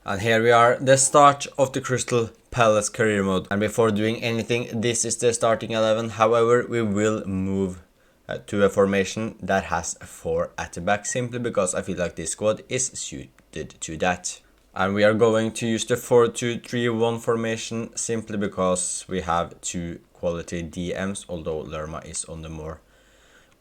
And here we are, the start of the Crystal Palace career mode. And before doing anything, this is the starting 11. However, we will move to a formation that has 4 at the back, simply because I feel like this squad is suited to that. And we are going to use the 4-2-3-1 formation simply because we have 2 quality DMs, although Lerma is on the more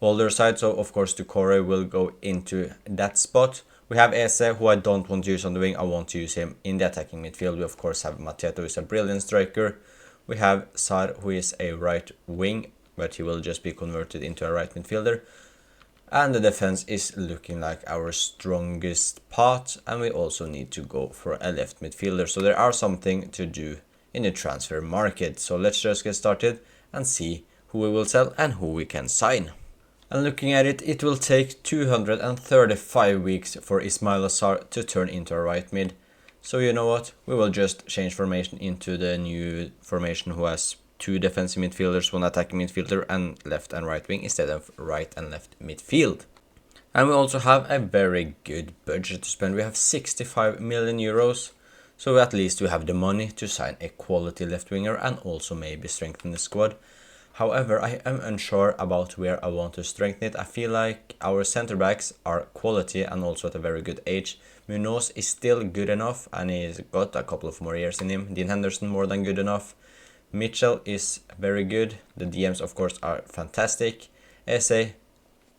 older side, so of course Ducore will go into that spot. We have Eze, who I don't want to use on the wing. I want to use him in the attacking midfield. We of course have Mateta, who is a brilliant striker. We have Sar, who is a right wing, but he will just be converted into a right midfielder. And the defense is looking like our strongest part, and we also need to go for a left midfielder. So there are something to do in the transfer market. So let's just get started and see who we will sell and who we can sign. And looking at it, it will take 235 weeks for Ismail Assar to turn into a right mid. So you know what, we will just change formation into the new formation who has 2 defensive midfielders, 1 attacking midfielder and left and right wing instead of right and left midfield. And we also have a very good budget to spend. We have 65 million euros. So at least we have the money to sign a quality left winger and also maybe strengthen the squad. However, I am unsure about where I want to strengthen it. I feel like our center backs are quality and also at a very good age. Munoz is still good enough and he's got a couple of more years in him. Dean Henderson more than good enough. Mitchell is very good. The DMs of course are fantastic. Eze,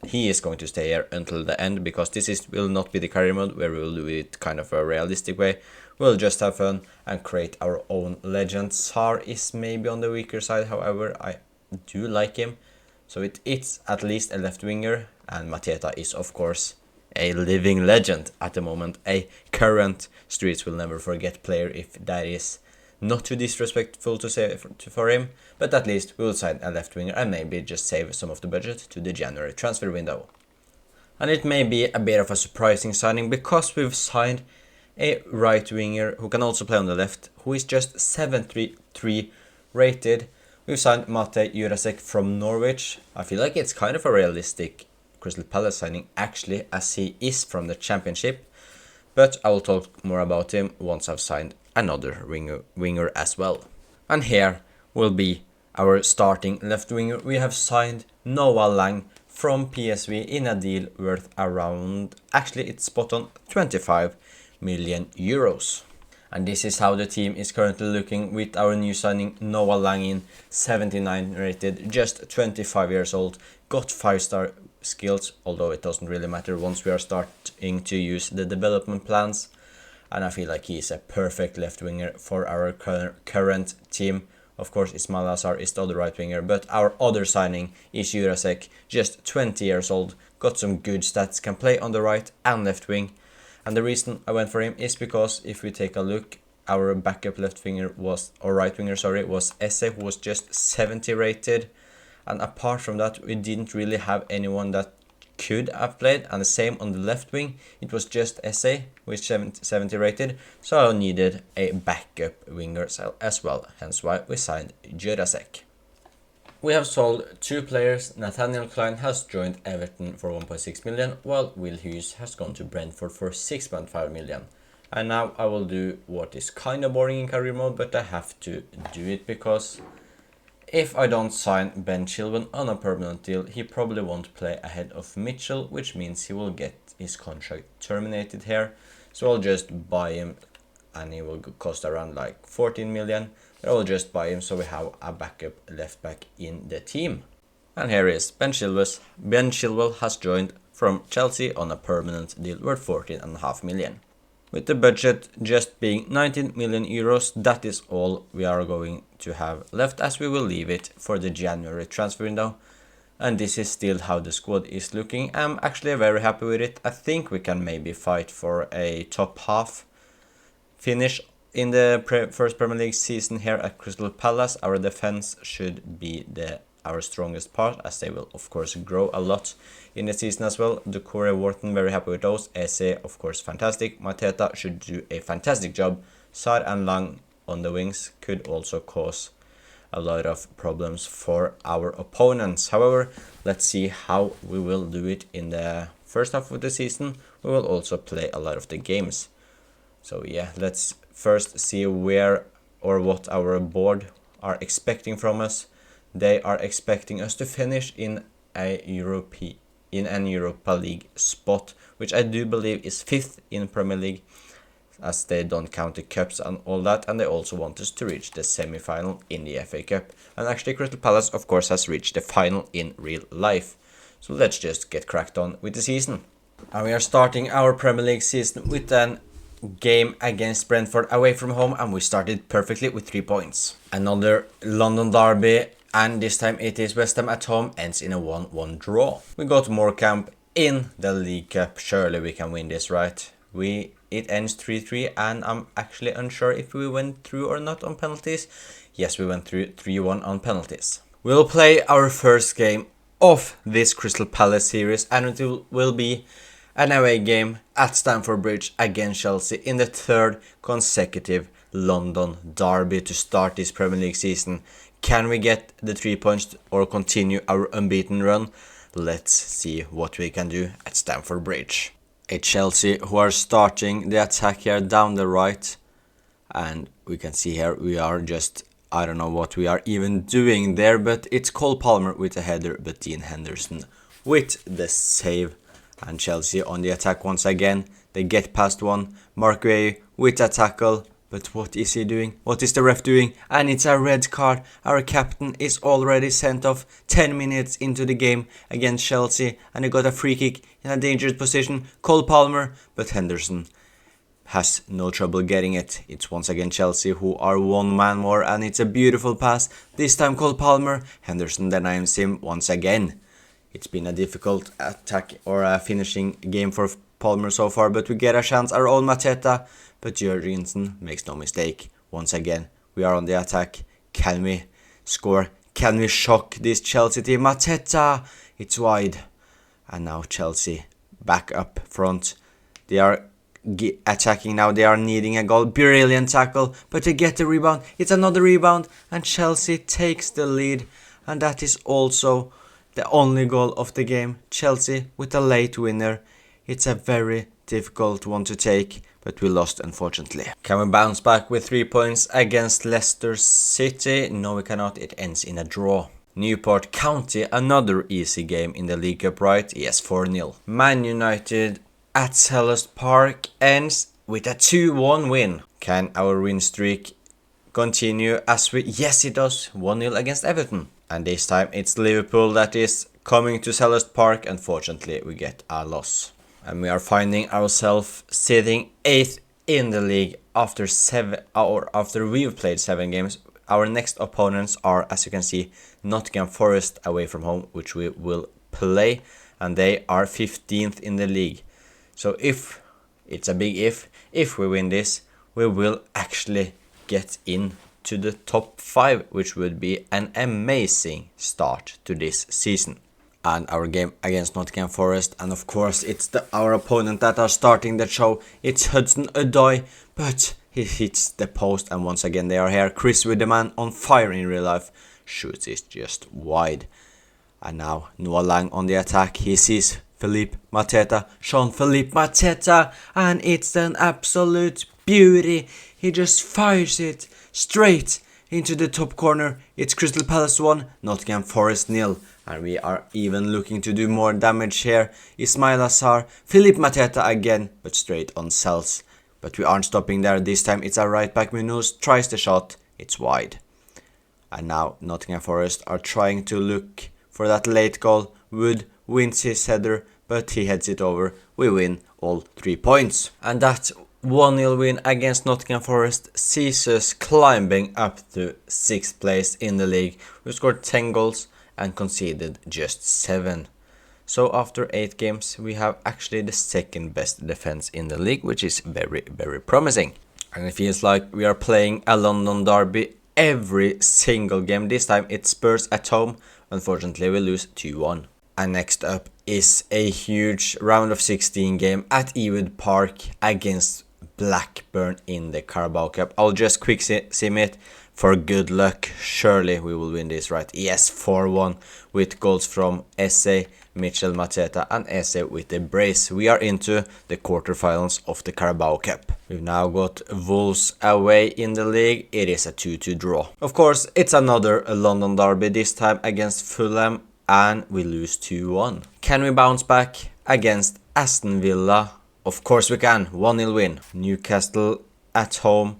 he is going to stay here until the end because this will not be the career mode where we will do it kind of a realistic way. We'll just have fun and create our own legend. Sar is maybe on the weaker side, however I do like him, so it's at least a left winger, and Mateta is of course a living legend at the moment, a current Streets will never forget player, if that is not too disrespectful to say for him, but at least we will sign a left winger and maybe just save some of the budget to the January transfer window. And it may be a bit of a surprising signing because we've signed a right winger who can also play on the left, who is just 73 rated. We've signed Mate Jurasek from Norwich. I feel like it's kind of a realistic Crystal Palace signing actually, as he is from the Championship. But I will talk more about him once I've signed another winger as well. And here will be our starting left winger. We have signed Noah Lang from PSV in a deal worth around, actually it's spot on, 25 million euros. And this is how the team is currently looking with our new signing Noah Langin, 79 rated, just 25 years old, got 5-star skills, although it doesn't really matter once we are starting to use the development plans. And I feel like he is a perfect left winger for our current team. Of course Ismail Assar is the other right winger, but our other signing is Jurasek, just 20 years old, got some good stats, can play on the right and left wing. And the reason I went for him is because if we take a look, our backup left winger was, or right winger, sorry, was Eze, who was just 70 rated. And apart from that, we didn't really have anyone that could have played. And the same on the left wing, it was just Eze, who is 70 rated. So I needed a backup winger as well, hence why we signed Jurasek. We have sold 2 players. Nathaniel Klein has joined Everton for 1.6 million, while Will Hughes has gone to Brentford for 6.5 million. And now I will do what is kind of boring in career mode, but I have to do it because if I don't sign Ben Chilwell on a permanent deal, he probably won't play ahead of Mitchell, which means he will get his contract terminated here. So I'll just buy him and he will cost around like 14 million. I will just buy him so we have a backup left back in the team. And here is Ben Chilwell. Ben Chilwell has joined from Chelsea on a permanent deal worth 14.5 million. With the budget just being 19 million euros, that is all we are going to have left, as we will leave it for the January transfer window. And this is still how the squad is looking. I'm actually very happy with it. I think we can maybe fight for a top half finish in the first Premier League season here at Crystal Palace. Our defense should be our strongest part, as they will of course grow a lot in the season as well. Ducore, Wharton, very happy with those. Eze, of course, fantastic. Mateta should do a fantastic job. Sar and Lang on the wings could also cause a lot of problems for our opponents. However, let's see how we will do it in the first half of the season. We will also play a lot of the games. So yeah, let's first see where or what our board are expecting from us. They are expecting us to finish in an Europa League spot, which I do believe is 5th in Premier League, as they don't count the cups and all that, and they also want us to reach the semi-final in the FA Cup. And actually Crystal Palace of course has reached the final in real life. So let's just get cracked on with the season. And we are starting our Premier League season with an game against Brentford away from home, and we started perfectly with 3 points. Another London derby, and this time it is West Ham at home, ends in a 1-1 draw. We go to Morecambe in the League Cup. Surely we can win this, right? It ends 3-3, and I'm actually unsure if we went through or not on penalties. Yes, we went through 3-1 on penalties. We'll play our first game of this Crystal Palace series, and it will be an away game at Stamford Bridge against Chelsea in the 3rd consecutive London derby to start this Premier League season. Can we get the 3 points or continue our unbeaten run? Let's see what we can do at Stamford Bridge. It's Chelsea who are starting the attack here down the right, and we can see here we are just, I don't know what we are even doing there, but it's Cole Palmer with a header, but Dean Henderson with the save. And Chelsea on the attack once again. They get past one. Mark Gueye with a tackle. But what is he doing? What is the ref doing? And it's a red card. Our captain is already sent off 10 minutes into the game against Chelsea. And he got a free kick in a dangerous position. Cole Palmer. But Henderson has no trouble getting it. It's once again Chelsea who are one man more. And it's a beautiful pass. This time Cole Palmer. Henderson denies him once again. It's been a difficult attack or a finishing game for Palmer so far, but we get a chance, our own Mateta, but Jørgensen makes no mistake. Once again, we are on the attack. Can we score? Can we shock this Chelsea team? Mateta! It's wide. And now Chelsea back up front. They are attacking now. They are needing a goal. Brilliant tackle, but they get the rebound. It's another rebound, and Chelsea takes the lead. And that is also the only goal of the game. Chelsea with a late winner. It's a very difficult one to take, but we lost unfortunately. Can we bounce back with 3 points against Leicester City? No, we cannot. It ends in a draw. Newport County, another easy game in the League Cup, right? Yes, 4-0. Man United at Selhurst Park ends with a 2-1 win. Can our win streak continue as we... Yes, it does. 1-0 against Everton. And this time it's Liverpool that is coming to Selhurst Park. Unfortunately, we get a loss. And we are finding ourselves sitting 8th in the league after we've played 7 games. Our next opponents are, as you can see, Nottingham Forest away from home, which we will play. And they are 15th in the league. So if, it's a big if we win this, we will actually get in to the top 5, which would be an amazing start to this season. And our game against Nottingham Forest, and of course it's our opponent that are starting the show. It's Hudson-Odoi, but he hits the post, and once again they are here. Chris with the man on fire in real life, shoots it just wide. And now Noah Lang on the attack. He sees Philippe Mateta, Jean-Philippe Mateta, and it's an absolute beauty. He just fires it straight into the top corner. It's Crystal Palace 1, Nottingham Forest 0. And we are even looking to do more damage here. Ismail Assar, Philippe Mateta again, but straight on Sells. But we aren't stopping there. This time it's a right back. Munoz tries the shot. It's wide. And now Nottingham Forest are trying to look for that late goal. Wood wins his header, but he heads it over. We win all 3 points. And that 1-0 win against Nottingham Forest sees us climbing up to 6th place in the league. We scored 10 goals and conceded just 7. So after 8 games, we have actually the 2nd best defense in the league, which is very, very promising. And it feels like we are playing a London derby every single game. This time it's Spurs at home. Unfortunately, we lose 2-1. And next up is a huge round of 16 game at Ewood Park against Blackburn in the Carabao Cup. I'll just quick sim it for good luck. Surely we will win this, right? Yes, 4-1 with goals from Esse, Mitchell Mateta and Esse with a brace. We are into the quarterfinals of the Carabao Cup. We've now got Wolves away in the league. It is a 2-2 draw. Of course, it's another London derby, this time against Fulham, and we lose 2-1. Can we bounce back against Aston Villa? Of course we can. 1-0 win. Newcastle at home.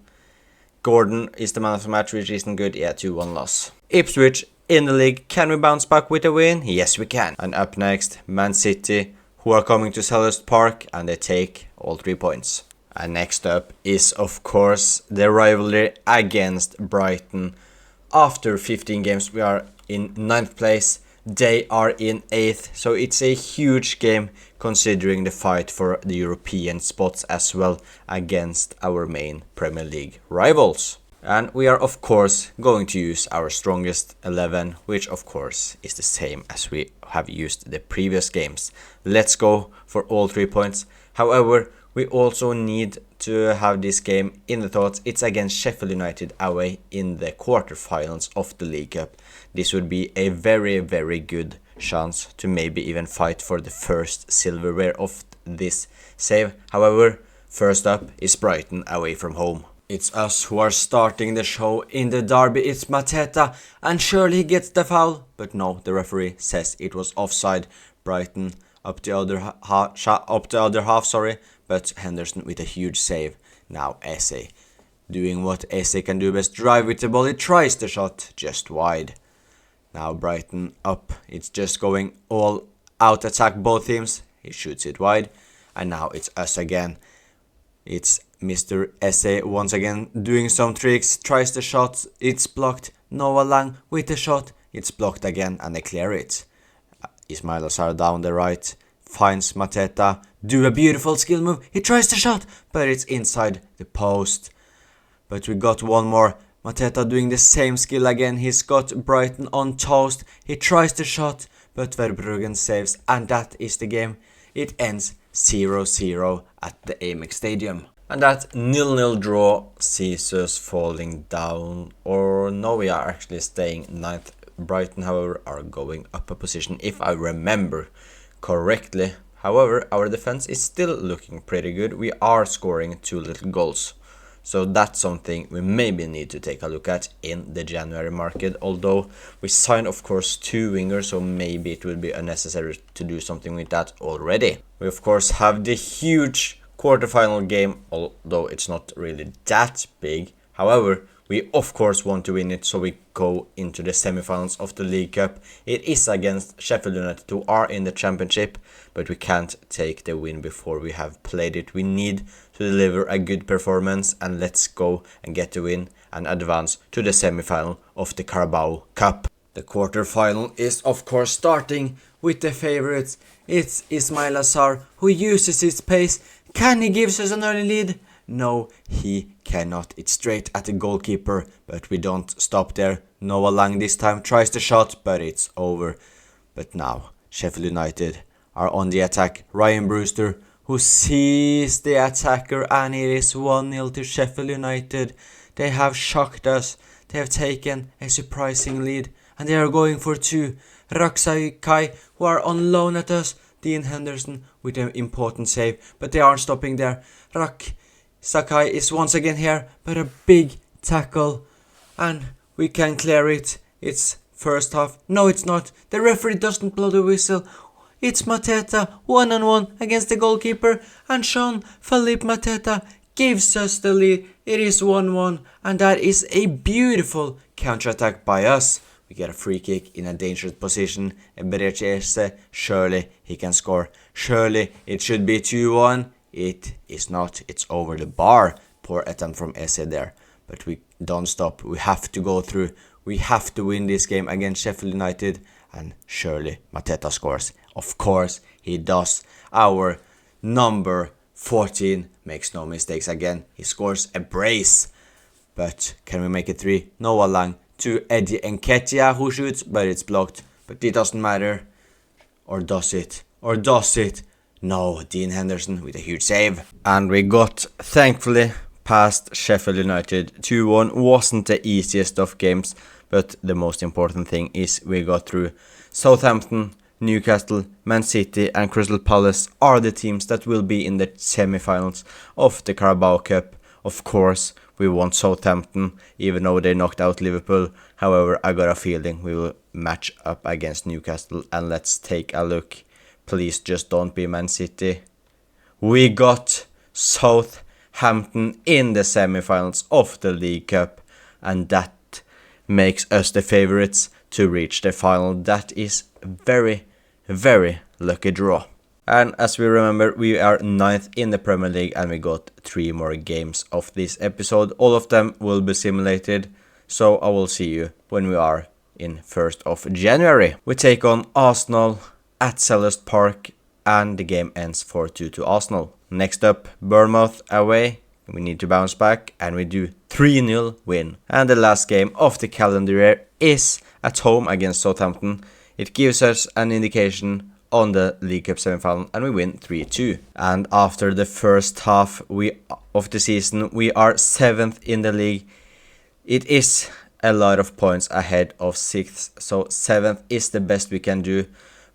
Gordon is the man of the match, which isn't good. Yeah, 2-1 loss. Ipswich in the league. Can we bounce back with a win? Yes, we can. And up next, Man City, who are coming to Selhurst Park, and they take all 3 points. And next up is, of course, the rivalry against Brighton. After 15 games, we are in 9th place. They are in 8th, so it's a huge game considering the fight for the European spots as well against our main Premier League rivals. And we are of course going to use our strongest 11, which of course is the same as we have used the previous games. Let's go for all 3 points. However, we also need to have this game in the thoughts. It's against Sheffield United away in the quarterfinals of the League Cup. This would be a very, very good chance to maybe even fight for the first silverware of this save. However, first up is Brighton away from home. It's us who are starting the show in the derby. It's Mateta, and surely he gets the foul. But no, the referee says it was offside. Brighton up the other half, but Henderson with a huge save. Now Esse doing what Esse can do best, drive with the ball. He tries the shot just wide. Now Brighton up. It's just going all out attack both teams. He shoots it wide. And now it's us again. It's Mr. Esse once again doing some tricks. Tries the shot. It's blocked. Noah Lang with the shot. It's blocked again and they clear it. Ismail Assar down the right. Finds Mateta. Do a beautiful skill move. He tries the shot. But it's inside the post. But we got one more. Mateta doing the same skill again. He's got Brighton on toast. He tries the shot, but Verbruggen saves, and that is the game. It ends 0-0 at the Amex Stadium. And that 0-0 draw sees us falling down, or no, we are actually staying 9th. Brighton, however, are going up a position, if I remember correctly. However, our defense is still looking pretty good. We are scoring 2 little goals. So that's something we maybe need to take a look at in the January market. Although we signed, of course, 2 wingers, so maybe it will be unnecessary to do something with that already. We, of course, have the huge quarterfinal game, although it's not really that big. However, we, of course, want to win it, so we go into the semifinals of the League Cup. It is against Sheffield United, who are in the Championship, but we can't take the win before we have played it. We need to deliver a good performance, and let's go and get the win and advance to the semifinal of the Carabao Cup. The quarterfinal is, of course, starting with the favourites. It's Ismail Assar, who uses his pace. Can he give us an early lead? No, he cannot. It's straight at the goalkeeper, but we don't stop there. Noah Lang this time tries the shot, but it's over. But now, Sheffield United are on the attack. Ryan Brewster, who sees the attacker, and it is 1-0 to Sheffield United. They have shocked us. They have taken a surprising lead, and they are going for 2. Raksakai, who are on loan at us. Dean Henderson with an important save, but they aren't stopping there. Sakai is once again here, but a big tackle, and we can clear it. It's first half. No, it's not. The referee doesn't blow the whistle. It's Mateta, 1-on-1 against the goalkeeper, and Jean-Philippe Mateta gives us the lead. It is 1-1, and that is a beautiful counter-attack by us. We get a free kick in a dangerous position. Eberechi, surely he can score. Surely it should be 2-1. It is not. It's over the bar. Poor attempt from Esse there. But we don't stop. We have to go through. We have to win this game against Sheffield United. And surely Mateta scores. Of course he does. Our number 14 makes no mistakes again. He scores a brace. But can we make it 3? Noah Lang to Eddie Nketiah, who shoots, but it's blocked. But it doesn't matter. Or does it? Or does it? No, Dean Henderson with a huge save. And we got, thankfully, past Sheffield United 2-1. Wasn't the easiest of games, but the most important thing is we got through. Southampton, Newcastle, Man City and Crystal Palace are the teams that will be in the semi-finals of the Carabao Cup. Of course, we want Southampton, even though they knocked out Liverpool. However, I got a feeling we will match up against Newcastle. And let's take a look. Please just don't be Man City. We got Southampton in the semi-finals of the League Cup. And that makes us the favourites to reach the final. That is very, very lucky draw. And as we remember, we are 9th in the Premier League and we got 3 more games of this episode. All of them will be simulated, so I will see you when we are in 1st of January. We take on Arsenal at Selhurst Park and the game ends 4-2 to Arsenal. Next up, Bournemouth away. We need to bounce back and we do 3-0 win. And the last game of the calendar year is at home against Southampton. It gives us an indication on the League Cup semi-final and we win 3-2. And after the first half of the season, we are 7th in the league. It is a lot of points ahead of 6th, so 7th is the best we can do.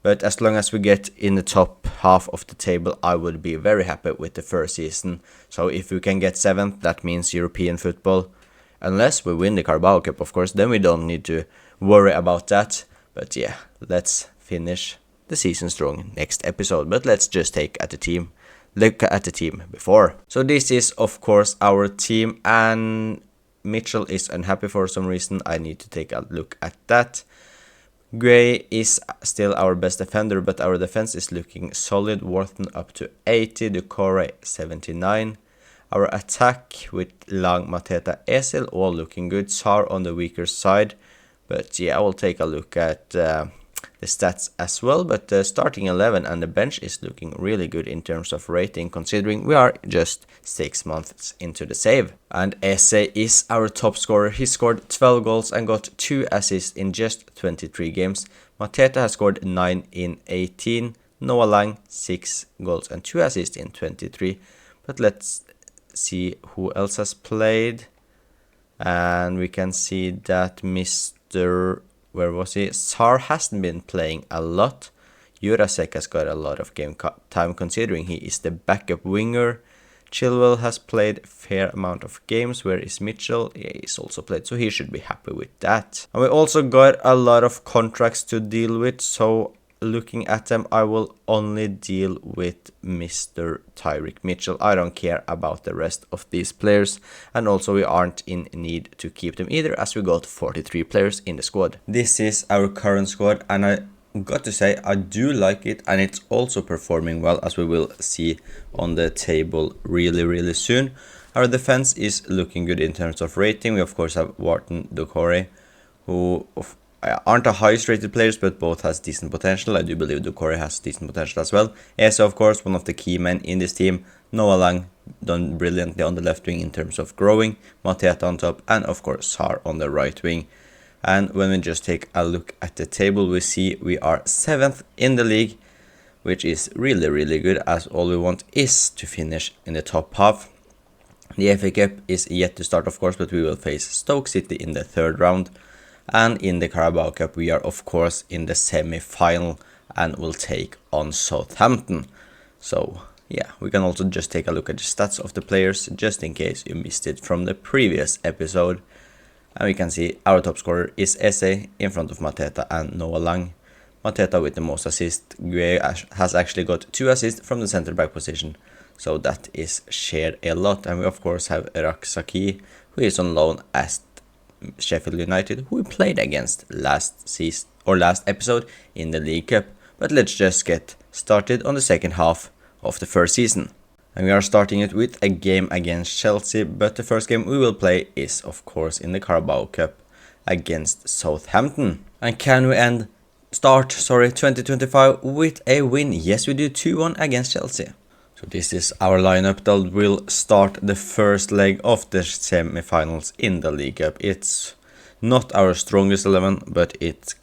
But as long as we get in the top half of the table, I would be very happy with the first season. So if we can get 7th, that means European football. Unless we win the Carabao Cup, of course, then we don't need to worry about that. But yeah, let's finish the season strong next episode. But let's just look at the team before. So this is of course our team, and Mitchell is unhappy for some reason. I need to take a look at that. Gray is still our best defender, but our defense is looking solid. Wharton up to 80, Doucouré 79. Our attack with Lang, Mateta, Esil all looking good. Sarr on the weaker side, but yeah, I will take a look at the stats as well. But the starting 11 and the bench is looking really good in terms of rating, considering we are just 6 months into the save. And Esse is our top scorer. He scored 12 goals and got 2 assists in just 23 games. Mateta has scored 9 in 18. Noah Lang 6 goals and 2 assists in 23. But let's see who else has played. And we can see that Mr. Where was he? Sarr hasn't been playing a lot. Jurasek has got a lot of game time considering he is the backup winger. Chilwell has played a fair amount of games. Where is Mitchell? Yeah, he's also played, so he should be happy with that. And we also got a lot of contracts to deal with, so looking at them, I will only deal with Mr. Tyreek Mitchell. I don't care about the rest of these players, and also we aren't in need to keep them either, as we got 43 players in the squad. This is our current squad, and I got to say I do like it, and it's also performing well, as we will see on the table really soon. Our defense is looking good in terms of rating. We of course have Wharton, Doucouré, who aren't the highest rated players, but both has decent potential. I do believe Doucouré has decent potential as well. Eze, of course, one of the key men in this team. Noah Lang done brilliantly on the left wing in terms of growing. Mateta on top, and of course Sarr on the right wing. And when we just take a look at the table, we see we are 7th in the league, which is really good, as all we want is to finish in the top half. The FA Cup is yet to start, of course, but we will face Stoke City in the 3rd round. And in the Carabao Cup, we are of course in the semi-final and will take on Southampton. So yeah, we can also just take a look at the stats of the players, just in case you missed it from the previous episode. And we can see our top scorer is Esse in front of Mateta and Noah Lang. Mateta with the most assists. Gray has actually got 2 assists from the centre back position, so that is shared a lot. And we of course have Raksaki, who is on loan at Sheffield United, who we played against last episode in the League Cup. But let's just get started on the second half of the first season. And we are starting it with a game against Chelsea, but the first game we will play is of course in the Carabao Cup against Southampton. And can we start 2025 with a win? Yes, we do, 2-1 against Chelsea. So this is our lineup that will start the first leg of the semi-finals in the League Cup. It's not our strongest 11, but it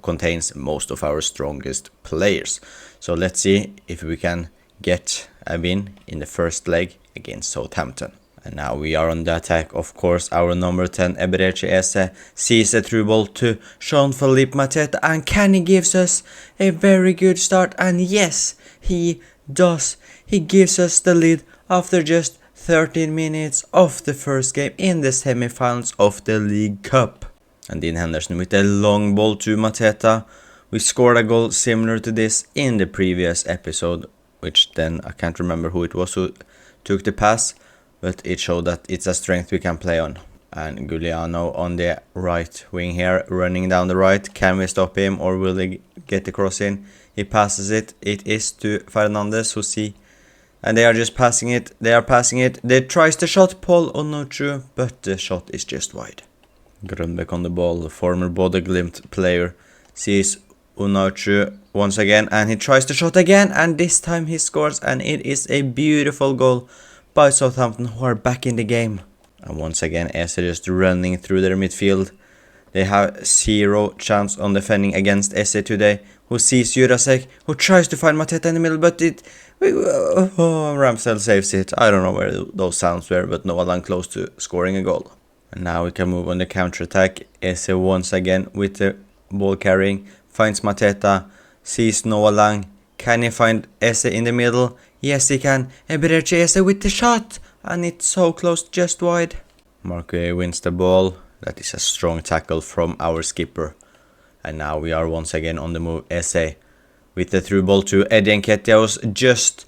contains most of our strongest players. So let's see if we can get a win in the first leg against Southampton. And now we are on the attack. Of course, our number 10, Eberechi Eze, sees a through ball to Jean-Philippe Mateta, and Kenny gives us a very good start. And yes, he does. He gives us the lead after just 13 minutes of the first game in the semi-finals of the League Cup. And Dean Henderson with a long ball to Mateta. We scored a goal similar to this in the previous episode, which then I can't remember who it was who took the pass, but it showed that it's a strength we can play on. And Giuliano on the right wing here, running down the right. Can we stop him, or will he get the cross in? He passes it. It is to Fernandez, who see. And they are just passing it. They are passing it. They tries the shot, Paul Onuchu, but the shot is just wide. Grönbeck on the ball, the former Bodø/Glimt player, sees Onuchu once again, and he tries the shot again, and this time he scores, and it is a beautiful goal by Southampton, who are back in the game. And once again, Eze just running through their midfield. They have zero chance on defending against Eze today, who sees Jurasek, who tries to find Mateta in the middle, but Ramsdale saves it. I don't know where those sounds were, but Noah Lang close to scoring a goal. And now we can move on the counter-attack. Eze once again with the ball carrying, finds Mateta, sees Noah Lang. Can he find Eze in the middle? Yes, he can. Eberechi Eze with the shot, and it's so close, just wide. Marquez wins the ball. That is a strong tackle from our skipper. And now we are once again on the move. Eze with the through ball to Eddie Nketiah. Just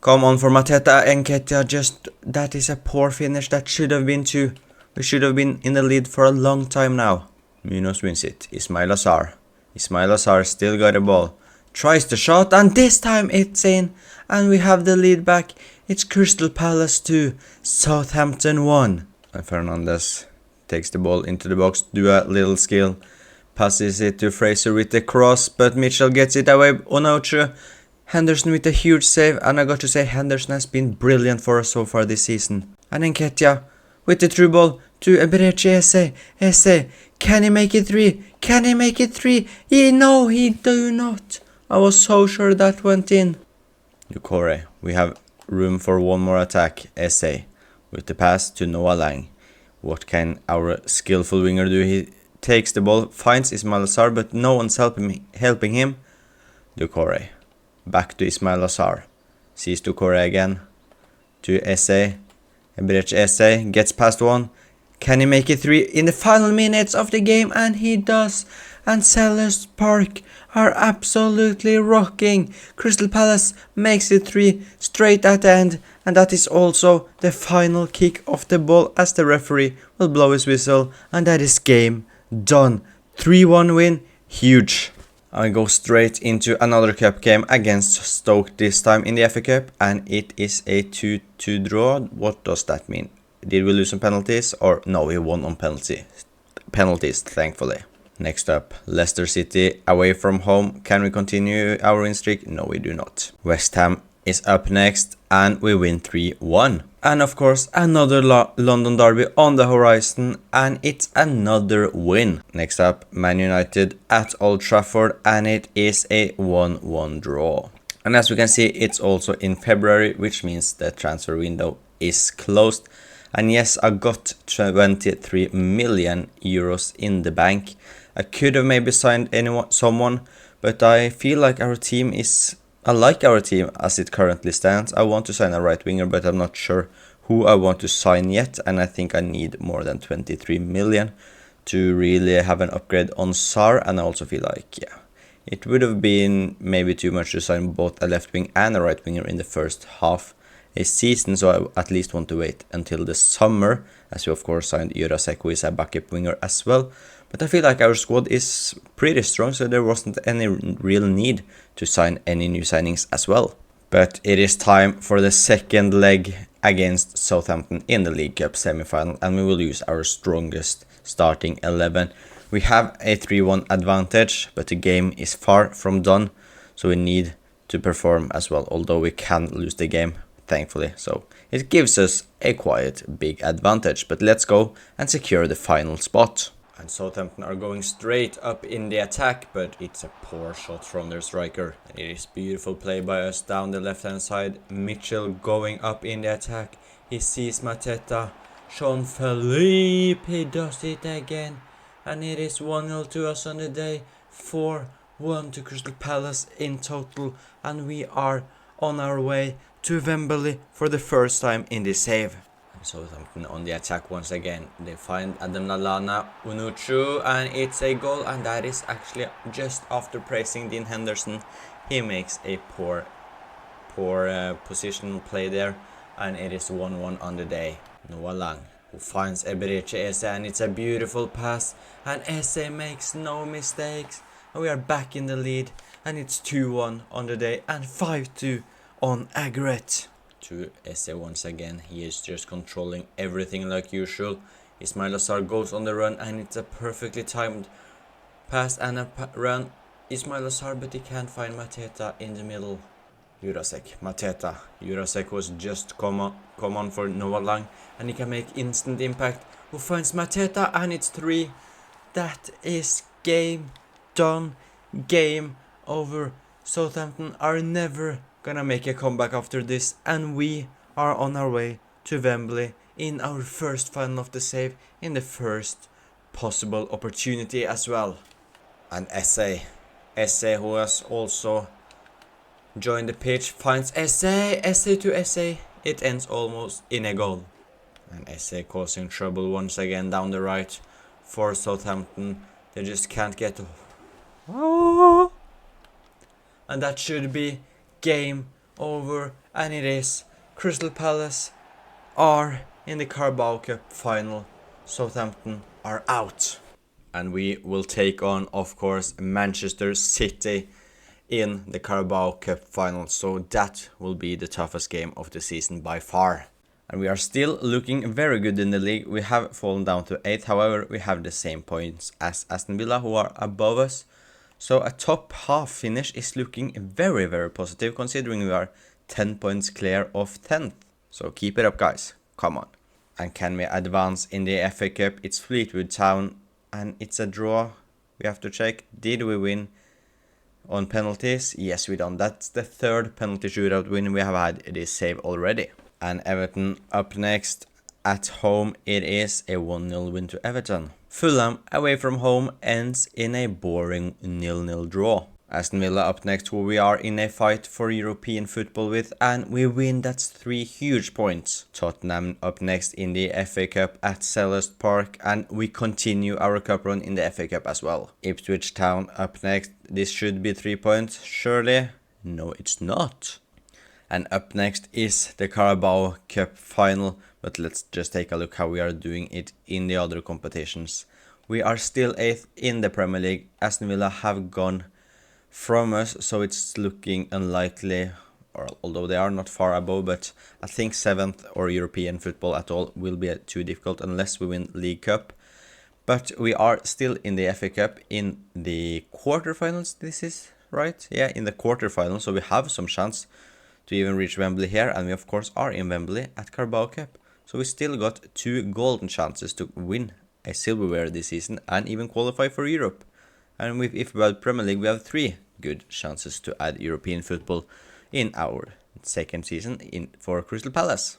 come on for Mateta. Nketiah, just, that is a poor finish. That should have been two. We should have been in the lead for a long time now. Munoz wins it. Ismail Assar still got the ball. Tries the shot, and this time it's in. And we have the lead back. It's Crystal Palace 2, Southampton 1. And Fernandez takes the ball into the box, do a little skill. Passes it to Fraser with the cross, but Mitchell gets it away. Onuchu. Henderson with a huge save, and I got to say Henderson has been brilliant for us so far this season. And Nketiah with the through ball to Eberechi Eze. Eze, can he make it 3? Can he make it 3? No, he do not. I was so sure that went in. Ducore, we have room for one more attack. Eze with the pass to Noah Lang. What can our skillful winger do? He takes the ball, finds Ismail Assar, but no one's helping him. Ducore, back to Ismail Assar. Sees Ducore again. To Eze. Eberechi Eze gets past one. Can he make it 3 in the final minutes of the game? And he does. And Selhurst Park are absolutely rocking. Crystal Palace makes it 3 straight at the end. And that is also the final kick of the ball, as the referee will blow his whistle. And that is game done. 3-1 win. Huge. I go straight into another cup game against Stoke, this time in the FA Cup. And it is a 2-2 draw. What does that mean? Did we lose on penalties? Or no, we won on penalties, thankfully. Next up, Leicester City away from home. Can we continue our win streak? No, we do not. West Ham is up next, and we win 3-1. And of course, another London derby on the horizon, and it's another win. Next up, Man United at Old Trafford, and it is a 1-1 draw. And as we can see, it's also in February, which means the transfer window is closed. And yes, I got 23 million euros in the bank. I could have maybe signed someone, but I feel like our team is... I like our team as it currently stands. I want to sign a right winger, but I'm not sure who I want to sign yet. And I think I need more than 23 million to really have an upgrade on Sarr. And I also feel like, yeah, it would have been maybe too much to sign both a left wing and a right winger in the first half a season, so I at least want to wait until the summer, as we of course signed Jurasek, who is a backup winger as well. But I feel like our squad is pretty strong, so there wasn't any real need to sign any new signings as well. But it is time for the second leg against Southampton in the League Cup semi-final, and we will use our strongest starting 11. We have a 3-1 advantage, but the game is far from done, so we need to perform as well, although we can lose the game, thankfully. So it gives us a quite big advantage, but let's go and secure the final spot. And Southampton are going straight up in the attack, but it's a poor shot from their striker. And it is beautiful play by us down the left hand side. Mitchell going up in the attack. He sees Mateta. Sean Philippe, he does it again. And it is 1-0 to us on the day. 4-1 to Crystal Palace in total. And we are on our way to Wembley for the first time in this save. Southampton on the attack once again. They find Adam Lallana Unuchu, and it's a goal, and that is actually just after praising Dean Henderson. He makes a poor positional play there, and it is 1-1 on the day. Noah Lang, who finds Eberechi Eze, and it's a beautiful pass, and Eze makes no mistakes, and we are back in the lead, and it's 2-1 on the day and 5-2 on aggregate. To Eze once again. He is just controlling everything like usual. Ismail Assar goes on the run, and it's a perfectly timed pass and a run. Ismail Assar, but he can't find Mateta in the middle. Jurasek, Mateta. Jurasek was just come on for Noah Lang, and he can make instant impact. Who finds Mateta, and it's 3. That is game done. Game over. Southampton are never gonna make a comeback after this, and we are on our way to Wembley in our first final of the save, in the first possible opportunity as well. And Eze, who has also joined the pitch, finds Eze to Eze. It ends almost in a goal. And Eze causing trouble once again down the right for Southampton. They just can't get to... And that should be game over, and it is. Crystal Palace are in the Carabao Cup final. Southampton are out, and we will take on, of course, Manchester City in the Carabao Cup final, so that will be the toughest game of the season by far. And we are still looking very good in the league. We have fallen down to 8th, however we have the same points as Aston Villa, who are above us. So a top half finish is looking very, very positive, considering we are 10 points clear of 10th. So keep it up, guys. Come on. And can we advance in the FA Cup? It's Fleetwood Town, and it's a draw. We have to check. Did we win on penalties? Yes, we done. That's the 3rd penalty shootout win we have had this save already. And Everton up next. At home, it is a 1-0 win to Everton. Fulham away from home ends in a boring 0-0 draw. Aston Villa up next, who we are in a fight for European football with, and we win. That's 3 huge points. Tottenham up next in the FA Cup at Selhurst Park, and we continue our cup run in the FA Cup as well. Ipswich Town up next. This should be 3 points, surely? No, it's not. And up next is the Carabao Cup final. But let's just take a look how we are doing it in the other competitions. We are still 8th in the Premier League. Aston Villa have gone from us, so it's looking unlikely, or although they are not far above, but I think 7th or European football at all will be too difficult unless we win League Cup. But we are still in the FA Cup in the quarterfinals, this is right? Yeah, in the quarterfinals, so we have some chance to even reach Wembley here, and we of course are in Wembley at Carabao Cup. So we still got 2 golden chances to win a silverware this season and even qualify for Europe. And if we had Premier League, we have 3 good chances to add European football in our second season for Crystal Palace.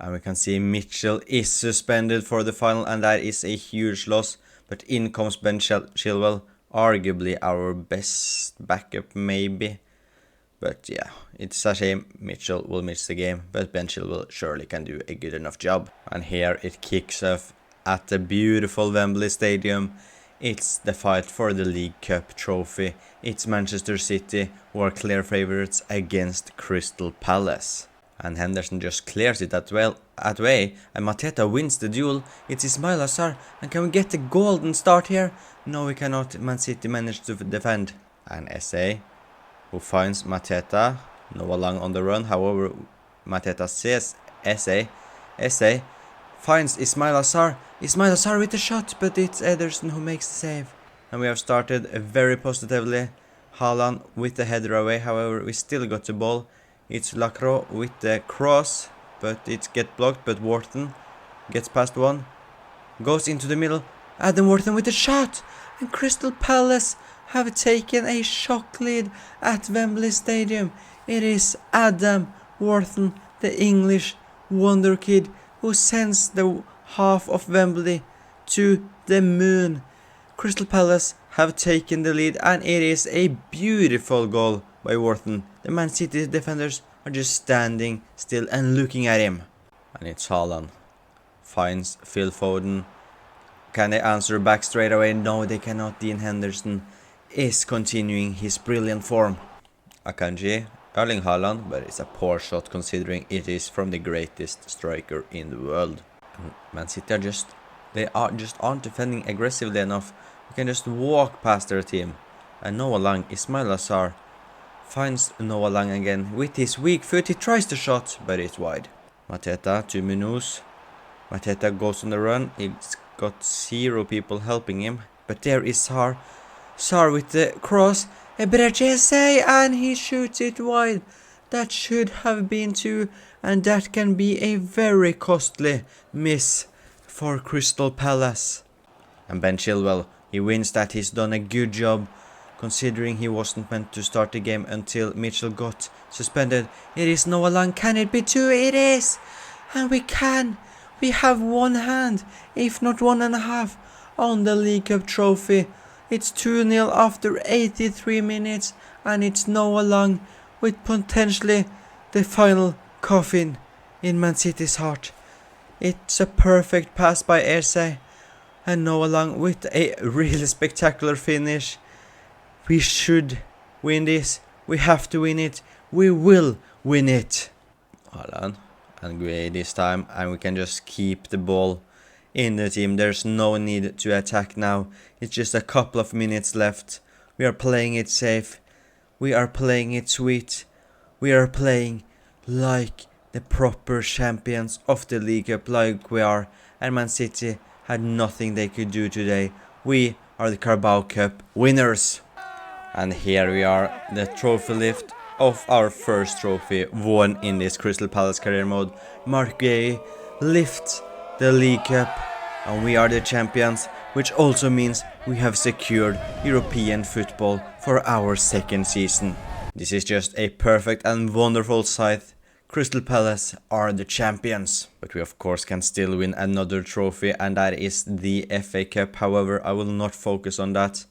And we can see Mitchell is suspended for the final, and that is a huge loss. But in comes Ben Chilwell, arguably our best backup maybe. But yeah, it's a shame Mitchell will miss the game, but Ben Chilwell surely can do a good enough job. And here it kicks off at the beautiful Wembley Stadium. It's the fight for the League Cup trophy. It's Manchester City who are clear favourites against Crystal Palace. And Henderson just clears it that way, and Mateta wins the duel. It's Ismail Assar, and can we get the golden start here? No, we cannot. Man City managed to defend. And Eze, who finds Mateta. Noah Lang on the run. However, Mateta sees Eze. Eze finds Ismail Assar. Ismail Assar with the shot, but it's Ederson who makes the save. And we have started very positively. Haaland with the header away. However, we still got the ball. It's Lacroix with the cross, but it gets blocked. But Wharton gets past one. Goes into the middle. Adam Wharton with a shot, and Crystal Palace have taken a shock lead at Wembley Stadium. It is Adam Wharton, the English wonder kid, who sends the half of Wembley to the moon. Crystal Palace have taken the lead, and it is a beautiful goal by Wharton. The Man City defenders are just standing still and looking at him. And it's Haaland. Finds Phil Foden. Can they answer back straight away? No, they cannot. Dean Henderson is continuing his brilliant form. Akanji, Erling Haaland, but it's a poor shot considering it is from the greatest striker in the world. And Man City aren't defending aggressively enough. You can just walk past their team. And Noah Lang, Ismail Assar, finds Noah Lang again with his weak foot. He tries the shot, but it's wide. Mateta to Munoz. Mateta goes on the run. He's got 0 people helping him. But there is Sarr. Sarr with the cross. Ebrejese, and he shoots it wide. That should have been 2, and that can be a very costly miss for Crystal Palace. And Ben Chilwell, he wins that. He's done a good job considering he wasn't meant to start the game until Mitchell got suspended. It is Noah Lang. Can it be 2? It is! And we have one hand, if not 1.5, on the League Cup trophy. It's 2-0 after 83 minutes, and it's Noah Lang with potentially the final coffin in Man City's heart. It's a perfect pass by Erse, and Noah Lang with a really spectacular finish. We should win this. We have to win it. We will win it. Haaland and Gueye this time, and we can just keep the ball in the team. There's no need to attack now. It's just a couple of minutes left. We are playing it safe. We are playing it sweet. We are playing like the proper champions of the League Cup, like we are. And Man City had nothing they could do today. We are the Carabao Cup winners. And here we are, the trophy lift of our first trophy won in this Crystal Palace career mode. Marc Gueye lifts the League Cup, and we are the champions, which also means we have secured European football for our second season. This is just a perfect and wonderful sight. Crystal Palace are the champions, but we of course can still win another trophy, and that is the FA Cup. However, I will not focus on that.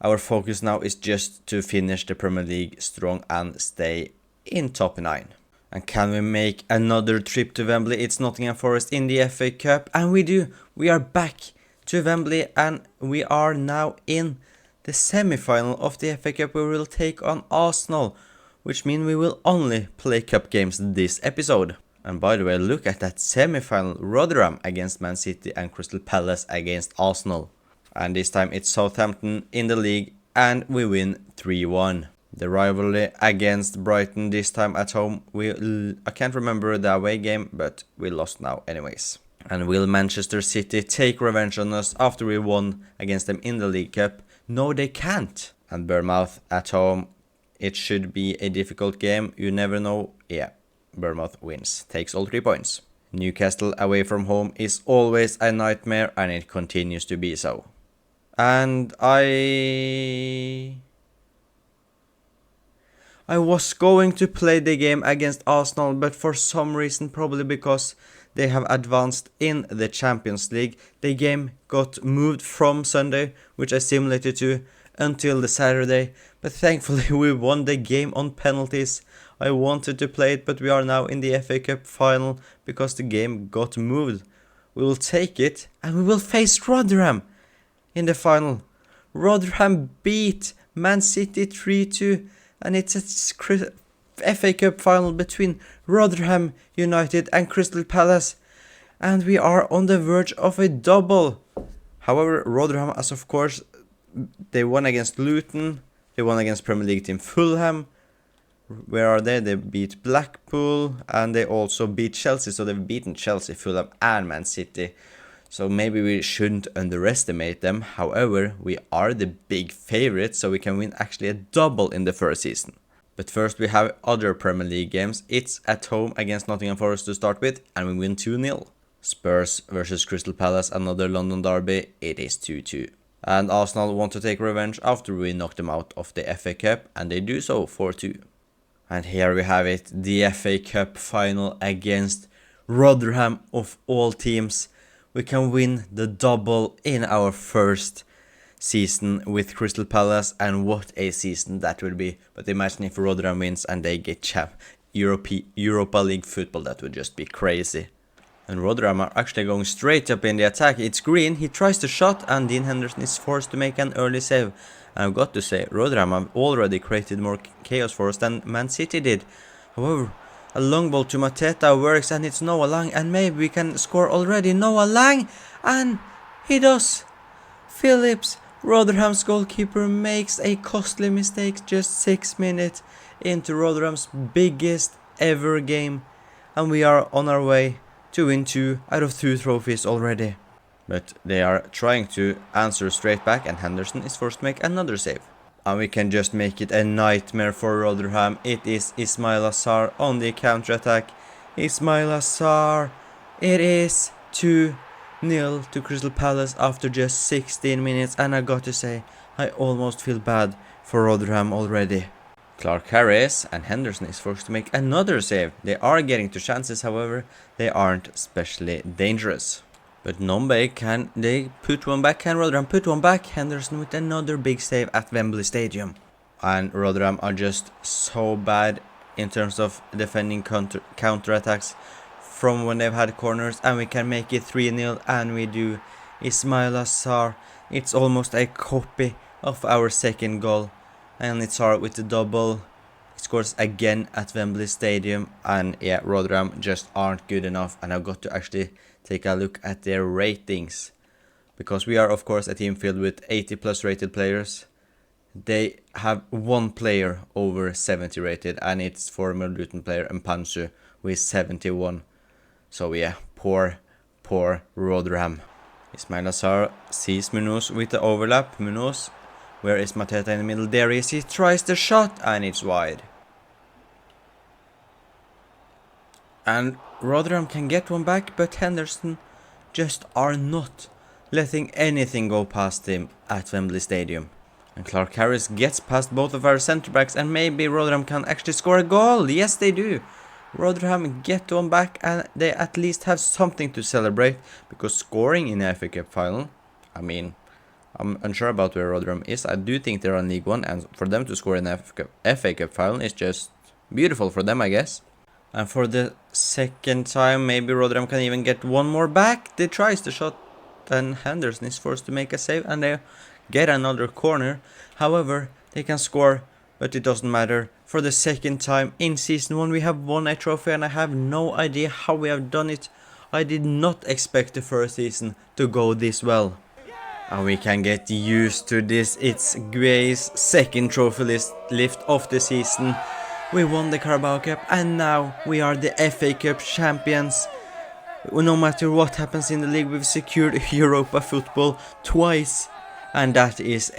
Our focus now is just to finish the Premier League strong and stay in top 9. And can we make another trip to Wembley? It's Nottingham Forest in the FA Cup, and we do. We are back to Wembley, and we are now in the semi-final of the FA Cup, where we will take on Arsenal, which means we will only play cup games this episode. And by the way, look at that semi-final: Rotherham against Man City and Crystal Palace against Arsenal. And this time it's Southampton in the league, and we win 3-1. The rivalry against Brighton, this time at home. I can't remember the away game, but we lost now anyways. And will Manchester City take revenge on us after we won against them in the League Cup? No, they can't. And Bournemouth at home. It should be a difficult game. You never know. Yeah, Bournemouth wins. Takes all 3 points. Newcastle away from home is always a nightmare, and it continues to be so. And I was going to play the game against Arsenal, but for some reason, probably because they have advanced in the Champions League, the game got moved from Sunday, which I simulated to, until the Saturday. But thankfully we won the game on penalties. I wanted to play it, but we are now in the FA Cup final because the game got moved. We will take it, and we will face Rotherham in the final. Rotherham beat Man City 3-2, and it's a FA Cup final between Rotherham United and Crystal Palace, and we are on the verge of a double. However, Rotherham, as of course, they won against Luton, they won against Premier League team Fulham. Where are they? They beat Blackpool, and they also beat Chelsea, so they've beaten Chelsea, Fulham and Man City. So maybe we shouldn't underestimate them. However, we are the big favorites, so we can win actually a double in the first season. But first we have other Premier League games. It's at home against Nottingham Forest to start with, and we win 2-0. Spurs versus Crystal Palace, another London derby, it is 2-2. And Arsenal want to take revenge after we knocked them out of the FA Cup, and they do so 4-2. And here we have it, the FA Cup final against Rotherham of all teams. We can win the double in our first season with Crystal Palace, and what a season that would be. But imagine if Rotherham wins and they get Europa League football, that would just be crazy. And Rotherham are actually going straight up in the attack. It's Green, he tries the shot and Dean Henderson is forced to make an early save. And I've got to say, Rotherham have already created more chaos for us than Man City did. However, a long ball to Mateta works and it's Noah Lang, and maybe we can score already. Noah Lang, and he does. Phillips, Rotherham's goalkeeper, makes a costly mistake just 6 minutes into Rotherham's biggest ever game, and we are on our way to win 2 out of 2 trophies already. But they are trying to answer straight back, and Henderson is forced to make another save. And we can just make it a nightmare for Rotherham. It is Ismail Assar on the counter-attack. Ismail Assar. It is 2-0 to Crystal Palace after just 16 minutes. And I got to say, I almost feel bad for Rotherham already. Clark Harris and Henderson is forced to make another save. They are getting to chances, however, they aren't especially dangerous. But Nombe, can they put one back? Can Rotherham put one back? Henderson with another big save at Wembley Stadium. And Rotherham are just so bad in terms of defending counter-attacks from when they've had corners. And we can make it 3-0, and we do. Ismail Assar, it's almost a copy of our second goal. And it's hard with the double. He scores again at Wembley Stadium. And yeah, Rotherham just aren't good enough. And I've got to actually take a look at their ratings, because we are of course a team filled with 80 plus rated players. They have one player over 70 rated, and it's former Luton player Mpansu with 71. So yeah, poor Rotherham. Ismail Assar sees Munoz with the overlap. Munoz, where is Mateta in the middle? There he is, he tries the shot and it's wide. And Rotherham can get one back, but Henderson just are not letting anything go past him at Wembley Stadium. And Clark Harris gets past both of our centre backs, and maybe Rotherham can actually score a goal. Yes, they do. Rotherham get one back, and they at least have something to celebrate, because scoring in the FA Cup final, I mean, I'm unsure about where Rotherham is. I do think they're on League 1, and for them to score in the FA Cup final is just beautiful for them, I guess. And for the second time, maybe Rotherham can even get one more back. They tries the shot, and Henderson is forced to make a save, and they get another corner. However, they can score, but it doesn't matter. For the second time in Season 1, we have won a trophy, and I have no idea how we have done it. I did not expect the first season to go this well. And we can get used to this. It's Guay's second trophy lift of the season. We won the Carabao Cup, and now we are the FA Cup champions. No matter what happens in the league, we've secured Europa football twice. And that is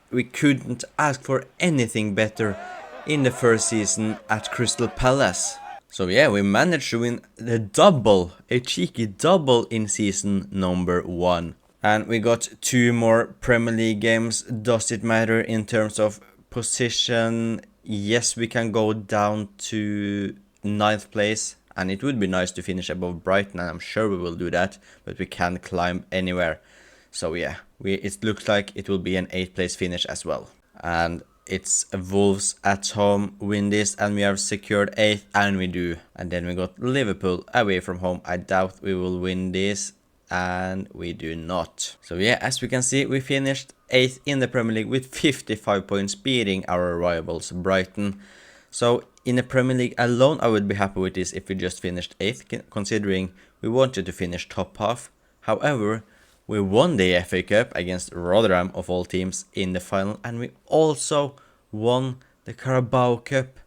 we couldn't ask for anything better in the first season at Crystal Palace. So yeah, we managed to win the double, a cheeky double in season number 1. And we got 2 more Premier League games. Does it matter in terms of position? Yes, we can go down to 9th place, and it would be nice to finish above Brighton, and I'm sure we will do that, but we can't climb anywhere. So yeah, it looks like it will be an 8th place finish as well. And it's Wolves at home, win this, and we have secured 8th, and we do. And then we got Liverpool away from home. I doubt we will win this, and we do not. So yeah, as we can see, we finished 8th in the Premier League with 55 points, beating our rivals Brighton. So in the Premier League alone, I would be happy with this if we just finished 8th, considering we wanted to finish top half. However, we won the FA Cup against Rotherham of all teams in the final, and we also won the Carabao Cup.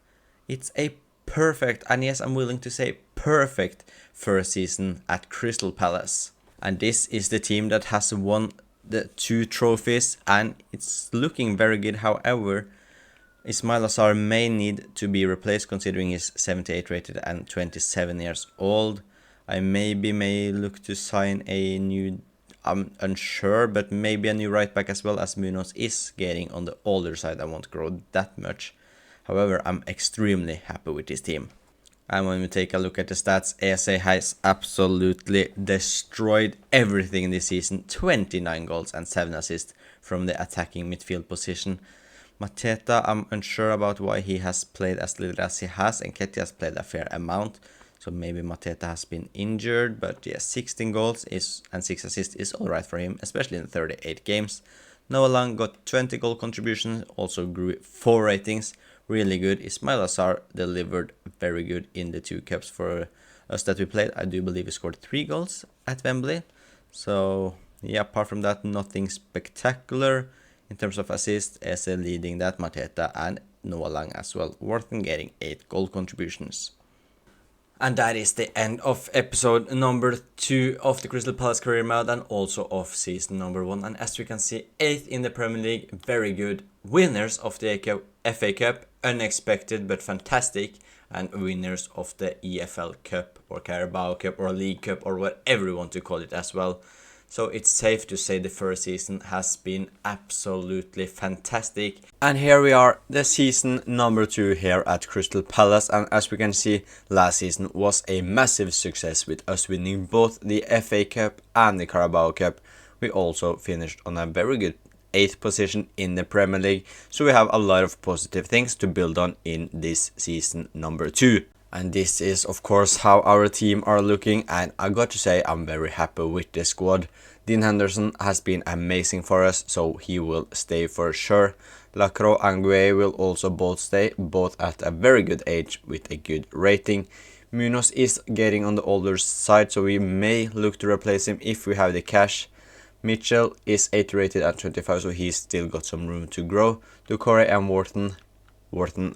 It's a perfect, and yes, I'm willing to say perfect, first season at Crystal Palace. And this is the team that has won the 2 trophies, and it's looking very good. However, Ismail Assar may need to be replaced, considering he's 78 rated and 27 years old. I may look to sign a new, I'm unsure, but maybe a new right back as well, as Munoz is getting on the older side. I won't grow that much. However, I'm extremely happy with this team. And when we take a look at the stats, ESA has absolutely destroyed everything this season. 29 goals and 7 assists from the attacking midfield position. Mateta, I'm unsure about why he has played as little as he has, and Ketty has played a fair amount. So maybe Mateta has been injured, but yeah, 16 goals and 6 assists is alright for him, especially in 38 games. Noah Lang got 20 goal contributions, also grew 4 ratings. Really good. Ismail Assar delivered very good in the 2 cups for us that we played. I do believe he scored 3 goals at Wembley. So yeah, apart from that, nothing spectacular. In terms of assists, Eze leading that, Mateta and Noah Lang as well. Worthen getting 8 goal contributions. And that is the end of episode number 2 of the Crystal Palace career mode, and also of season number 1. And as you can see, 8th in the Premier League, very good. Winners of the FA Cup, unexpected but fantastic. And winners of the EFL Cup or Carabao Cup or League Cup or whatever you want to call it as well. So it's safe to say the first season has been absolutely fantastic. And here we are, the season number 2 here at Crystal Palace. And as we can see, last season was a massive success with us winning both the FA Cup and the Carabao Cup. We also finished on a very good 8th position in the Premier League. So we have a lot of positive things to build on in this season number 2. And this is of course how our team are looking, and I got to say I'm very happy with the squad. Dean Henderson has been amazing for us, so he will stay for sure. Lacroix and Gueye will also both stay, both at a very good age with a good rating. Munoz is getting on the older side, so we may look to replace him if we have the cash. Mitchell is 8 rated at 25, so he's still got some room to grow. Doucouré and Worthen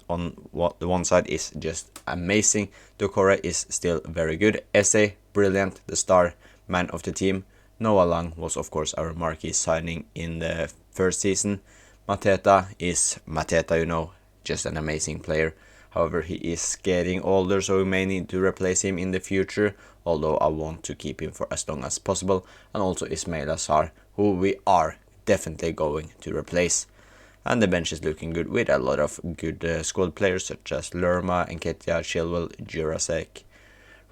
on the one side is just amazing. Doucouré is still very good. Eze, brilliant, the star man of the team. Noah Lang was of course our marquee signing in the first season. Mateta is Mateta, you know, just an amazing player. However, he is getting older, so we may need to replace him in the future, although I want to keep him for as long as possible. And also Ismail Assar, who we are definitely going to replace. And the bench is looking good with a lot of good squad players such as Lerma, Nketiah, Chilwell, Jurasek,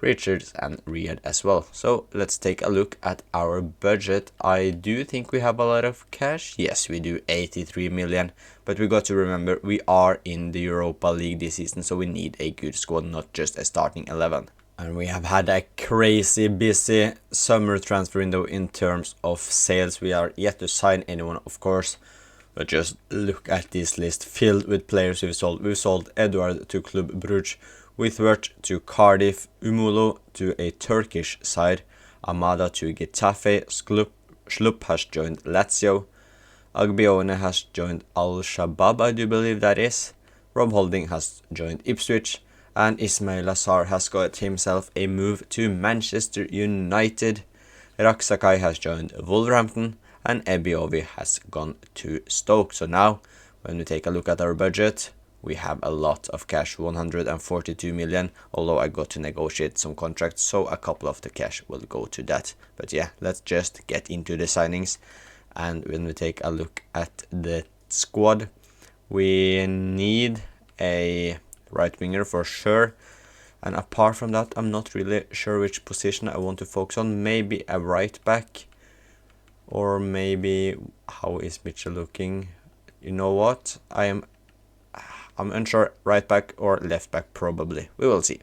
Richards and Riyad as well. So let's take a look at our budget. I do think we have a lot of cash. Yes, we do, 83 million. But we got to remember we are in the Europa League this season, so we need a good squad, not just a starting 11. And we have had a crazy busy summer transfer window in terms of sales. We are yet to sign anyone, of course. But just look at this list filled with players we've sold. We've sold Eduard to Club Brugge, Withworth to Cardiff, Umulo to a Turkish side, Amada to Getafe, Schlupp has joined Lazio, Agbione has joined Al-Shabaab, I do believe that is, Rob Holding has joined Ipswich, and Ismail Assar has got himself a move to Manchester United. Raksakai has joined Wolverhampton, and Ebiovi has gone to Stoke. So now, when we take a look at our budget, we have a lot of cash, 142 million, although I got to negotiate some contracts, so a couple of the cash will go to that. But yeah, let's just get into the signings. And when we take a look at the squad, we need a right winger for sure. And apart from that, I'm not really sure which position I want to focus on. Maybe a right back. Or maybe, how is Mitchell looking? You know what? I'm unsure, right back or left back probably. We will see.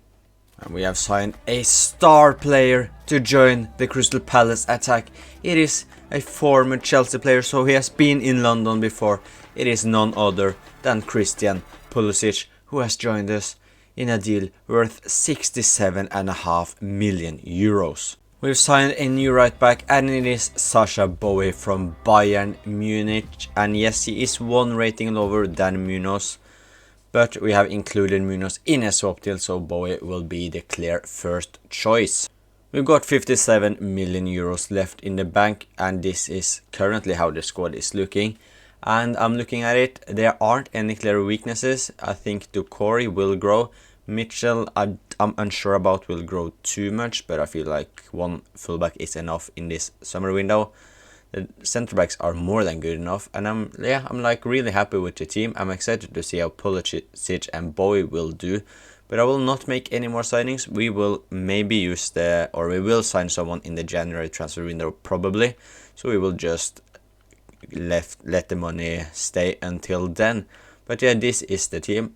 And we have signed a star player to join the Crystal Palace attack. It is a former Chelsea player, so he has been in London before. It is none other than Christian Pulisic, who has joined us in a deal worth 67.5 million euros. We've signed a new right back, and it is Sasha Bowie from Bayern Munich. And yes, he is 1 rating lower than Munoz, but we have included Munoz in a swap deal, so Bowie will be the clear first choice. We've got 57 million euros left in the bank, and this is currently how the squad is looking. And I'm looking at it, there aren't any clear weaknesses. I think Doucouré will grow. Mitchell, I I'm unsure about will grow too much, but I feel like one fullback is enough in this summer window. The center backs are more than good enough, and I'm like really happy with the team. I'm excited to see how Pulisic and Bowie will do, but I will not make any more signings. We will maybe we will sign someone in the January transfer window probably, so we will just let the money stay until then. But yeah, this is the team,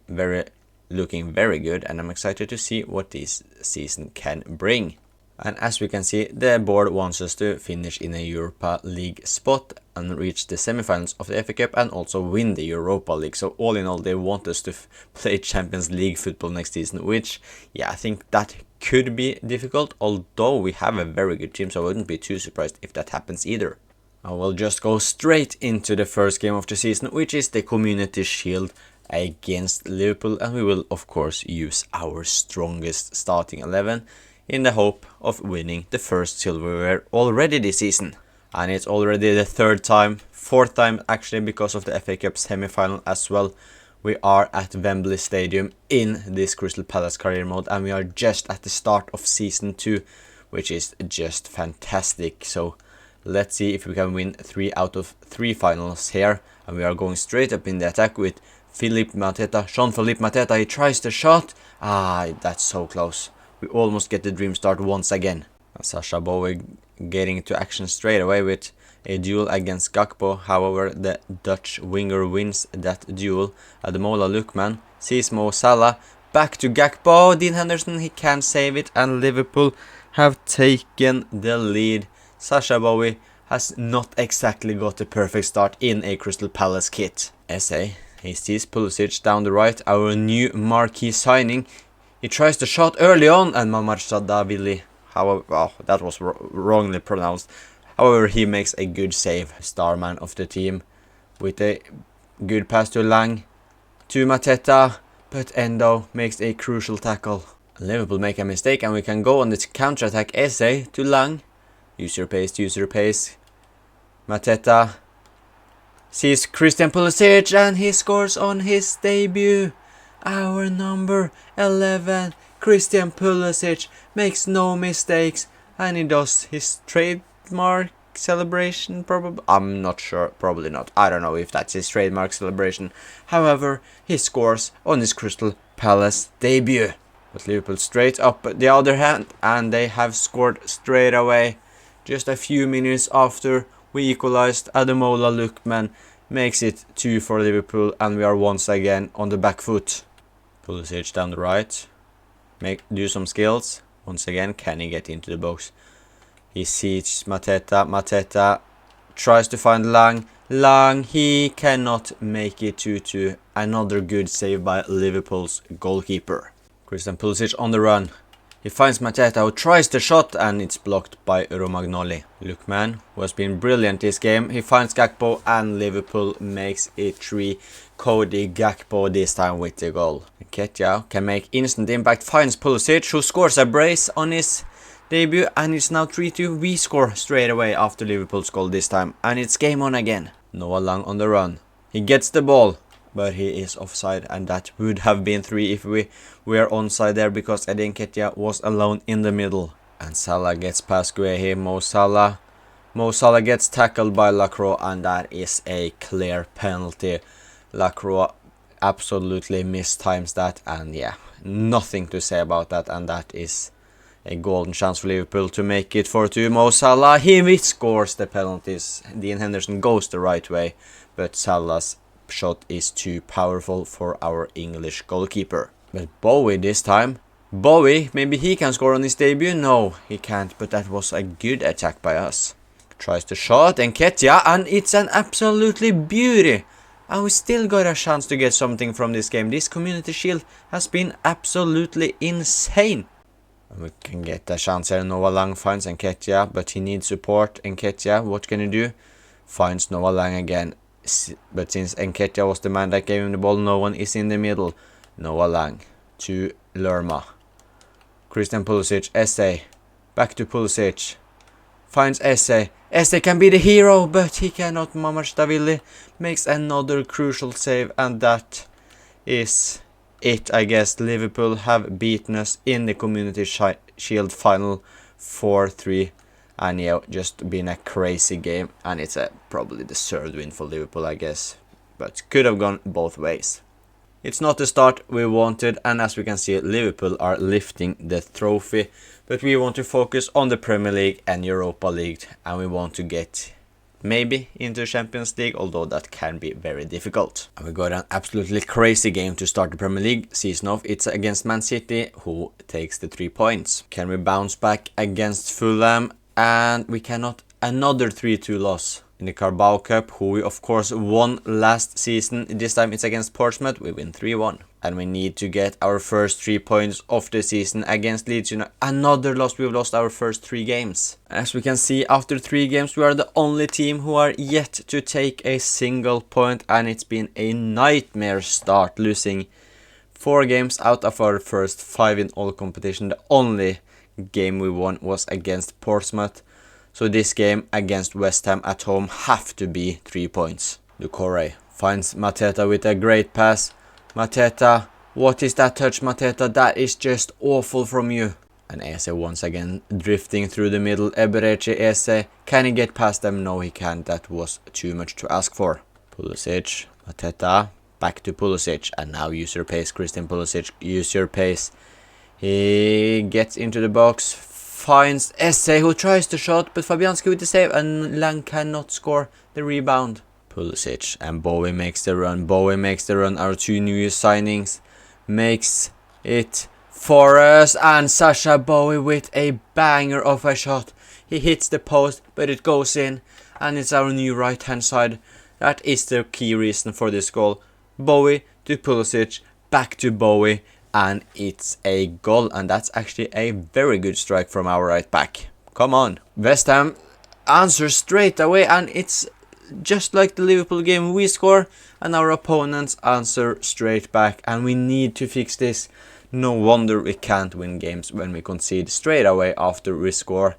looking very good, and I'm excited to see what this season can bring. And as we can see, the board wants us to finish in a Europa League spot and reach the semifinals of the FA Cup and also win the Europa League. So all in all, they want us to play Champions League football next season, which, yeah, I think that could be difficult, although we have a very good team, so I wouldn't be too surprised if that happens either. I will just go straight into the first game of the season, which is the Community Shield against Liverpool, and we will of course use our strongest starting 11 in the hope of winning the first silverware already this season. And it's already the fourth time actually, because of the FA Cup semi-final as well. We are at Wembley Stadium in this Crystal Palace career mode, and we are just at the start of season 2, which is just fantastic. So let's see if we can win 3 out of 3 finals here, and we are going straight up in the attack with Jean-Philippe Mateta. He tries the shot. That's so close. We almost get the dream start once again. Sasha Bowie getting to action straight away with a duel against Gakpo. However, the Dutch winger wins that duel. Ademola Lookman sees Mo Salah. Back to Gakpo. Dean Henderson, he can't save it, and Liverpool have taken the lead. Sasha Bowie has not exactly got a perfect start in a Crystal Palace kit. He sees Pulisic down the right, our new marquee signing. He tries the shot early on, and Mamarshadashvili, however, that was wrongly pronounced. However, he makes a good save, star man of the team, with a good pass to Lang, to Mateta, but Endo makes a crucial tackle. Liverpool make a mistake, and we can go on this counter-attack. Eze to Lang, use your pace. Mateta sees Christian Pulisic, and he scores on his debut. Our number 11, Christian Pulisic, makes no mistakes, and he does his trademark celebration, probably. I'm not sure, probably not. I don't know if that's his trademark celebration. However, he scores on his Crystal Palace debut. But Liverpool straight up the other hand, and they have scored straight away. Just a few minutes after we equalized, Ademola Lookman makes it 2 for Liverpool, and we are once again on the back foot. Pulisic down the right, do some skills. Once again, can he get into the box? He sees Mateta tries to find Lang, he cannot make it to another good save by Liverpool's goalkeeper. Christian Pulisic on the run. He finds Mateta, who tries the shot, and it's blocked by Romagnoli. Lookman, who has been brilliant this game, he finds Gakpo, and Liverpool makes it 3. Cody Gakpo this time with the goal. Nketiah can make instant impact, finds Pulisic, who scores a brace on his debut, and it's now 3-2. We score straight away after Liverpool's goal this time, and it's game on again. Noah Lang on the run. He gets the ball, but he is offside, and that would have been 3 if we were onside there, because Eddie Nketiah was alone in the middle. And Salah gets past Guehi. Mo Salah gets tackled by Lacroix, and that is a clear penalty. Lacroix absolutely mistimes that, and yeah, nothing to say about that, and that is a golden chance for Liverpool to make it 4-2. Mo Salah, he scores the penalties. Dean Henderson goes the right way, but Salah's shot is too powerful for our English goalkeeper. But Bowie this time. Maybe he can score on his debut? No, he can't, but that was a good attack by us. Tries to shot, Nketiah, and it's an absolutely beauty. And we still got a chance to get something from this game. This Community Shield has been absolutely insane. And we can get a chance here. Noah Lang finds Nketiah, but he needs support. Nketiah, what can he do? Finds Noah Lang again. But since Nketiah was the man that gave him the ball, no one is in the middle. Noah Lang to Lerma. Christian Pulisic, Eze. Back to Pulisic. Finds Eze. Eze can be the hero, but he cannot. Mamarshadashvili makes another crucial save, and that is it, I guess. Liverpool have beaten us in the Community Shield final 4-3. And yeah, just been a crazy game. And it's probably the third win for Liverpool, I guess. But could have gone both ways. It's not the start we wanted, and as we can see, Liverpool are lifting the trophy. But we want to focus on the Premier League and Europa League, and we want to get maybe into Champions League, although that can be very difficult. And we got an absolutely crazy game to start the Premier League season off. It's against Man City, who takes the 3 points. Can we bounce back against Fulham? And we cannot. Another 3-2 loss in the Carabao Cup, who we of course won last season. This time it's against Portsmouth. We win 3-1. And we need to get our first 3 points of the season against Leeds United. Another loss. We've lost our first 3 games. As we can see, after 3 games, we are the only team who are yet to take a single point. And it's been a nightmare start, losing 4 games out of our first 5 in all competition. The only game we won was against Portsmouth. So this game against West Ham at home have to be 3 points. Doucouré finds Mateta with a great pass. Mateta, what is that touch, Mateta? That is just awful from you. And Eze once again drifting through the middle. Eberechi, Eze, can he get past them? No, he can't. That was too much to ask for. Pulisic, Mateta, back to Pulisic. And now use your pace, Christian Pulisic. Use your pace. He gets into the box, finds Eze, who tries the shot, but Fabianski with the save, and Lang cannot score the rebound. Pulisic, and Bowie makes the run. Bowie makes the run. Our 2 newest signings makes it for us, and Sasha Bowie with a banger of a shot. He hits the post, but it goes in, and it's our new right hand side. That is the key reason for this goal. Bowie to Pulisic, back to Bowie. And it's a goal, and that's actually a very good strike from our right back. Come on. West Ham answers straight away, and it's just like the Liverpool game. We score, and our opponents answer straight back, and we need to fix this. No wonder we can't win games when we concede straight away after we score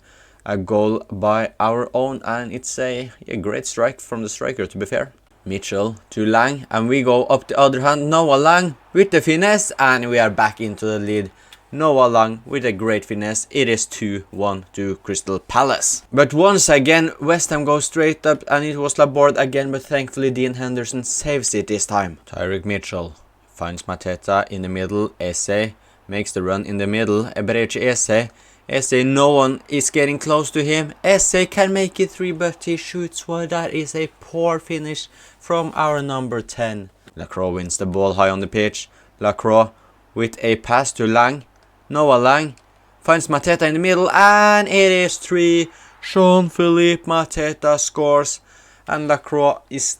a goal by our own, and it's a great strike from the striker, to be fair. Mitchell to Lang, and we go up the other hand. Noah Lang with the finesse, and we are back into the lead. Noah Lang with a great finesse. It is 2-1 to Crystal Palace. But once again, West Ham goes straight up, and it was Laborde again, but thankfully Dean Henderson saves it this time. Tyrick Mitchell finds Mateta in the middle. Eze makes the run in the middle. Eberechi Eze. Eze, no one is getting close to him. Eze can make it 3, but he shoots well. That is a poor finish from our number 10. Lacroix wins the ball high on the pitch. Lacroix with a pass to Lang. Noah Lang finds Mateta in the middle, and it is 3. Jean-Philippe Mateta scores, and Lacroix is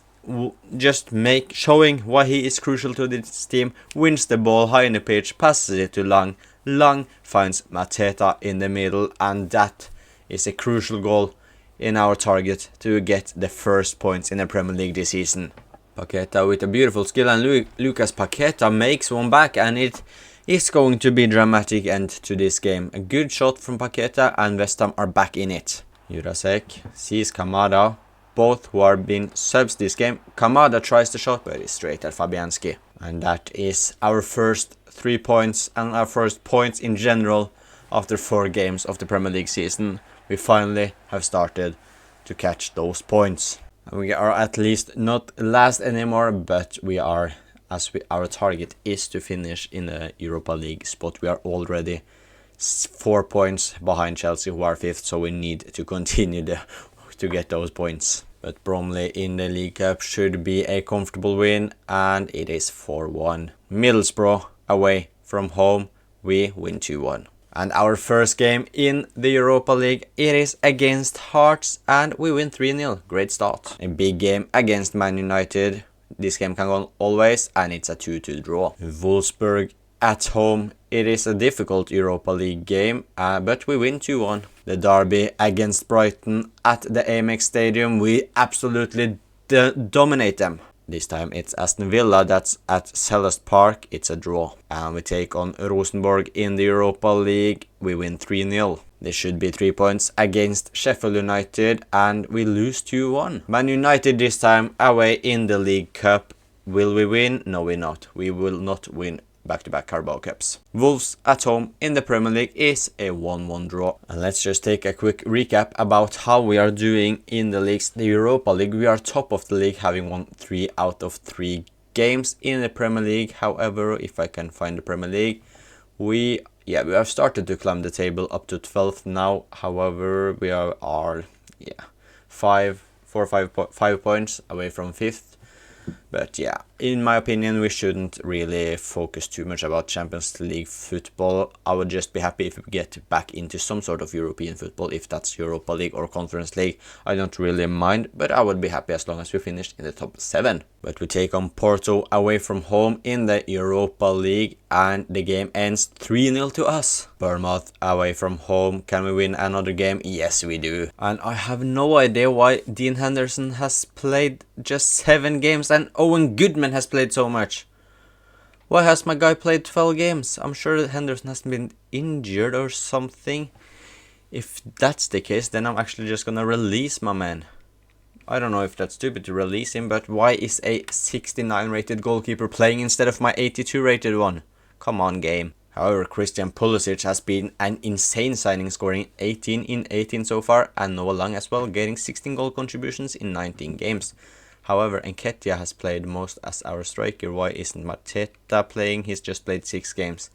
just showing why he is crucial to this team. Wins the ball high in the pitch, passes it to Lang. Lang finds Mateta in the middle, and that is a crucial goal in our target to get the first points in the Premier League this season. Paqueta with a beautiful skill, and Lucas Paqueta makes one back, and it is going to be a dramatic end to this game. A good shot from Paqueta, and West Ham are back in it. Jurasek sees Kamada, both who are being subs this game. Kamada tries the shot, but it's straight at Fabianski. And that is our first 3 points, and our first points in general after 4 games of the Premier League season. We finally have started to catch those points. And we are at least not last anymore, but we are, our target is to finish in the Europa League spot. We are already 4 points behind Chelsea, who are 5th, so we need to continue to get those points. But Bromley in the League Cup should be a comfortable win, and it is 4-1. Middlesbrough away from home, we win 2-1. And our first game in the Europa League, it is against Hearts, and we win 3-0. Great start. A big game against Man United. This game can go always, and it's a 2-2 draw. Wolfsburg at home. It is a difficult Europa League game, but we win 2-1. The derby against Brighton at the Amex Stadium, we absolutely dominate them. This time it's Aston Villa that's at Selhurst Park. It's a draw. And we take on Rosenborg in the Europa League. We win 3-0. This should be 3 points against Sheffield United, and we lose 2-1. Man United this time away in the League Cup. Will we win? No, we not. We will not win back-to-back Carabao Cups. Wolves at home in the Premier League is a 1-1 draw. And let's just take a quick recap about how we are doing in the leagues. The Europa League, we are top of the league, having won 3 out of 3 games. In the Premier League, however, if I can find the Premier League, we have started to climb the table up to 12th now. However, we are 5 points away from 5th. But yeah, in my opinion, we shouldn't really focus too much about Champions League football. I would just be happy if we get back into some sort of European football, if that's Europa League or Conference League. I don't really mind, but I would be happy as long as we finish in the top 7. But we take on Porto away from home in the Europa League, and the game ends 3-0 to us. Bournemouth away from home. Can we win another game? Yes, we do. And I have no idea why Dean Henderson has played just 7 games and Owen Goodman has played so much. Why has my guy played 12 games? I'm sure that Henderson has been injured or something. If that's the case, then I'm actually just gonna release my man. I don't know if that's stupid to release him, but why is a 69 rated goalkeeper playing instead of my 82 rated one? Come on, game. However, Christian Pulisic has been an insane signing, scoring 18 in 18 so far, and Noah Lang as well, getting 16 goal contributions in 19 games. However, Nketiah has played most as our striker. Why isn't Mateta playing? He's just played 6 games.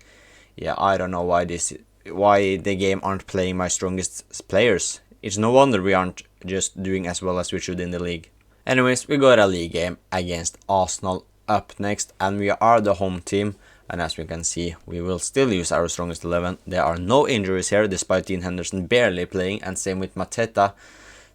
Yeah, I don't know why the game aren't playing my strongest players. It's no wonder we aren't just doing as well as we should in the league. Anyways, we got a league game against Arsenal up next, and we are the home team. And as we can see, we will still use our strongest 11. There are no injuries here, despite Dean Henderson barely playing, and same with Mateta.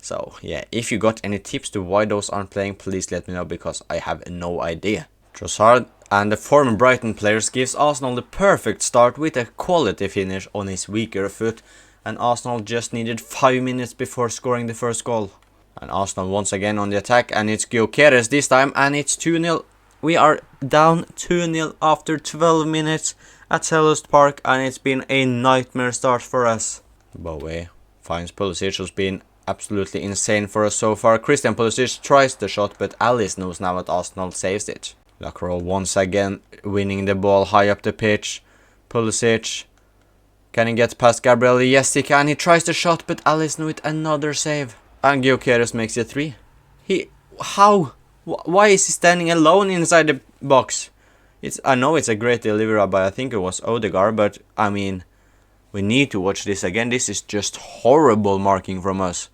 So yeah, if you got any tips to why those aren't playing, please let me know, because I have no idea. Trossard and the former Brighton players gives Arsenal the perfect start with a quality finish on his weaker foot, and Arsenal just needed 5 minutes before scoring the first goal. And Arsenal once again on the attack, and it's Gyökeres this time, and it's 2-0. We are down 2-0 after 12 minutes at Selhurst Park, and it's been a nightmare start for us. Bowie finds Pulisic, who's been absolutely insane for us so far. Christian Pulisic tries the shot, but Alice knows now that Arsenal saves it. Lacroix once again winning the ball high up the pitch. Pulisic, can he get past Gabriel? Yes, he can. He tries the shot, but Alice knew it. Another save. And Gyökeres makes it 3. How? Why is he standing alone inside the box? I know it's a great delivery by, I think it was Odegaard, but I mean, we need to watch this again. This is just horrible marking from us.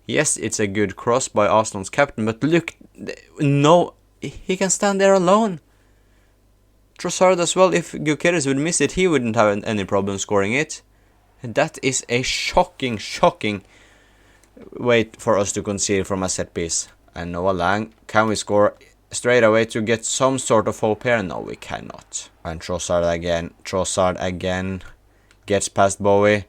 Yes, it's a good cross by Arsenal's captain, but look, no, he can stand there alone. Trossard as well, if Gyökeres would miss it, he wouldn't have any problem scoring it. That is a shocking way for us to concede from a set piece. And Noah Lang, can we score straight away to get some sort of hope here? No, we cannot. And Trossard again gets past Bowie.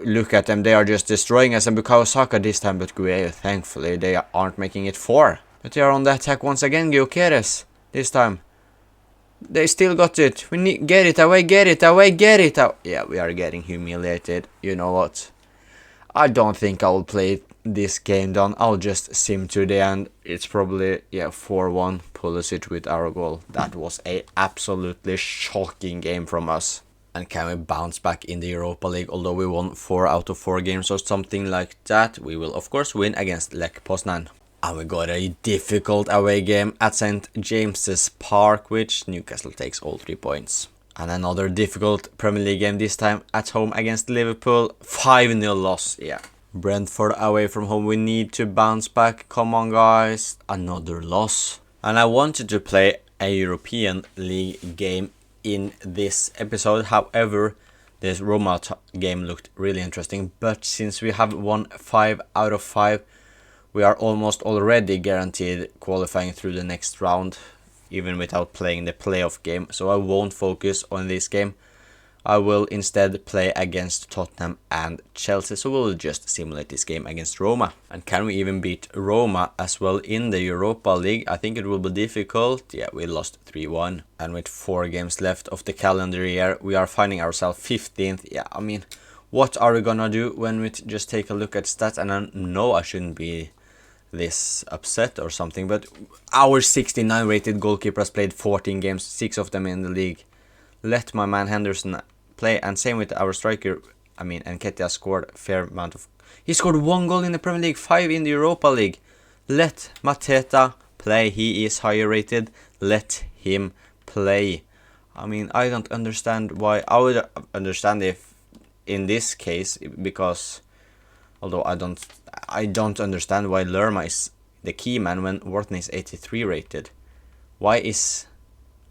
Look at them, they are just destroying us. And Bukayo Saka this time, but Gueye, thankfully they aren't making it 4. But they are on the attack once again. Gyökeres this time. They still got it. We need get it away. Yeah, we are getting humiliated. You know what? I don't think I will play this game down. I'll just sim to the end. It's probably 4-1 Pulisic with our goal. That was a absolutely shocking game from us. And can we bounce back in the Europa League? Although we won 4 out of 4 games or something like that, we will of course win against Lech Poznan. And we got a difficult away game at St. James's Park, which Newcastle takes all 3 points. And another difficult Premier League game, this time at home against Liverpool. 5-0 loss, yeah. Brentford away from home, we need to bounce back. Come on guys, another loss. And I wanted to play a European League game in this episode. However, this Roma game looked really interesting. But since we have won 5 out of 5, we are almost already guaranteed qualifying through the next round, even without playing the playoff game. So I won't focus on this game. I will instead play against Tottenham and Chelsea, so we'll just simulate this game against Roma. And can we even beat Roma as well in the Europa League? I think it will be difficult. Yeah, we lost 3-1. And with 4 games left of the calendar year, we are finding ourselves 15th. Yeah, I mean, what are we gonna do when we just take a look at stats? And I know I shouldn't be this upset or something, but our 69 rated goalkeeper has played 14 games, 6 of them in the league. let my man Henderson play, and same with our striker. I mean, Nketiah scored a fair amount of... He scored 1 goal in the Premier League, 5 in the Europa League. Let Mateta play. He is higher rated. Let him play. I mean, I don't understand why. I would understand if in this case, because although I don't understand why Lerma is the key man when Wharton is 83 rated. Why is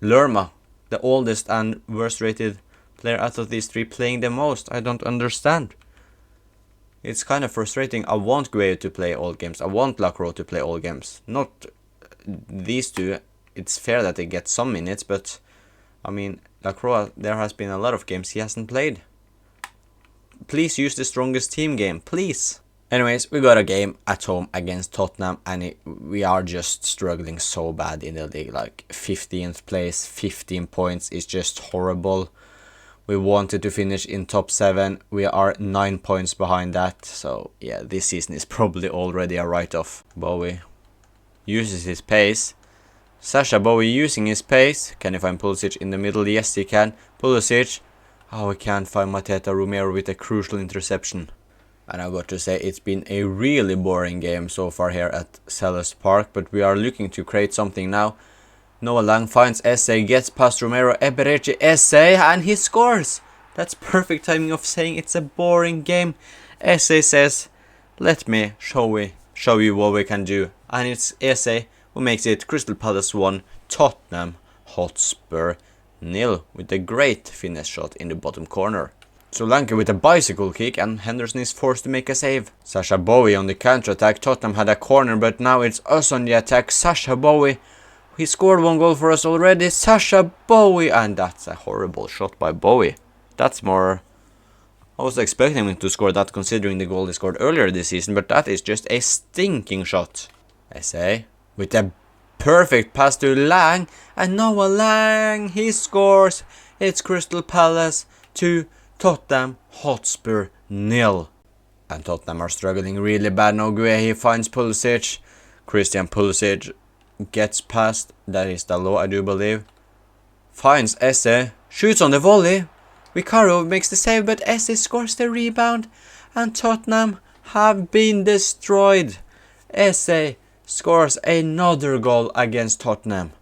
Lerma, the oldest and worst rated player out of these three, playing the most? I don't understand. It's kind of frustrating. I want Gueye to play all games. I want Lacroix to play all games. Not these two. It's fair that they get some minutes, but I mean, Lacroix, there has been a lot of games he hasn't played. Please use the strongest team game, please. Anyways, we got a game at home against Tottenham, and we are just struggling so bad in the league. Like 15th place, 15 points is just horrible. We wanted to finish in top 7. We are 9 points behind that. So yeah, this season is probably already a write-off. Bowie uses his pace. Sasha Bowie using his pace. Can he find Pulisic in the middle? Yes, he can. Pulisic. Oh, we can't find Mateta Romero with a crucial interception. And I got to say, it's been a really boring game so far here at Selhurst Park. But we are looking to create something now. Noah Lang finds Esse, gets past Romero, Eberechi, Esse, and he scores! That's perfect timing of saying it's a boring game. Esse says, let me show you what we can do. And it's Esse who makes it Crystal Palace 1, Tottenham Hotspur 0, with a great finish shot in the bottom corner. Solanke with a bicycle kick, and Henderson is forced to make a save. Sasha Bowie on the counter-attack. Tottenham had a corner, but now it's us on the attack. Sasha Bowie. He scored 1 goal for us already. Sasha Bowie. And that's a horrible shot by Bowie. That's more... I was expecting him to score that considering the goal he scored earlier this season. But that is just a stinking shot. Esse with a perfect pass to Lang. And Noah Lang. He scores. It's Crystal Palace 2, Tottenham Hotspur 0. And Tottenham are struggling really bad now. Gueye finds Pulisic. Christian Pulisic gets past, that is Dalot, I do believe. Finds Esse, shoots on the volley. Vicario makes the save, but Esse scores the rebound. And Tottenham have been destroyed. Esse scores another goal against Tottenham.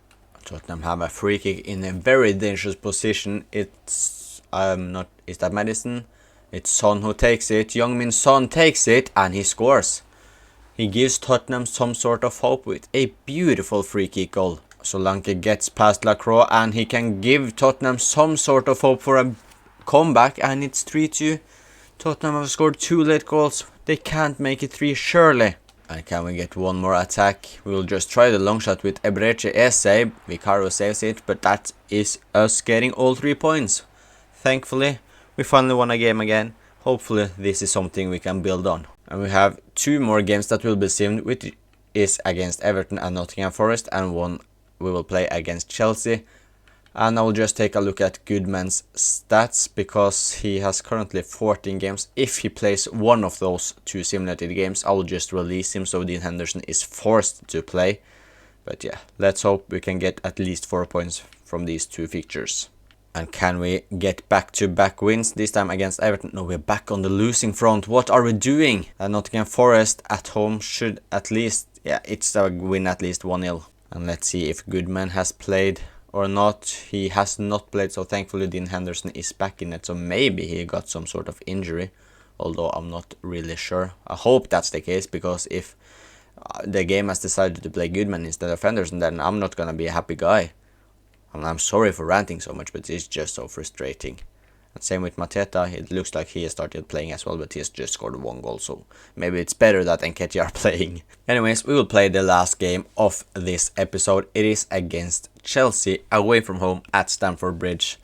Tottenham have a free kick in a very dangerous position. It's, is that Madison? It's Son who takes it. Youngmin Son takes it and he scores. He gives Tottenham some sort of hope with a beautiful free kick goal. Solanke gets past Lacroix and he can give Tottenham some sort of hope for a comeback, and it's 3-2. Tottenham have scored 2 late goals. They can't make it 3 surely. And can we get one more attack? We will just try the long shot with Eberechi Esse. Vicario saves it, but that is us getting all 3 points. Thankfully, we finally won a game again. Hopefully this is something we can build on. And we have 2 more games that will be simmed, which is against Everton and Nottingham Forest, and one we will play against Chelsea. And I will just take a look at Goodman's stats, because he has currently 14 games. If he plays one of those 2 simulated games, I will just release him so Dean Henderson is forced to play. But yeah, let's hope we can get at least 4 points from these 2 fixtures. And can we get back-to-back wins, this time against Everton? No, we're back on the losing front. What are we doing? And Nottingham Forest at home should at least... yeah, it's a win at least 1-0. And let's see if Goodman has played or not. He has not played, so thankfully Dean Henderson is back in it. So maybe he got some sort of injury, although I'm not really sure. I hope that's the case, because if the game has decided to play Goodman instead of Henderson, then I'm not gonna be a happy guy. And I'm sorry for ranting so much, but it's just so frustrating. And same with Mateta. It looks like he has started playing as well, but he has just scored 1 goal, so maybe it's better that Nketiah are playing. Anyways, we will play the last game of this episode. It is against Chelsea, away from home at Stamford Bridge.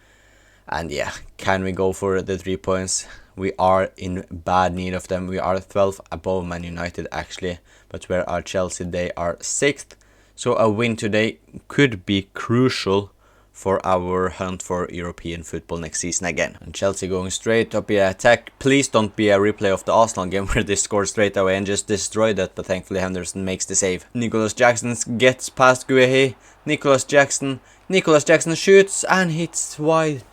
And yeah, can we go for the 3 points? We are in bad need of them. We are 12th above Man United actually, but where are Chelsea? They are 6th. So a win today could be crucial for our hunt for European football next season again. And Chelsea going straight up the attack. Please don't be a replay of the Arsenal game where they scored straight away and just destroyed it, but thankfully Henderson makes the save. Nicholas Jackson gets past Gueye. Nicholas Jackson shoots and hits wide.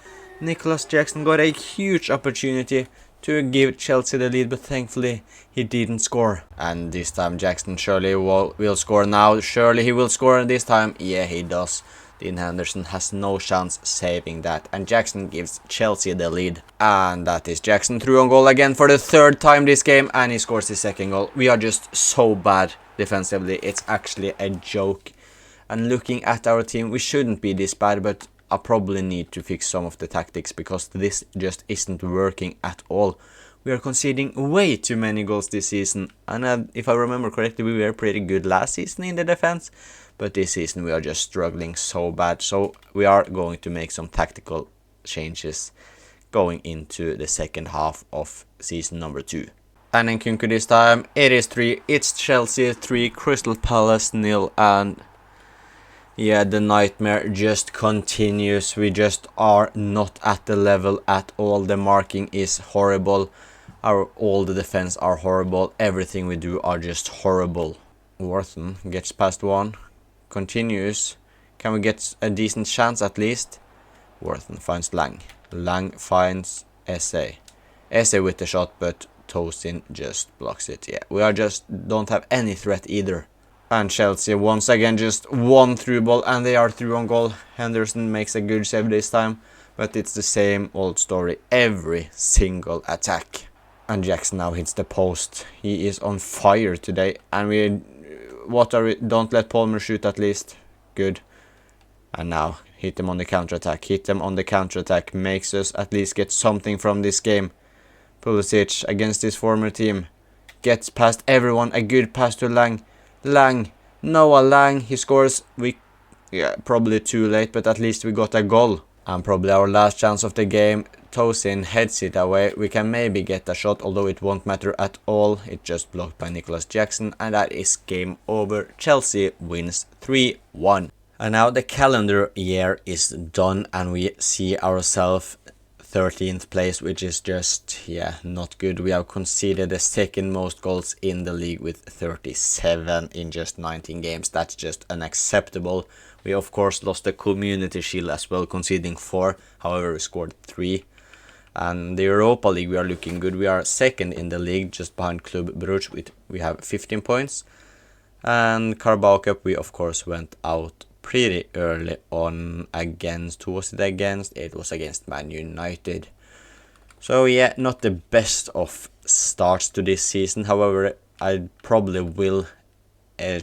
Nicholas Jackson got a huge opportunity to give Chelsea the lead, but thankfully he didn't score. And this time Jackson surely will score now. Surely he will score this time. Yeah, he does. Dean Henderson has no chance saving that, and Jackson gives Chelsea the lead. And that is Jackson through on goal again for the third time this game, and he scores his second goal. We are just so bad defensively, it's actually a joke. And looking at our team, we shouldn't be this bad, but I probably need to fix some of the tactics because this just isn't working at all. We are conceding way too many goals this season, and if I remember correctly, we were pretty good last season in the defense, but this season we are just struggling so bad. So we are going to make some tactical changes going into the second half of season number 2. And in Kunku this time, it is 3, it's Chelsea 3, Crystal Palace 0, and yeah, the nightmare just continues. We just are not at the level at all. The marking is horrible. All the defense are horrible. Everything we do are just horrible. Worthen gets past one. Continues. Can we get a decent chance at least? Worthen finds Lang. Lang finds Esse. Esse with the shot, but Tosin just blocks it. Yeah, we are just don't have any threat either. And Chelsea once again just one through ball, and they are through on goal. Henderson makes a good save this time, but it's the same old story every single attack. And Jackson now hits the post. He is on fire today, and don't let Palmer shoot at least. Good. And now hit them on the counter-attack. Hit them on the counter-attack. Makes us at least get something from this game. Pulisic against his former team. Gets past everyone. A good pass to Lang. Noah Lang, he scores. Probably too late, but at least we got a goal. And probably our last chance of the game. Tosin heads it away. We can maybe get a shot, although it won't matter at all. It's just blocked by Nicholas Jackson, and that is game over. Chelsea wins 3-1. And now the calendar year is done, and we see ourselves 13th place, which is just, not good. We have conceded the second most goals in the league with 37 in just 19 games. That's just unacceptable. We of course lost the Community Shield as well, conceding 4. However, we scored 3. And the Europa League, we are looking good. We are second in the league, just behind Club Brugge. We have 15 points. And Carabao Cup, we of course went out pretty early on against, who was it against? It was against Man United. So yeah, not the best of starts to this season. However, I probably will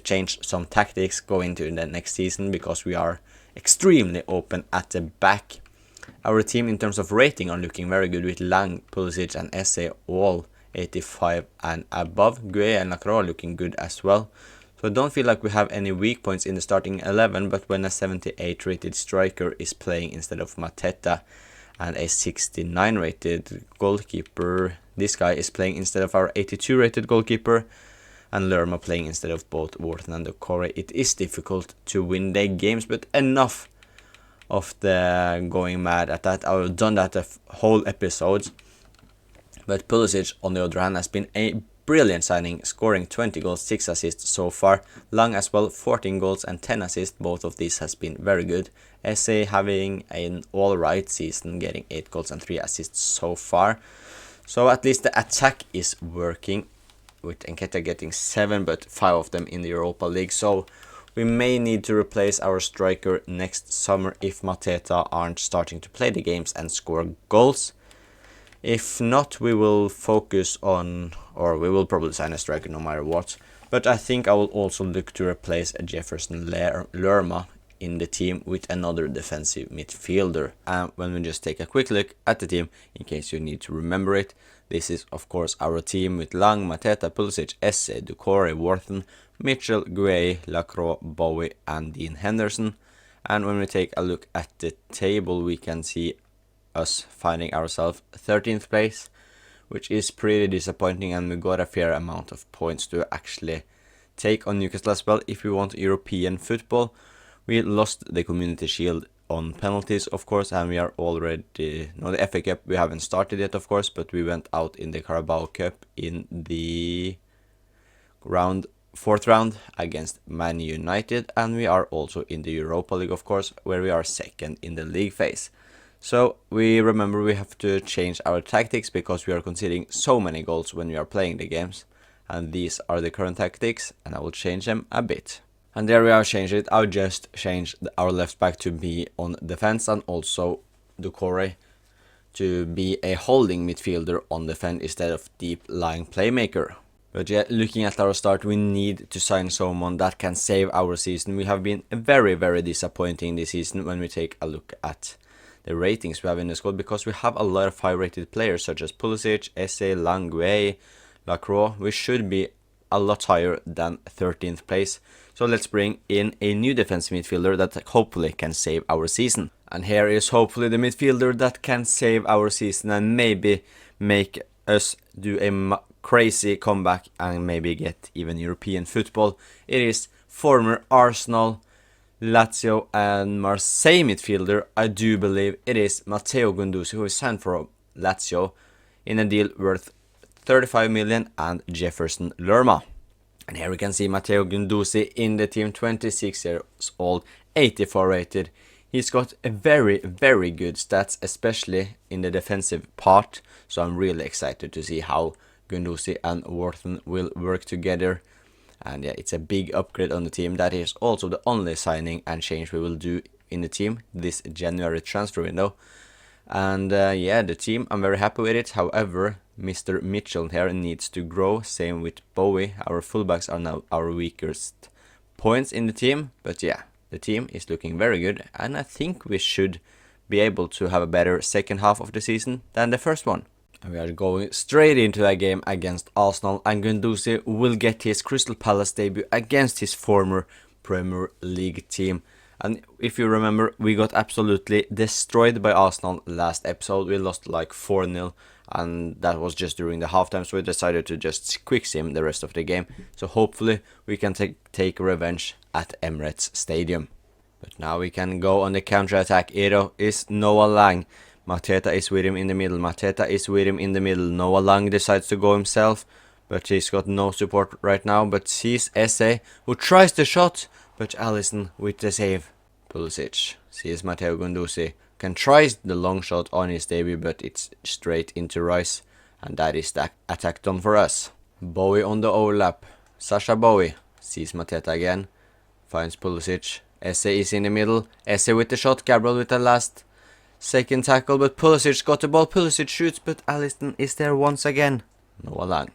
change some tactics going into the next season because we are extremely open at the back. Our team in terms of rating are looking very good with Lang, Pulisic and Esse all 85 and above. Gueye and Lacroix are looking good as well. So I don't feel like we have any weak points in the starting 11, but when a 78 rated striker is playing instead of Mateta and a 69 rated goalkeeper, this guy is playing instead of our 82 rated goalkeeper, and Lerma playing instead of both Worthen and Decore, it is difficult to win the games, but enough of the going mad at that. I've done that a whole episode. But Pulisic, on the other hand, has been a brilliant signing, scoring 20 goals, 6 assists so far. Lang as well, 14 goals and 10 assists. Both of these has been very good. Esse having an alright season, getting 8 goals and 3 assists so far. So at least the attack is working, with Nketiah getting 7, but 5 of them in the Europa League. So we may need to replace our striker next summer if Mateta aren't starting to play the games and score goals. If not, we will focus on, or we will probably sign a striker no matter what. But I think I will also look to replace Jefferson Lerma in the team with another defensive midfielder. And when we just take a quick look at the team, in case you need to remember it, this is of course our team with Lang, Mateta, Pulisic, Esse, Decore, Worthen, Mitchell, Gueye, Lacroix, Bowie and Dean Henderson. And when we take a look at the table, we can see us finding ourselves 13th place, which is pretty disappointing, and we got a fair amount of points to actually take on Newcastle as well if we want European football. We lost the Community Shield on penalties, of course, and we are already, no, the FA Cup we haven't started yet, of course, but we went out in the Carabao Cup in the fourth round against Man United, and we are also in the Europa League, of course, where we are second in the league phase. So we remember we have to change our tactics because we are conceding so many goals when we are playing the games. And these are the current tactics, and I will change them a bit. And there we are, changed it. I'll just change our left back to be on defense, and also Ducore to be a holding midfielder on defense instead of deep lying playmaker. But yeah, looking at our start, we need to sign someone that can save our season. We have been very, very disappointing this season when we take a look at the ratings we have in the squad, because we have a lot of high rated players such as Pulisic, Esse, Langue, Lacroix. We should be a lot higher than 13th place. So let's bring in a new defensive midfielder that hopefully can save our season. And here is hopefully the midfielder that can save our season and maybe make us do a crazy comeback and maybe get even European football. It is former Arsenal, Lazio and Marseille midfielder. I do believe it is Matteo Guendouzi, who is signed for Lazio in a deal worth 35 million, and Jefferson Lerma. And here we can see Matteo Guendouzi in the team, 26 years old, 84 rated. He's got a very, very good stats, especially in the defensive part. So I'm really excited to see how Guendouzi and Wharton will work together. And yeah, it's a big upgrade on the team. That is also the only signing and change we will do in the team this January transfer window. And yeah, the team, I'm very happy with it. However, Mr. Mitchell here needs to grow. Same with Bowie. Our fullbacks are now our weakest points in the team. But yeah, the team is looking very good. And I think we should be able to have a better second half of the season than the first one. And we are going straight into a game against Arsenal. And Guendouzi will get his Crystal Palace debut against his former Premier League team. And if you remember, we got absolutely destroyed by Arsenal last episode. We lost like 4-0, and that was just during the halftime, so we decided to just quick sim the rest of the game. So hopefully we can take revenge at Emirates Stadium. But now we can go on the counter-attack. Ero is Noah Lang. Mateta is with him in the middle. Noah Lang decides to go himself, but he's got no support right now. But sees Esse, who tries the shot, but Alisson with the save. Pulisic sees Matteo Guendouzi, can try the long shot on his debut, but it's straight into Rice. And that is the attack done for us. Bowie on the overlap. Sasha Bowie sees Mateta again. Finds Pulisic. Esse is in the middle. Esse with the shot. Gabriel with the last second tackle, but Pulisic got the ball. Pulisic shoots, but Alisson is there once again. Noah Lang.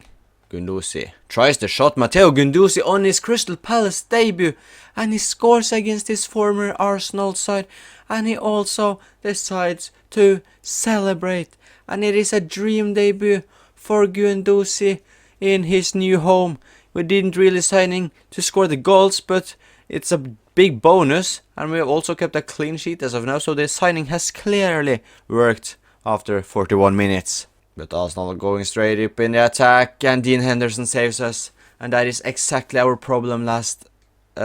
Guendouzi tries the shot. Matteo Guendouzi on his Crystal Palace debut, and he scores against his former Arsenal side, and he also decides to celebrate, and it is a dream debut for Guendouzi in his new home. We didn't really sign him to score the goals, but it's a big bonus, and we have also kept a clean sheet as of now, so the signing has clearly worked after 41 minutes. But Arsenal are going straight up in the attack, and Dean Henderson saves us. And that is exactly our problem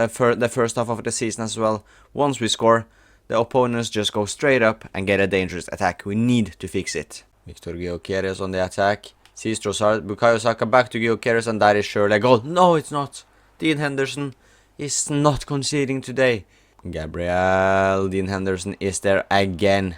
for the first half of the season as well. Once we score, the opponents just go straight up and get a dangerous attack. We need to fix it. Victor Gyökeres on the attack. Sees Trossard, Bukayo Saka back to Gyökeres, and that is surely a goal. No, it's not. Dean Henderson is not conceding today. Dean Henderson is there again.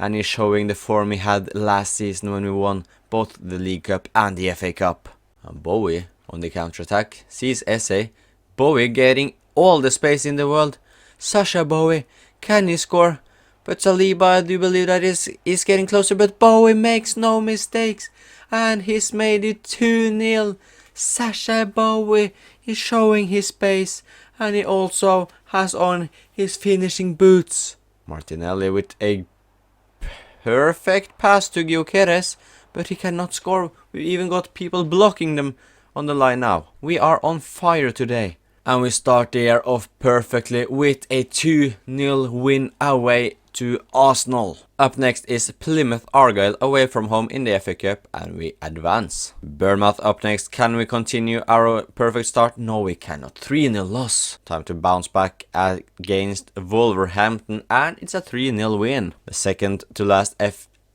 And he's showing the form he had last season when we won both the League Cup and the FA Cup. And Bowie on the counter-attack sees Esse. Bowie getting all the space in the world. Sasha Bowie, can he score? But Saliba, I do believe that is getting closer, but Bowie makes no mistakes. And he's made it 2-0. Sasha Bowie is showing his pace, and he also has on his finishing boots. Martinelli with a perfect pass to Gyökeres, but he cannot score. We even got people blocking them on the line now. We are on fire today. And we start the year off perfectly with a 2-0 win away to Arsenal. Up next is Plymouth Argyle away from home in the FA Cup, and we advance. Bournemouth up next. Can we continue our perfect start? No, we cannot. 3-0 loss. Time to bounce back against Wolverhampton, and it's a 3-0 win. The second to last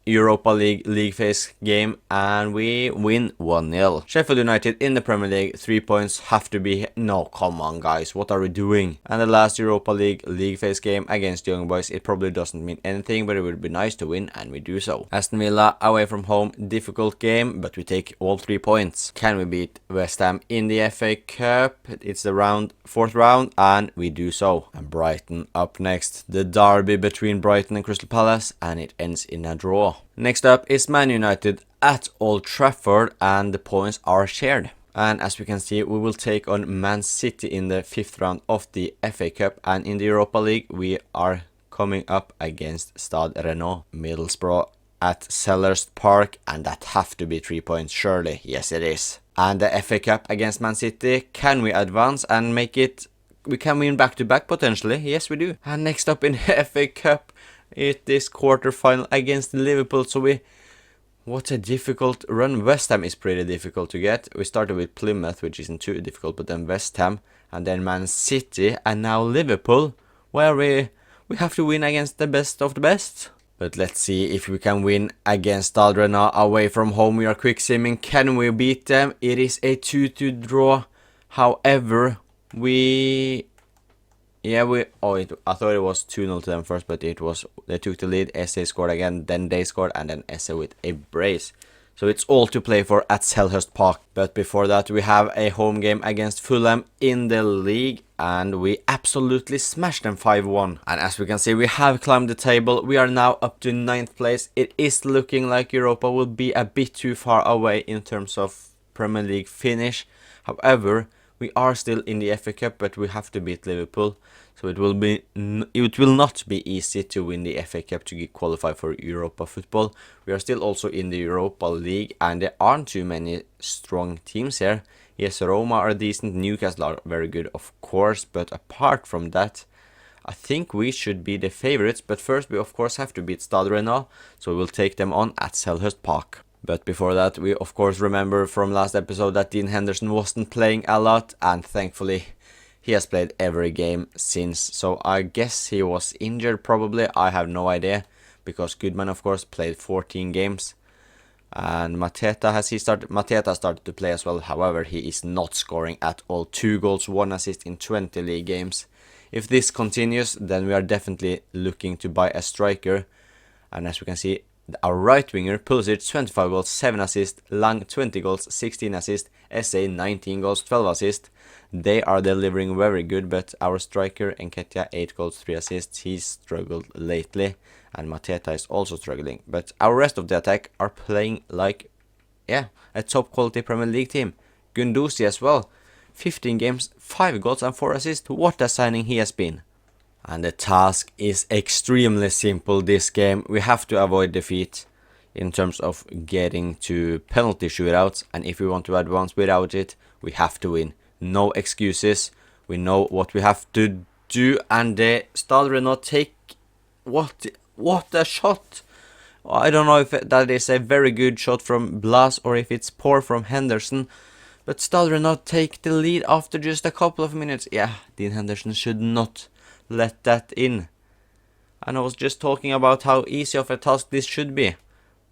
Europa League phase game, and we win 1-0. Sheffield United in the Premier League, 3 points have to be... No, come on guys, what are we doing? And the last Europa League phase game against Young Boys, it probably doesn't mean anything, but it would be nice to win, and we do so. Aston Villa away from home, difficult game, but we take all 3 points. Can we beat West Ham in the FA Cup? It's the fourth round, and we do so. And Brighton up next, the derby between Brighton and Crystal Palace, and it ends in a draw. Next up is Man United at Old Trafford, and the points are shared. And as we can see, we will take on Man City in the 5th round of the FA Cup, and in the Europa League we are coming up against Stade Rennais, Middlesbrough at Selhurst Park, and that have to be 3 points surely. Yes, it is. And the FA Cup against Man City, can we advance and make it? We can win back-to-back potentially. Yes, we do. And next up in the FA Cup, it is quarter-final against Liverpool. So what a difficult run. West Ham is pretty difficult to get. We started with Plymouth, which isn't too difficult, but then West Ham, and then Man City, and now Liverpool, where we have to win against the best of the best. But let's see if we can win against Stade Rennais away from home. We are quick simming. Can we beat them? It is a 2-2 draw. However, I thought it was 2-0 to them first, but they took the lead. SA scored again, then they scored, and then SA with a brace. So it's all to play for at Selhurst Park. But before that, we have a home game against Fulham in the league, and we absolutely smashed them 5-1. And as we can see, we have climbed the table. We are now up to 9th place. It is looking like Europa will be a bit too far away in terms of Premier League finish. However, we are still in the FA Cup, but we have to beat Liverpool. So it will not be easy to win the FA Cup to qualify for Europa football. We are still also in the Europa League, and there aren't too many strong teams here. Yes, Roma are decent, Newcastle are very good, of course, but apart from that, I think we should be the favorites. But first, we of course have to beat Stade Rennais, so we will take them on at Selhurst Park. But before that, we of course remember from last episode that Dean Henderson wasn't playing a lot, and thankfully he has played every game since. So I guess he was injured probably, I have no idea, because Goodman of course played 14 games. And Mateta started to play as well. However, he is not scoring at all. 2 goals, 1 assist in 20 league games. If this continues, then we are definitely looking to buy a striker. And as we can see, our right winger, Pulisic, 25 goals, 7 assists, Lang, 20 goals, 16 assists, SA, 19 goals, 12 assists. They are delivering very good, but our striker, Nketiah, 8 goals, 3 assists. He's struggled lately, and Mateta is also struggling. But our rest of the attack are playing like, a top quality Premier League team. Gunduzi as well, 15 games, 5 goals and 4 assists. What a signing he has been. And the task is extremely simple this game. We have to avoid defeat in terms of getting to penalty shootouts. And if we want to advance without it, we have to win. No excuses. We know what we have to do. And the Stade Rennais take... What a shot! I don't know if that is a very good shot from Blas or if it's poor from Henderson. But Stade Rennais take the lead after just a couple of minutes. Yeah, Dean Henderson should not let that in. And I was just talking about how easy of a task this should be.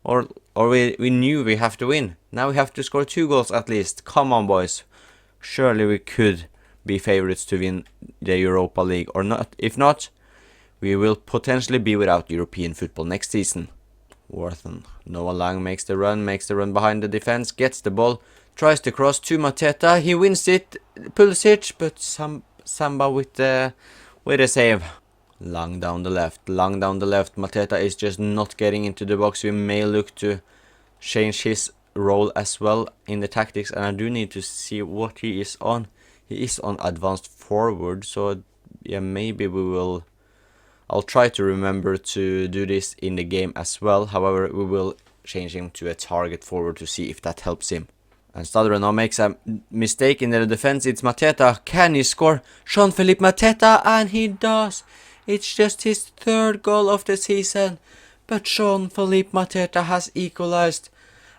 Or we knew we have to win. Now we have to score 2 goals at least. Come on, boys. Surely we could be favorites to win the Europa League or not. If not, we will potentially be without European football next season. Worthen. Noah Lang makes the run behind the defense, gets the ball, tries to cross to Mateta. He wins it. Pulisic, but Samba with a save. Lang down the left. Mateta is just not getting into the box. We may look to change his role as well in the tactics, and I do need to see what he is on. He is on advanced forward, so yeah, maybe I'll try to remember to do this in the game as well. However, we will change him to a target forward to see if that helps him. And Stade Rennais makes a mistake in their defense. It's Mateta. Can he score? Jean-Philippe Mateta, and he does. It's just his 3rd goal of the season. But Jean-Philippe Mateta has equalized.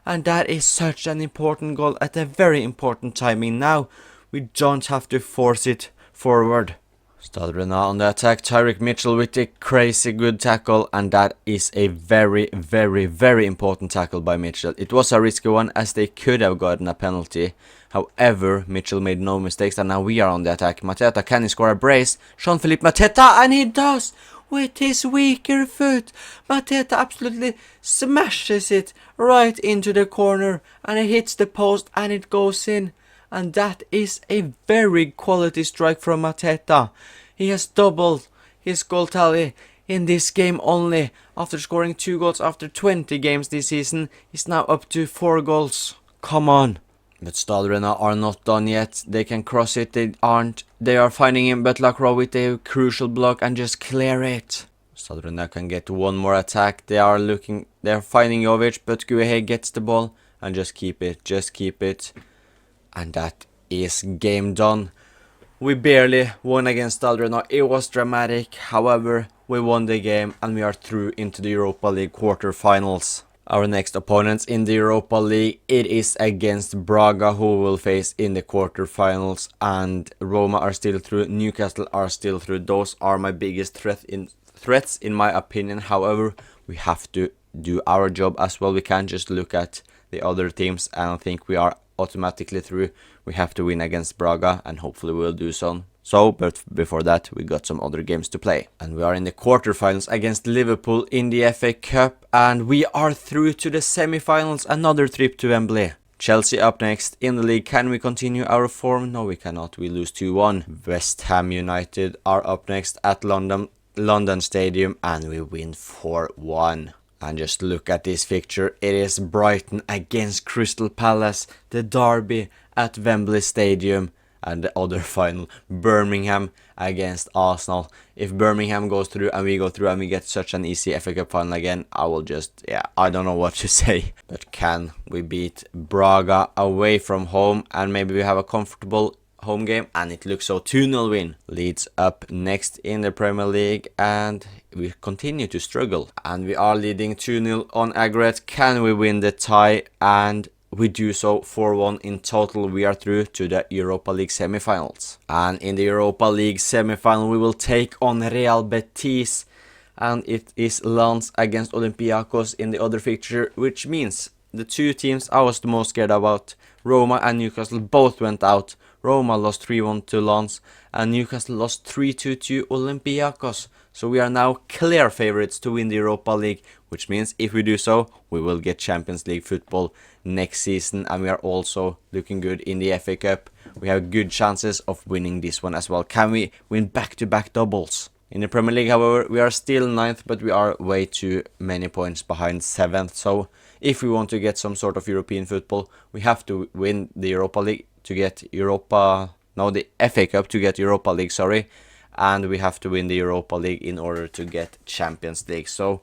And that is such an important goal at a very important timing now. We don't have to force it forward. Stadrena on the attack, Tyreek Mitchell with a crazy good tackle, and that is a very, very, very important tackle by Mitchell. It was a risky one as they could have gotten a penalty. However, Mitchell made no mistakes and now we are on the attack. Mateta, can he score a brace? Jean-Philippe Mateta, and he does! With his weaker foot, Mateta absolutely smashes it right into the corner and it hits the post and it goes in. And that is a very quality strike from Mateta. He has doubled his goal tally in this game only. After scoring 2 goals after 20 games this season, he's now up to 4 goals. Come on. But Stadrena are not done yet. They can cross it, they aren't. They are finding him, but Lacroix with a crucial block and just clear it. Stadrena can get one more attack. They are finding Jovic, but Guehe gets the ball and just keep it. And that is game done. We barely won against Stadrena. It was dramatic. However, we won the game and we are through into the Europa League quarterfinals. Our next opponents in the Europa League, it is against Braga, who will face in the quarterfinals, and Roma are still through, Newcastle are still through. Those are my biggest threats in my opinion. However, we have to do our job as well. We can't just look at the other teams and think we are automatically through. We have to win against Braga and hopefully we'll do so. But before that, we got some other games to play. And we are in the quarterfinals against Liverpool in the FA Cup. And we are through to the semi-finals. Another trip to Wembley. Chelsea up next in the league. Can we continue our form? No, we cannot. We lose 2-1. West Ham United are up next at London Stadium. And we win 4-1. And just look at this fixture. It is Brighton against Crystal Palace. The derby at Wembley Stadium. And the other final, Birmingham against Arsenal. If Birmingham goes through and we go through and we get such an easy FA Cup final again, I will just, I don't know what to say. But can we beat Braga away from home and maybe we have a comfortable home game? And it looks so. 2-0 win. Leeds up next in the Premier League and we continue to struggle. And we are leading 2-0 on aggregate. Can we win the tie? And we do so. 4-1 in total. We are through to the Europa League semi-finals. And in the Europa League semi-final we will take on Real Betis. And it is Lens against Olympiacos in the other fixture. Which means the two teams I was the most scared about, Roma and Newcastle, both went out. Roma lost 3-1 to Lens and Newcastle lost 3-2 to Olympiacos. So we are now clear favorites to win the Europa League, which means if we do so, we will get Champions League football next season. And we are also looking good in the FA Cup. We have good chances of winning this one as well. Can we win back-to-back doubles? In the Premier League, however, we are still 9th, but we are way too many points behind 7th. So if we want to get some sort of European football, we have to win the Europa League to get the FA Cup to get Europa League, and we have to win the Europa League in order to get Champions League. So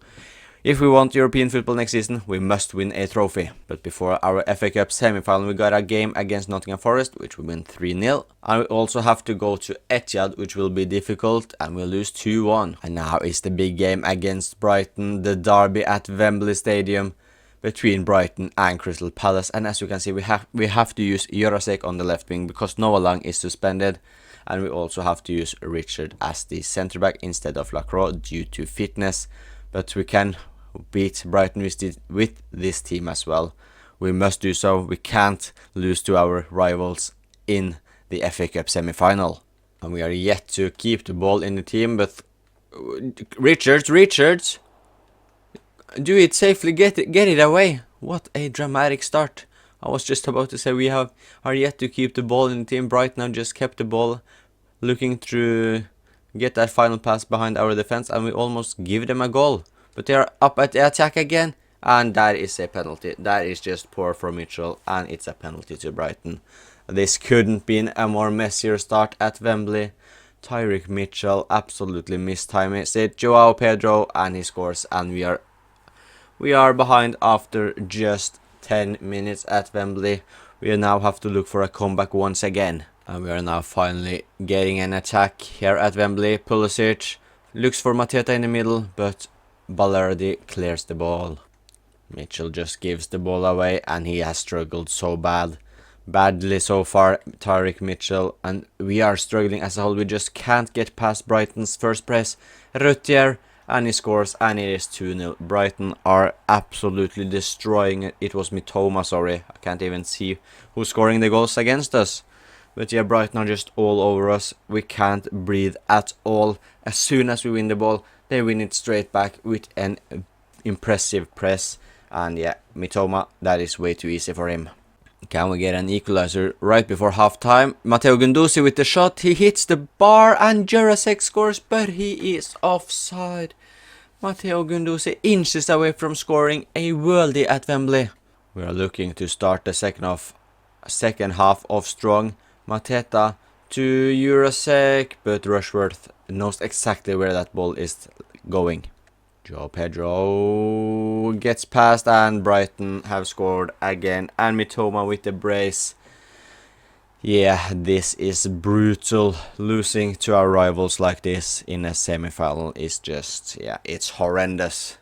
if we want European football next season, we must win a trophy. But before our FA Cup semi-final, we got a game against Nottingham Forest, which we win 3-0. And we also have to go to Etihad, which will be difficult, and we'll lose 2-1. And now is the big game against Brighton, the derby at Wembley Stadium between Brighton and Crystal Palace. And as you can see, we have to use Jurasek on the left wing because Noah Lang is suspended. And we also have to use Richard as the centre back instead of Lacroix due to fitness. But we can beat Brighton with this team as well. We must do so. We can't lose to our rivals in the FA Cup semi-final. And we are yet to keep the ball in the team, but Richards, do it safely, get it away. What a dramatic start. I was just about to say we are yet to keep the ball in the team. Brighton have just kept the ball, looking to get that final pass behind our defense, and we almost give them a goal. But they are up at the attack again, and that is a penalty. That is just poor from Mitchell, and it's a penalty to Brighton. This couldn't be a more messier start at Wembley. Tyreek Mitchell absolutely mistimed it. Joao Pedro, and he scores, and we are behind after just 10 minutes at Wembley. We now have to look for a comeback once again. And we are now finally getting an attack here at Wembley. Pulisic looks for Mateta in the middle, but Ballardi clears the ball. Mitchell just gives the ball away and he has struggled so bad. badly so far, Tyrick Mitchell, and we are struggling as a whole. We just can't get past Brighton's first press. Ruttier, and he scores, and it is 2-0. Brighton are absolutely destroying it. It was Mitoma, sorry. I can't even see who's scoring the goals against us. But yeah, Brighton are just all over us. We can't breathe at all. As soon as we win the ball, they win it straight back with an impressive press. And yeah, Mitoma, that is way too easy for him. Can we get an equalizer right before half-time? Matteo Guendouzi with the shot. He hits the bar and Jurasek scores, but he is offside. Matteo Guendouzi inches away from scoring a worldie at Wembley. We are looking to start the second half off strong. Mateta to Jurasek, but Rushworth knows exactly where that ball is going. Joe Pedro gets past, and Brighton have scored again, and Mitoma with the brace. Yeah, this is brutal. Losing to our rivals like this in a semi-final is just, yeah, it's horrendous.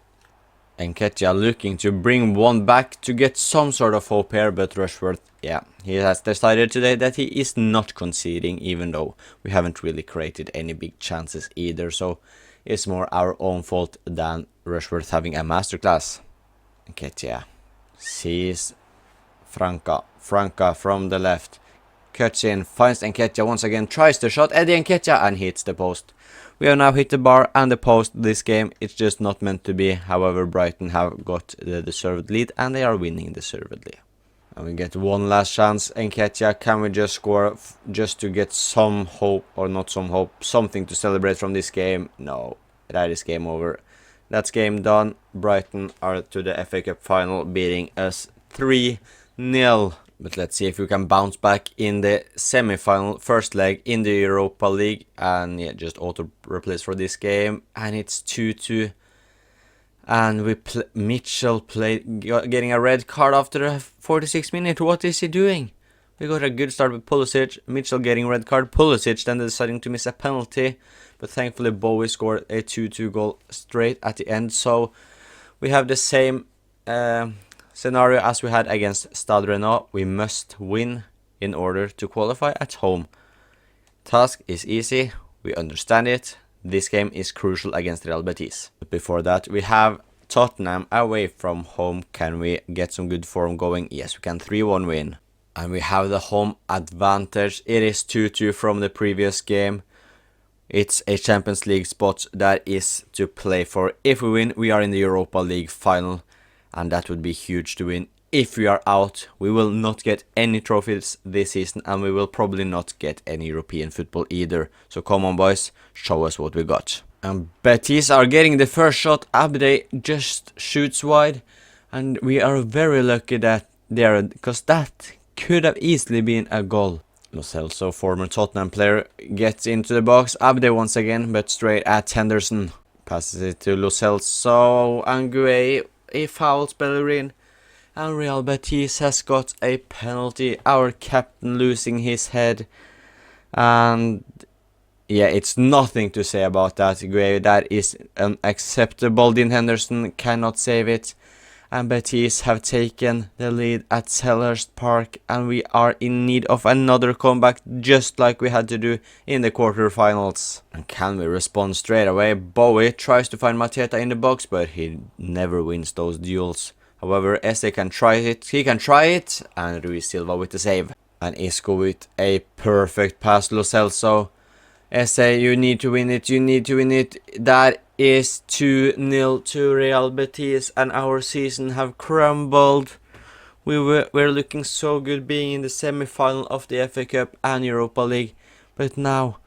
Nketiah looking to bring one back to get some sort of hope here, but Rushworth, yeah, he has decided today that he is not conceding, even though we haven't really created any big chances either, so it's more our own fault than Rushworth having a masterclass. Nketiah sees Franca from the left, cuts in, finds Nketiah once again, tries the shot, Eddie Nketiah, and hits the post. We have now hit the bar and the post this game. It's just not meant to be. However, Brighton have got the deserved lead, and they are winning deservedly. And we get one last chance. Nketiah, can we just score just to get some hope, or not some hope, something to celebrate from this game? No, that is game over. That's game done. Brighton are to the FA Cup final, beating us 3-0. But let's see if we can bounce back in the semi-final first leg in the Europa League. And yeah, just auto-replace for this game. And it's 2-2. And Mitchell getting a red card after the 46 minutes. What is he doing? We got a good start with Pulisic. Mitchell getting red card. Pulisic then deciding to miss a penalty. But thankfully Bowie scored a 2-2 goal straight at the end. So we have the same scenario as we had against Stade Rennais. We must win in order to qualify at home. Task is easy. We understand it. This game is crucial against Real Betis. But before that, we have Tottenham away from home. Can we get some good form going? Yes, we can. 3-1 win. And we have the home advantage. It is 2-2 from the previous game. It's a Champions League spot that is to play for. If we win, we are in the Europa League final. And that would be huge to win. If we are out, we will not get any trophies this season, and we will probably not get any European football either. So come on boys, show us what we got. And Betis are getting the first shot. Abde just shoots wide, and we are very lucky that there, because that could have easily been a goal. Lo Celso, former Tottenham player, gets into the box. Abde once again, but straight at Henderson. Passes it to Lo Celso, and Gueye, a foul Bellerin, and Real Betis has got a penalty. Our captain losing his head, and yeah, it's nothing to say about that. Gueye, that is unacceptable. Dean Henderson cannot save it, and Betis have taken the lead at Selhurst Park, and we are in need of another comeback, just like we had to do in the quarterfinals. And can we respond straight away? Bowie tries to find Mateta in the box, but he never wins those duels. However, Eze can try it. He can try it, and Rui Silva with the save. And Isco with a perfect pass. Lo Celso. Eze, you need to win it. You need to win it. That is 2-0 to Real Betis, and our season have crumbled. We're looking so good being in the semi-final of the FA Cup and Europa League, but now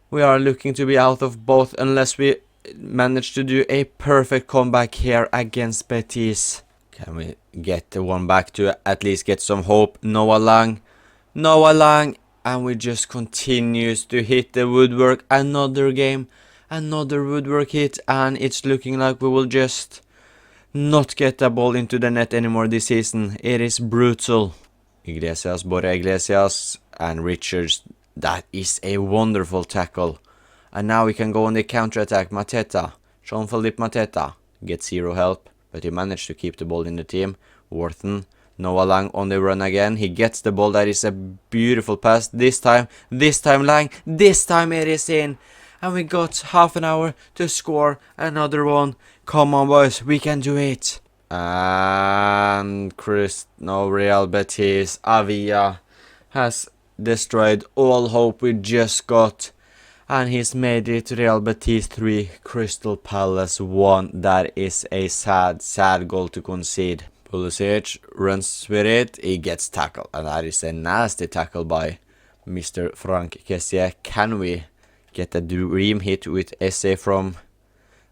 we are looking to be out of both unless we manage to do a perfect comeback here against Betis. Can we get the one back to at least get some hope? Noah Lang, and we just continues to hit the woodwork. Another game, another woodwork hit, and it's looking like we will just not get the ball into the net anymore this season. It is brutal. Borja Iglesias and Richards, that is a wonderful tackle. And now we can go on the counter-attack. Mateta, Jean-Philippe Mateta, gets zero help, but he managed to keep the ball in the team. Wharton Noah Lang on the run again. He gets the ball. That is a beautiful pass. This time Lang. This time it is in. And we got half an hour to score another one. Come on, boys. We can do it. And Real Betis Avia has destroyed all hope we just got. And he's made it Real Betis 3, Crystal Palace 1. That is a sad goal to concede. Pulisic runs with it, he gets tackled, and that is a nasty tackle by Mr. Frank Kessie. Can we get a dream hit with Esse from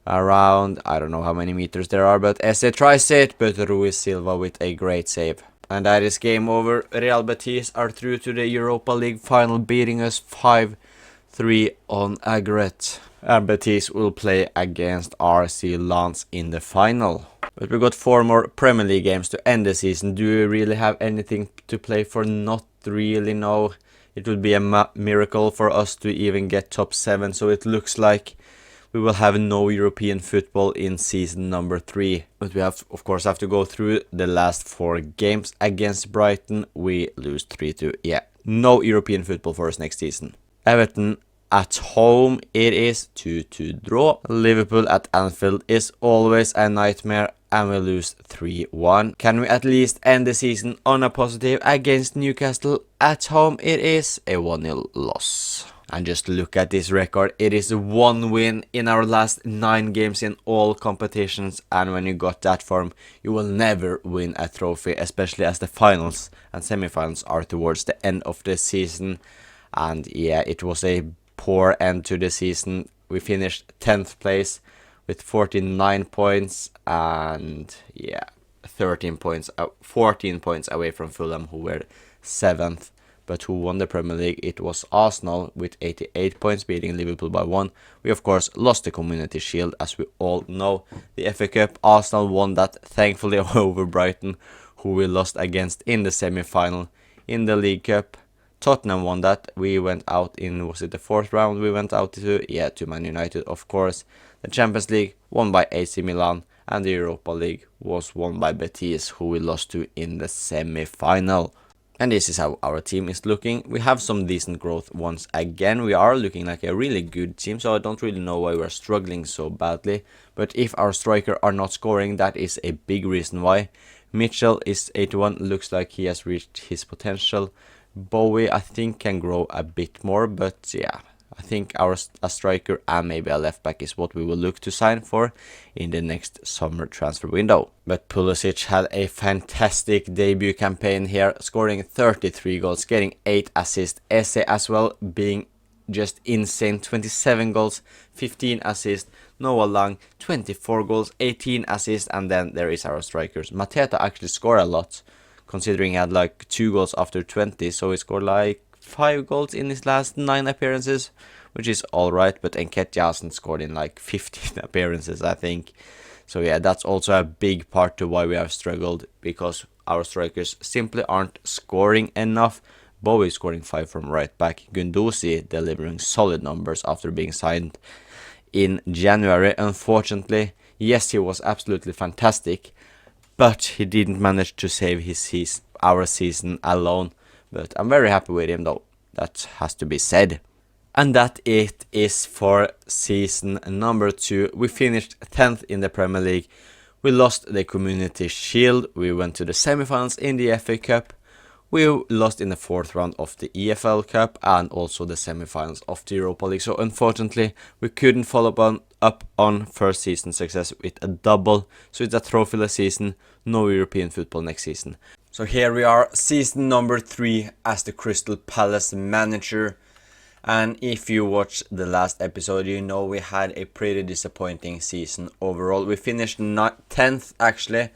around, I don't know how many meters there are, but Esse tries it, but Ruiz Silva with a great save. And that is game over. Real Betis are through to the Europa League final, beating us 5-3 on aggregate. And Betis will play against RC Lens in the final. But we got 4 more Premier League games to end the season. Do we really have anything to play for? Not really, no. It would be a miracle for us to even get top 7. So it looks like we will have no European football in season number 3. But we of course have to go through the last 4 games. Against Brighton, we lose 3-2. Yeah, no European football for us next season. Everton at home, it is 2-2 draw. Liverpool at Anfield is always a nightmare, and we lose 3-1. Can we at least end the season on a positive? Against Newcastle at home, it is a 1-0 loss. And just look at this record. It is 1 win in our last 9 games in all competitions. And when you got that form, you will never win a trophy, especially as the finals and semi-finals are towards the end of the season. And yeah, it was a poor end to the season. We finished 10th place with 49 points, and yeah, 14 points away from Fulham, who were 7th. But who won the Premier League? It was Arsenal with 88 points, beating Liverpool by 1. We of course lost the Community Shield, as we all know. The FA Cup, Arsenal won that, thankfully, over Brighton, who we lost against in the semi-final. In the League Cup, Tottenham won that. We went out in, was it the 4th round we went out to? Yeah, to Man United, of course. The Champions League won by AC Milan, and the Europa League was won by Betis, who we lost to in the semi-final. And this is how our team is looking. We have some decent growth once again. We are looking like a really good team, so I don't really know why we're struggling so badly. But if our striker are not scoring, that is a big reason why. Mitchell is 81, looks like he has reached his potential. Bowie, I think, can grow a bit more, but yeah, I think a striker and maybe a left back is what we will look to sign for in the next summer transfer window. But Pulisic had a fantastic debut campaign here, scoring 33 goals, getting 8 assists. Esse as well, being just insane, 27 goals, 15 assists. Noah Lang, 24 goals, 18 assists, and then there is our strikers. Mateta actually scored a lot, considering he had like 2 goals after 20, so he scored like 5 goals in his last 9 appearances, which is alright, but Nketiah hasn't scored in like 15 appearances, I think. So yeah, that's also a big part to why we have struggled, because our strikers simply aren't scoring enough. Bowie scoring 5 from right back, Gunduzi delivering solid numbers after being signed in January. Unfortunately, yes, he was absolutely fantastic, but he didn't manage to save our season alone. But I'm very happy with him, though. That has to be said. And that it is for season number 2. We finished 10th in the Premier League. We lost the Community Shield. We went to the semi-finals in the FA Cup. We lost in the 4th round of the EFL Cup and also the semi-finals of the Europa League. So unfortunately, we couldn't follow up on first season success with a double. So it's a trophyless season, no European football next season. So here we are, season number 3 as the Crystal Palace manager. And if you watched the last episode, you know we had a pretty disappointing season overall. We finished 10th actually.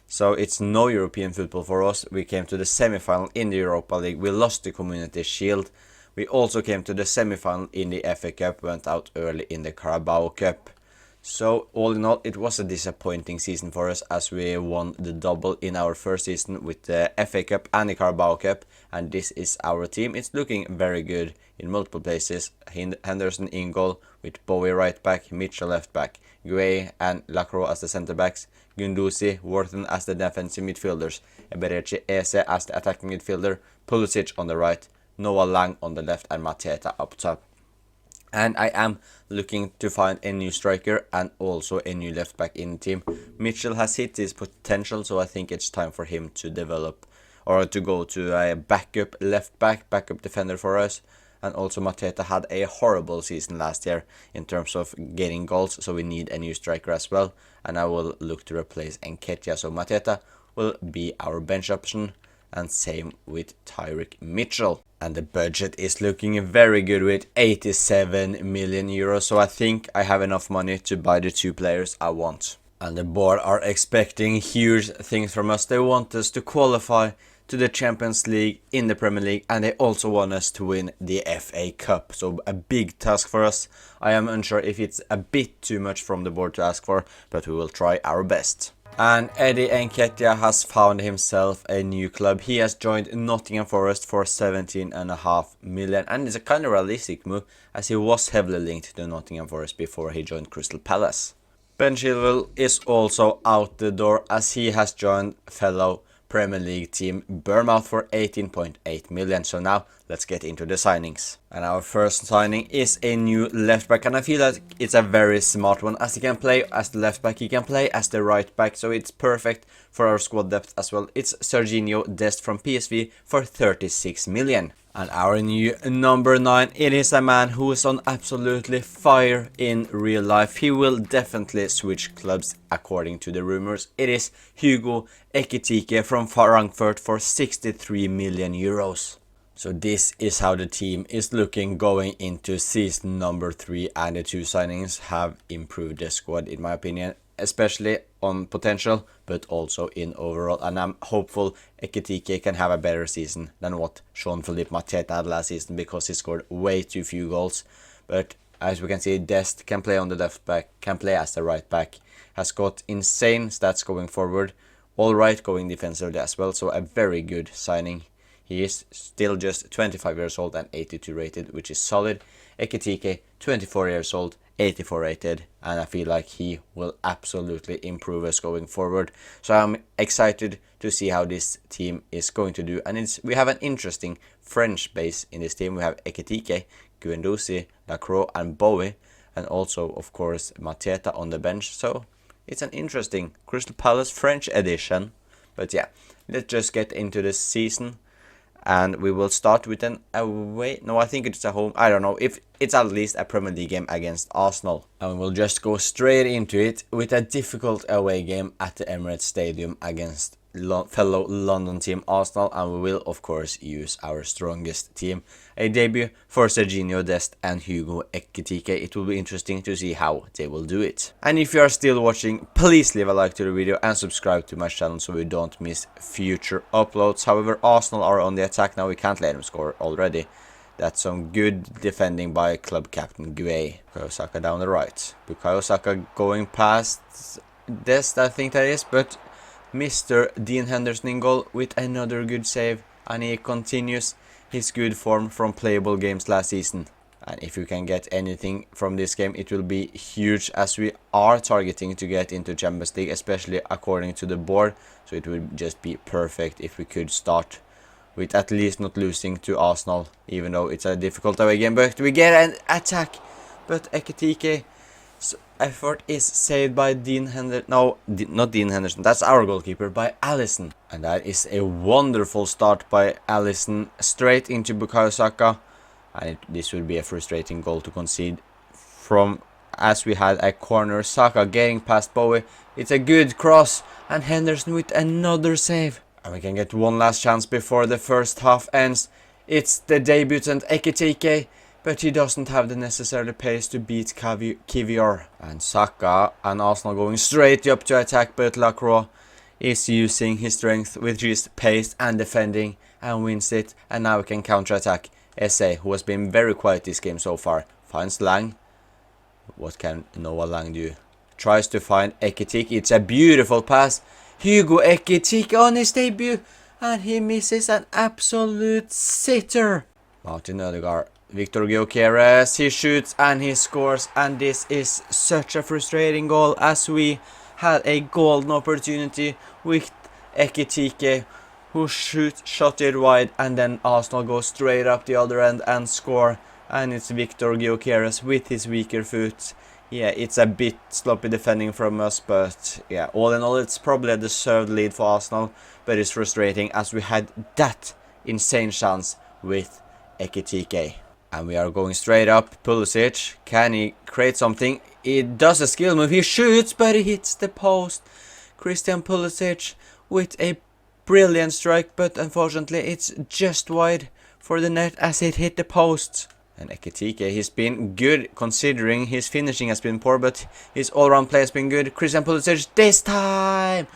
So it's no European football for us. We came to the semi-final in the Europa League. We lost the Community Shield. We also came to the semi-final in the FA Cup. Went out early in the Carabao Cup. So all in all, it was a disappointing season for us as we won the double in our first season with the FA Cup and the Carabao Cup, and this is our team. It's looking very good in multiple places. Henderson in goal with Bowie right back, Mitchell left back, Gueye and Lacroix as the centre backs, Gunduzi, Worthen as the defensive midfielders, Eberechi Eze as the attacking midfielder, Pulisic on the right, Noah Lang on the left, and Mateta up top. And I am looking to find a new striker and also a new left back in the team. Mitchell has hit his potential, so I think it's time for him to develop or to go to a backup left back, backup defender for us. And also Mateta had a horrible season last year in terms of getting goals, so we need a new striker as well. And I will look to replace Nketiah, so Mateta will be our bench option. And same with Tyrick Mitchell. And the budget is looking very good with 87 million euros. So I think I have enough money to buy the 2 players I want. And the board are expecting huge things from us. They want us to qualify to the Champions League in the Premier League. And they also want us to win the FA Cup. So a big task for us. I am unsure if it's a bit too much from the board to ask for, but we will try our best. And Eddie Nketiah has found himself a new club. He has joined Nottingham Forest for 17.5 million, and it's a kind of realistic move as he was heavily linked to Nottingham Forest before he joined Crystal Palace. Ben Chilwell is also out the door as he has joined fellow Premier League team Bournemouth for 18.8 million. So now let's get into the signings. And our first signing is a new left back, and I feel that it's a very smart one as he can play as the left back, he can play as the right back, so it's perfect for our squad depth as well. It's Serginho Dest from PSV for 36 million. And our new number 9, it is a man who is on absolutely fire in real life. He will definitely switch clubs according to the rumors. It is Hugo Ekitike from Frankfurt for 63 million euros. So this is how the team is looking going into season number 3, and the 2 signings have improved the squad in my opinion, especially on potential but also in overall, and I'm hopeful Ekitike can have a better season than what Jean-Philippe Mateta had last season because he scored way too few goals. But as we can see, Dest can play on the left back, can play as the right back, has got insane stats going forward, alright going defensively as well, so a very good signing. He is still just 25 years old and 82 rated, which is solid. Ekitike, 24 years old, 84 rated, and I feel like he will absolutely improve us going forward. So I'm excited to see how this team is going to do. And we have an interesting French base in this team. We have Ekitike, Guendouzi, Lacroix and Bowie, and also of course Mateta on the bench. So it's an interesting Crystal Palace French edition. But yeah, let's just get into the season. And we will start with an away. No, I think it's a home. I don't know if it's at least a Premier League game against Arsenal. And we'll just go straight into it with a difficult away game at the Emirates Stadium against fellow London team Arsenal, and we will of course use our strongest team. A debut for Serginho Dest and Hugo Ekitike. It will be interesting to see how they will do it. And if you are still watching, please leave a like to the video and subscribe to my channel so we don't miss future uploads. However, Arsenal are on the attack now. We can't let them score already. That's some good defending by club captain Gueye. Bukayo Saka down the right. Bukayo Saka going past Dest, I think that is, but Mr. Dean Henderson in goal with another good save, and he continues his good form from playable games last season. And if you can get anything from this game, it will be huge as we are targeting to get into Champions League, especially according to the board. So it would just be perfect if we could start with at least not losing to Arsenal, even though it's a difficult away game. But we get an attack, but Ekitike effort is saved by Dean Henderson. No, not Dean Henderson. That's our goalkeeper, by Alisson. And that is a wonderful start by Alisson straight into Bukayo Saka. And this would be a frustrating goal to concede from, as we had a corner. Saka getting past Bowie. It's a good cross, and Henderson with another save. And we can get one last chance before the first half ends. It's the debutant Ekitike, but he doesn't have the necessary pace to beat Kivior. And Saka and Arsenal going straight up to attack, but Lacroix is using his strength with his pace and defending and wins it. And now we can counter-attack. Eze, who has been very quiet this game so far, finds Lang. What can Noah Lang do? tries to find Ekitike. It's a beautiful pass. Hugo Ekitike on his debut, and he misses an absolute sitter. Martin Ødegaard. Victor Gyökeres, he shoots and he scores, and this is such a frustrating goal as we had a golden opportunity with Ekitike, who shot it wide, and then Arsenal goes straight up the other end and score, and it's Victor Gyökeres with his weaker foot. Yeah, it's a bit sloppy defending from us, but yeah, all in all it's probably a deserved lead for Arsenal, but it's frustrating as we had that insane chance with Ekitike. And we are going straight up. Pulisic, can he create something? He does a skill move, he shoots, but he hits the post. Christian Pulisic with a brilliant strike, but unfortunately it's just wide for the net as it hit the post. And Ekitike, he's been good considering his finishing has been poor, but his all-round play has been good. Christian Pulisic this time!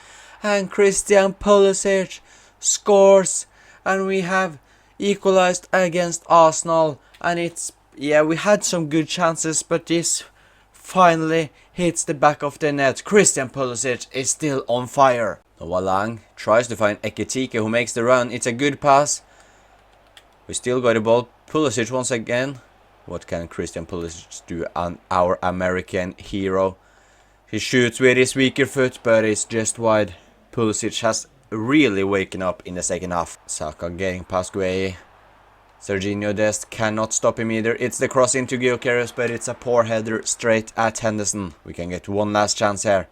And Christian Pulisic scores, and we have equalized against Arsenal. And it's, yeah, we had some good chances, but this finally hits the back of the net. Christian Pulisic is still on fire. Noah Lang tries to find Ekitike, who makes the run. It's a good pass. We still got the ball. Pulisic once again. What can Christian Pulisic do? Our American hero. He shoots with his weaker foot, but it's just wide. Pulisic has really waken up in the second half. Saka getting past Gueye. Serginho Dest cannot stop him either. It's the cross into Gyökeres, but it's a poor header straight at Henderson. We can get one last chance here.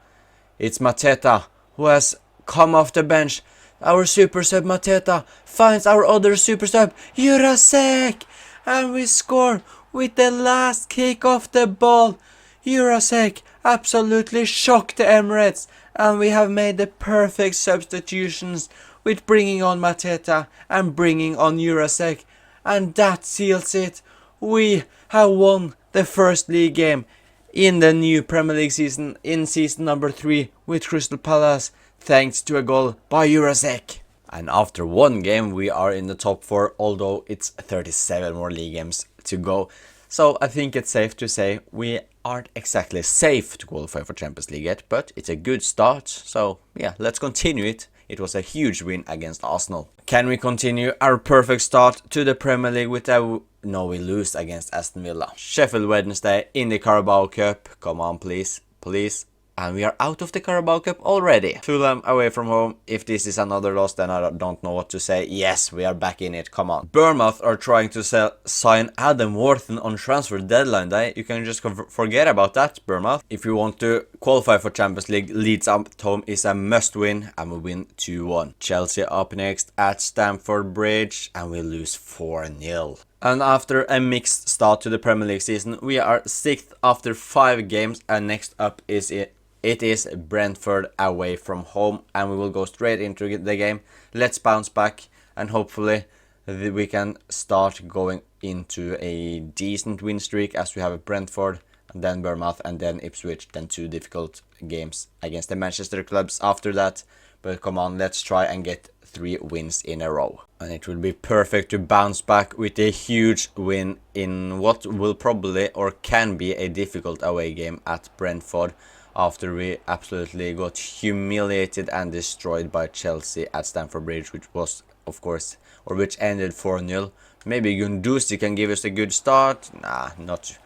It's Mateta, who has come off the bench. Our super sub Mateta finds our other super sub, Jurasek, and we score with the last kick of the ball. Jurasek absolutely shocked the Emirates, and we have made the perfect substitutions with bringing on Mateta and bringing on Jurasek. And that seals it. We have won the first league game in the new Premier League season, in season number 3 with Crystal Palace, thanks to a goal by Jurasek. And after one game we are in the top 4, although it's 37 more league games to go. So I think it's safe to say we aren't exactly safe to qualify for Champions League yet, but it's a good start. So yeah, let's continue it. It was a huge win against Arsenal. Can we continue our perfect start to the Premier League with a... No, we lose against Aston Villa. Sheffield Wednesday in the Carabao Cup. Come on, please. Please. And we are out of the Carabao Cup already. Fulham away from home. If this is another loss, then I don't know what to say. Yes, we are back in it. Come on. Bournemouth are trying to sign Adam Wharton on transfer deadline day. You can just forget about that, Bournemouth. If you want to qualify for Champions League, Leeds at home is a must win, and we win 2-1. Chelsea up next at Stamford Bridge, and we lose 4-0. And after a mixed start to the Premier League season, we are 6th after 5 games, and next up is it is Brentford away from home, and we will go straight into the game. Let's bounce back, and hopefully we can start going into a decent win streak, as we have Brentford, and then Bournemouth, and then Ipswich, then 2 difficult games against the Manchester clubs after that. But come on, let's try and get 3 wins in a row. And it will be perfect to bounce back with a huge win in what will probably or can be a difficult away game at Brentford, after we absolutely got humiliated and destroyed by Chelsea at Stamford Bridge, which was, of course, or which ended 4-0. Maybe Gunduzi can give us a good start. Nah, not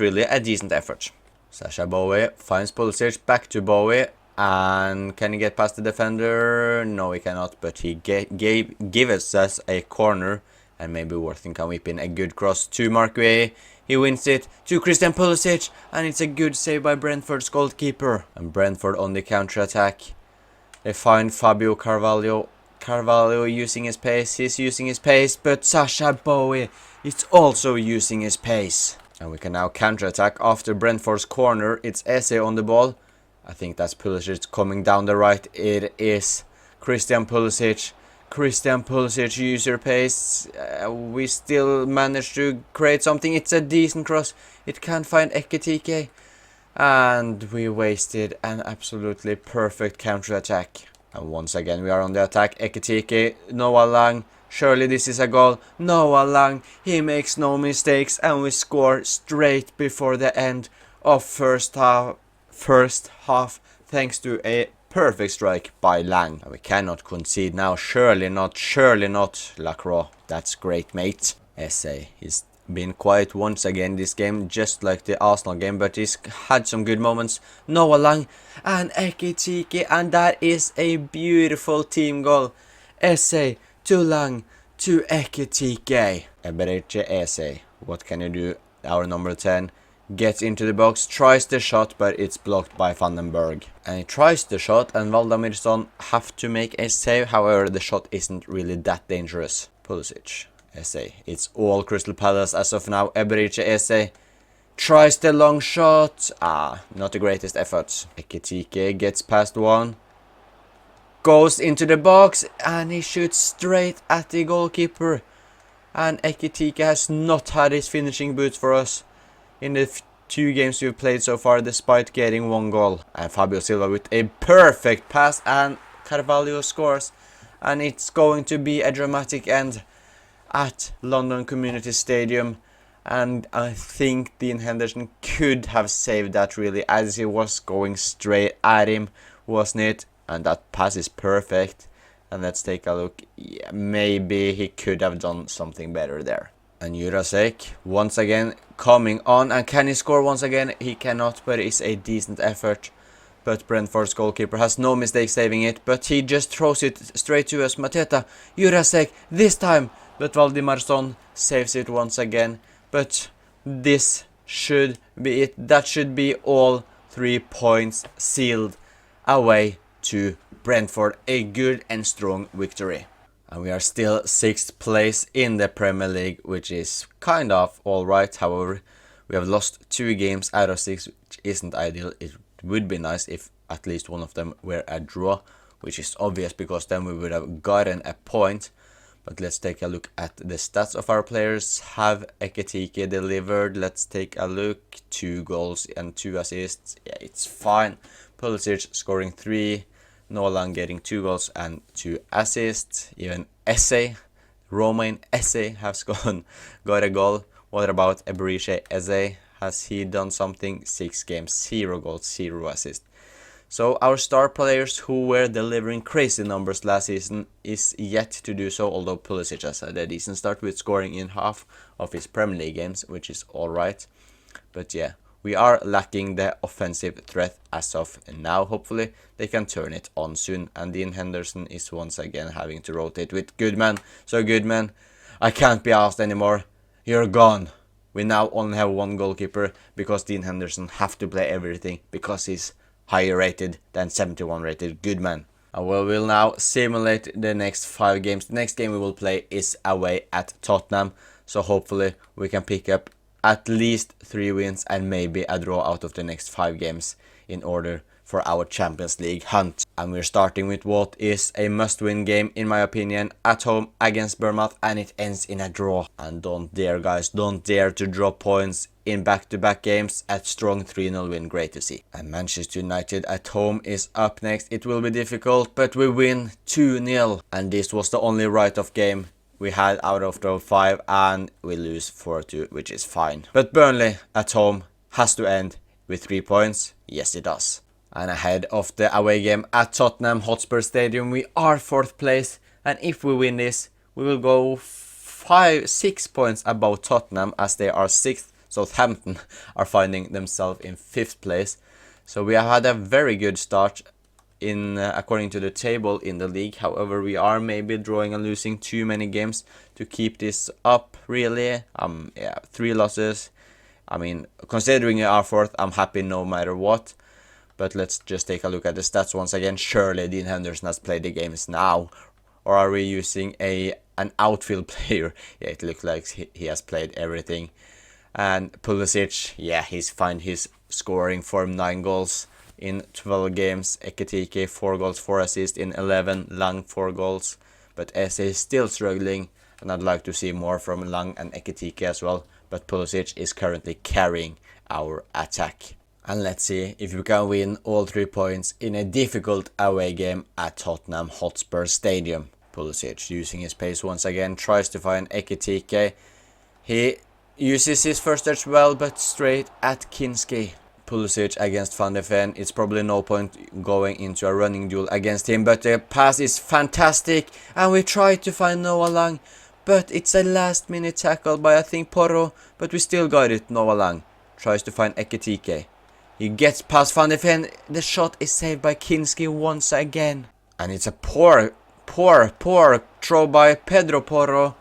really. A decent effort. Sasha Bowie finds Pulisic, back to Bowie, and can he get past the defender? No, he cannot, but he gives us a corner, and maybe Worthing can whip in a good cross to Mark Gueye. He wins it to Christian Pulisic, and it's a good save by Brentford's goalkeeper. And Brentford on the counter-attack. They find Fabio Carvalho. Carvalho using his pace. He's using his pace, but Sasha Bowie is also using his pace. And we can now counter-attack after Brentford's corner. It's Eze on the ball. I think that's Pulisic coming down the right. It is Christian Pulisic. Christian Pulisic, use your pace. We still managed to create something. It's a decent cross. It can't find Ekitike. And we wasted an absolutely perfect counter-attack. And once again we are on the attack. Ekitike, Noah Lang. Surely this is a goal. Noah Lang, he makes no mistakes, and we score straight before the end of first half. first half thanks to a perfect strike by Lang. And we cannot concede now. Surely not, Lacroix. That's great, mate. SA, he's been quiet once again this game, just like the Arsenal game, but he's had some good moments. Noah Lang and Ekitike, and that is a beautiful team goal. SA to Lang to Ekitike. Ebereche Eze, what can you do? Our number 10 gets into the box, tries the shot, but it's blocked by Vandenberg. And he tries the shot, and Valdamirson have to make a save. However, the shot isn't really that dangerous. Pulisic, Eze, it's all Crystal Palace as of now. Ebereche Eze tries the long shot. Not the greatest efforts. Ekitike gets past one, goes into the box, and he shoots straight at the goalkeeper. And Ekitike has not had his finishing boots for us in the 2 games we've played so far, despite getting 1 goal. And Fabio Silva with a perfect pass, and Carvalho scores. And it's going to be a dramatic end at London Community Stadium. And I think Dean Henderson could have saved that, really, as he was going straight at him, wasn't it? And that pass is perfect. And let's take a look. Yeah, maybe he could have done something better there. And Jurasek once again coming on. And can he score once again? He cannot, but it's a decent effort. But Brentford's goalkeeper has no mistake saving it. But he just throws it straight to us. Mateta, Jurasek this time. But Valdimarsson saves it once again. But this should be it. That should be all 3 points sealed away to Brentford. A good and strong victory. And we are still 6th place in the Premier League, which is kind of alright. However, we have lost 2 games out of 6, which isn't ideal. It would be nice if at least one of them were a draw, which is obvious because then we would have gotten a point. But let's take a look at the stats of our players. Have Ekitike delivered? Let's take a look. 2 goals and 2 assists. Yeah, it's fine. Pulisic scoring 3. Nolan getting 2 goals and 2 assists. Even Eze, Romain Eze has got a goal. What about Ebereche Eze? Has he done something? 6 games, 0 goals, 0 assists. So our star players who were delivering crazy numbers last season is yet to do so, although Pulisic has had a decent start with scoring in half of his Premier League games, which is alright. But yeah, we are lacking the offensive threat as of now. Hopefully they can turn it on soon. And Dean Henderson is once again having to rotate with Goodman. So Goodman, I can't be asked anymore. You're gone. We now only have 1 goalkeeper because Dean Henderson have to play everything because he's higher rated than 71 rated Goodman. And we'll now simulate the next 5 games. The next game we will play is away at Tottenham. So hopefully we can pick up at least 3 wins and maybe a draw out of the next 5 games in order for our Champions League hunt. And we're starting with what is a must-win game in my opinion, at home against Bournemouth, and it ends in a draw. And don't dare, guys, don't dare to drop points in back-to-back games. At strong 3-0 win, great to see. And Manchester United at home is up next. It will be difficult, but we win 2-0. And this was the only write-off game we had out of the 5, and we lose 4-2, which is fine. But Burnley at home has to end with 3 points. Yes, it does. And ahead of the away game at Tottenham Hotspur Stadium, we are 4th place. And if we win this, we will go 6 points above Tottenham, as they are 6th. Southampton are finding themselves in 5th place. So we have had a very good start in according to the table in the league. However, we are maybe drawing and losing too many games to keep this up, really. 3 losses. I mean, considering we are 4th, I'm happy no matter what. But let's just take a look at the stats once again. Surely Dean Henderson has played the games now. Or are we using an outfield player? Yeah, it looks like he has played everything. And Pulisic, yeah, he's fine. He's scoring for 9 goals in 12 games. Ekitike 4 goals, 4 assists in 11. Lang 4 goals. But Eze is still struggling. And I'd like to see more from Lang and Ekitike as well. But Pulisic is currently carrying our attack. And let's see if we can win all 3 points in a difficult away game at Tottenham Hotspur Stadium. Pulisic using his pace once again, tries to find Ekitike. He uses his first touch well, but straight at Kinski. Pulisic against Van de Ven. It's probably no point going into a running duel against him, but the pass is fantastic, and we try to find Noah Lang, but it's a last minute tackle by I think Porro, but we still got it. Noah Lang tries to find Ekitike. He gets past Van de Ven. The shot is saved by Kinski once again, and it's a poor throw by Pedro Porro,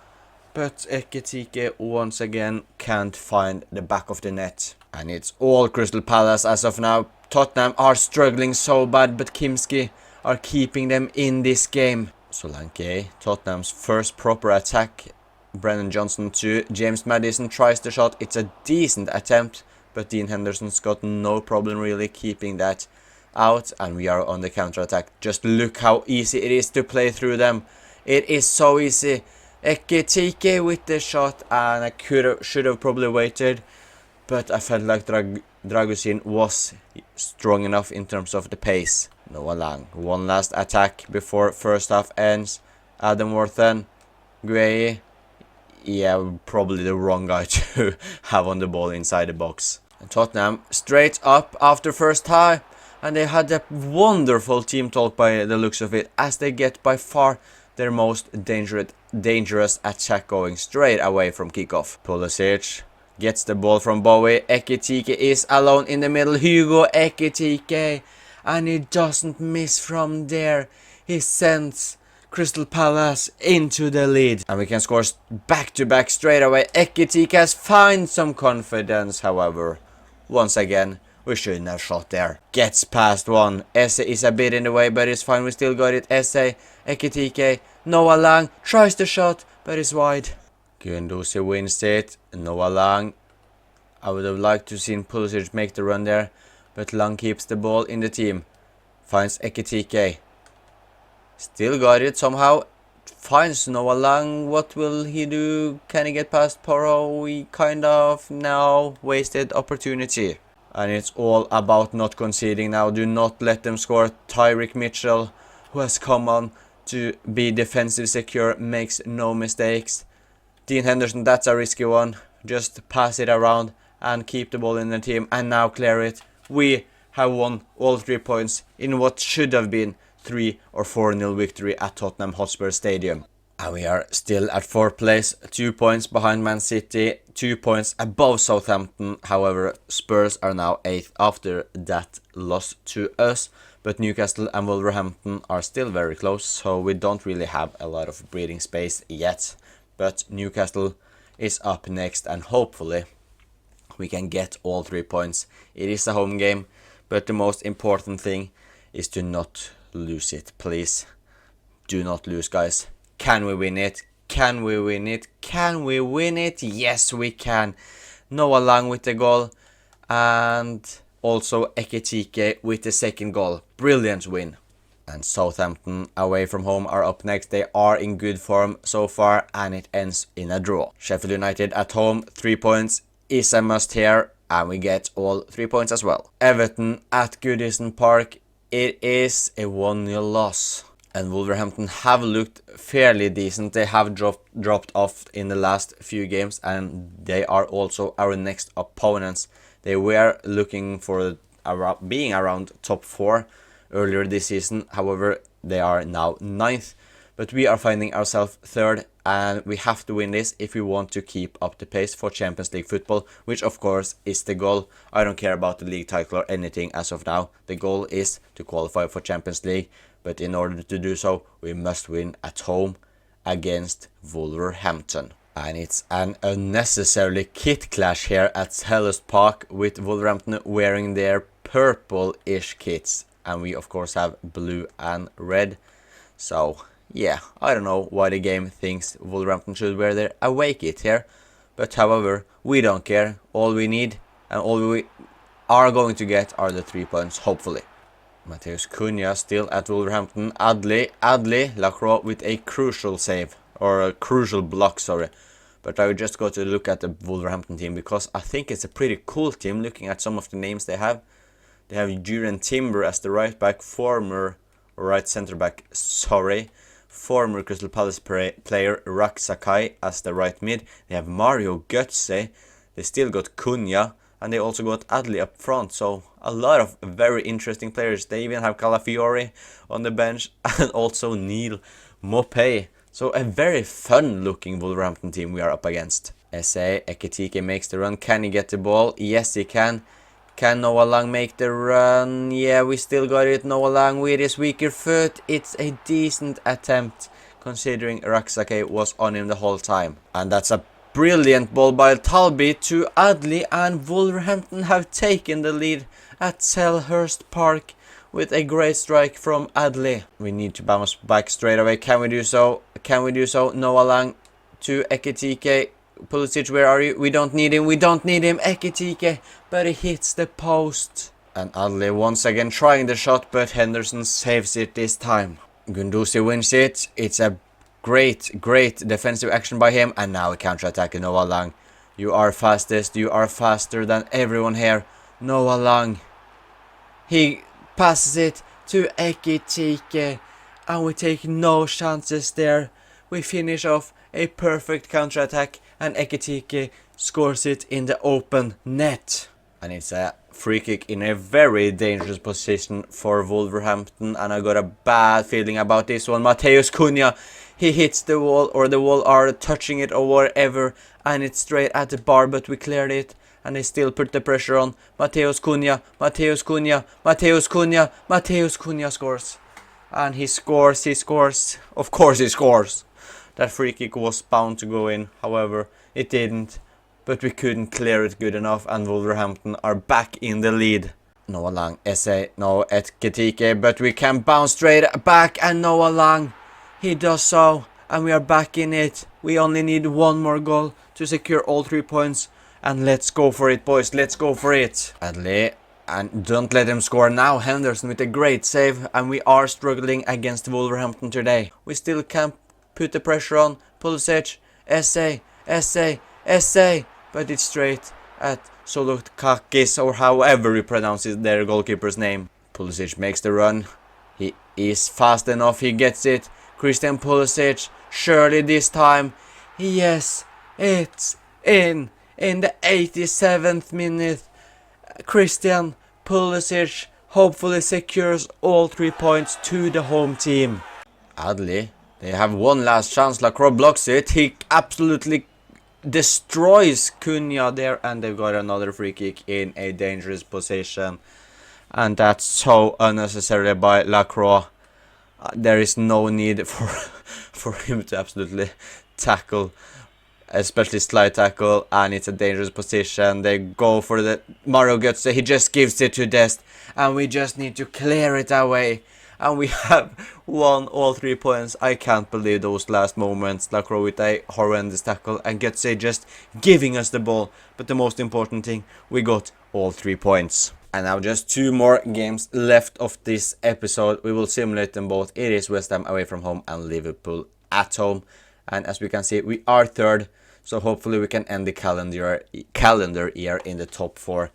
but Ekitike once again can't find the back of the net. And it's all Crystal Palace as of now. Tottenham are struggling so bad, but Kimski are keeping them in this game. Solanke, Tottenham's first proper attack. Brennan Johnson to James Maddison tries the shot. It's a decent attempt, but Dean Henderson's got no problem really keeping that out. And we are on the counter-attack. Just look how easy it is to play through them. It is so easy. Ekitike with the shot, and I should have probably waited. But I felt like Dragusin was strong enough in terms of the pace. Noah Lang. One last attack before first half ends. Adam Worthen. Gueye. Yeah, probably the wrong guy to have on the ball inside the box. And Tottenham straight up after first half. And they had a wonderful team talk by the looks of it, as they get by far their most dangerous attack going straight away from kickoff. Pulisic gets the ball from Bowie. Ekitike is alone in the middle. Hugo Ekitike. And he doesn't miss from there. He sends Crystal Palace into the lead. And we can score back to back straight away. Ekitike has found some confidence, however. Once again, we shouldn't have shot there. Gets past one. Esse is a bit in the way, but it's fine. We still got it. Esse, Ekitike, Noah Lang tries the shot, but it's wide. Guendouzi wins it. Noah Lang. I would have liked to seen Pulisic make the run there, but Lang keeps the ball in the team. Finds Ekitike. Still got it somehow. Finds Noah Lang. What will he do? Can he get past Porro? We kind of now wasted opportunity. And it's all about not conceding now. Do not let them score. Tyreek Mitchell, who has come on to be defensive secure, makes no mistakes. Dean Henderson, that's a risky one. Just pass it around and keep the ball in the team and now clear it. We have won all 3 points in what should have been 3 or 4-0 victory at Tottenham Hotspur Stadium. And we are still at 4th place, 2 points behind Man City, 2 points above Southampton. However, Spurs are now 8th after that loss to us. But Newcastle and Wolverhampton are still very close, so we don't really have a lot of breathing space yet. But Newcastle is up next, and hopefully we can get all 3 points. It is a home game, but the most important thing is to not lose it, please. Do not lose, guys. Can we win it? Can we win it? Can we win it? Yes, we can. Noah Lang with the goal, and also Ekitike with the second goal. Brilliant win. And Southampton away from home are up next. They are in good form so far, and it ends in a draw. Sheffield United at home, 3 points is a must here, and we get all 3 points as well. Everton at Goodison Park, it is a 1-0 loss. And Wolverhampton have looked fairly decent. They have dropped off in the last few games, and they are also our next opponents. They were looking for being around top 4 earlier this season. However, they are now 9th. But we are finding ourselves 3rd, and we have to win this if we want to keep up the pace for Champions League football, which of course is the goal. I don't care about the league title or anything as of now. The goal is to qualify for Champions League, but in order to do so, we must win at home against Wolverhampton. And it's an unnecessarily kit clash here at Selhurst Park, with Wolverhampton wearing their purple-ish kits. And we of course have blue and red. So yeah, I don't know why the game thinks Wolverhampton should wear their away kit here. But however, we don't care. All we need and all we are going to get are the 3 points, hopefully. Mateus Cunha still at Wolverhampton. Adli, Lacroix with a crucial save. Or a crucial block, sorry. But I would just go to look at the Wolverhampton team, because I think it's a pretty cool team looking at some of the names they have. They have Julian Timber as the right back, former Crystal Palace player Rak Sakai as the right mid. They have Mario Götze. They still got Cunha and they also got Adli up front, so a lot of very interesting players. They even have Calafiore on the bench and also Neil Maupay. So a very fun looking Wolverhampton team we are up against. SA Ekitike makes the run. Can he get the ball? Yes, he can. Can Noah Lang make the run? Yeah, we still got it. Noah Lang with his weaker foot. It's a decent attempt considering Raksake was on him the whole time. And that's a brilliant ball by Talby to Adli, and Wolverhampton have taken the lead at Selhurst Park with a great strike from Adli. We need to bounce back straight away. Can we do so? Can we do so? Noah Lang to Ekitike. Pulisic, where are you? We don't need him. We don't need him. Ekitike, but he hits the post. And Adli once again trying the shot, but Henderson saves it this time. Gunduzi wins it. It's a great defensive action by him, and now a counter-attack. Noah Lang, you are fastest. You are faster than everyone here. Noah Lang, he passes it to Ekitike, and we take no chances there. We finish off a perfect counter-attack, and Ekitike scores it in the open net. And it's a free kick in a very dangerous position for Wolverhampton, and I got a bad feeling about this one. Mateus Cunha, he hits the wall, or the wall are touching it or whatever, and it's straight at the bar, but we cleared it, and they still put the pressure on. Mateus Cunha, Mateus Cunha, Mateus Cunha, Mateus Cunha scores. And he scores. Of course he scores. That free kick was bound to go in, however, it didn't. But we couldn't clear it good enough, and Wolverhampton are back in the lead. Noah Lang, SA, no Ekitike, but we can bounce straight back, and Noah Lang, he does so, and we are back in it. We only need one more goal to secure all 3 points, and let's go for it, boys, let's go for it. Adli, and don't let him score now. Henderson with a great save, and we are struggling against Wolverhampton today. We still can't put the pressure on. Pulisic, SA, but it's straight at Solokakis, or however you pronounce their goalkeeper's name. Pulisic makes the run. He is fast enough. He gets it. Christian Pulisic, surely this time. Yes, it's in the 87th minute. Christian Pulisic hopefully secures all 3 points to the home team. Adli, they have one last chance. Lacroix blocks it. He absolutely destroys Cunha there, and they've got another free kick in a dangerous position, and that's so unnecessary by Lacroix. There is no need for him to absolutely tackle, especially slide tackle, and it's a dangerous position. They go for the Mario Götze. He just gives it to Dest, and we just need to clear it away. And we have won all 3 points. I can't believe those last moments. Lacroix with a horrendous tackle, and Götze just giving us the ball. But the most important thing, we got all 3 points. And now just 2 more games left of this episode. We will simulate them both. It is West Ham away from home and Liverpool at home. And as we can see, we are third. So hopefully we can end the calendar year in the top 4.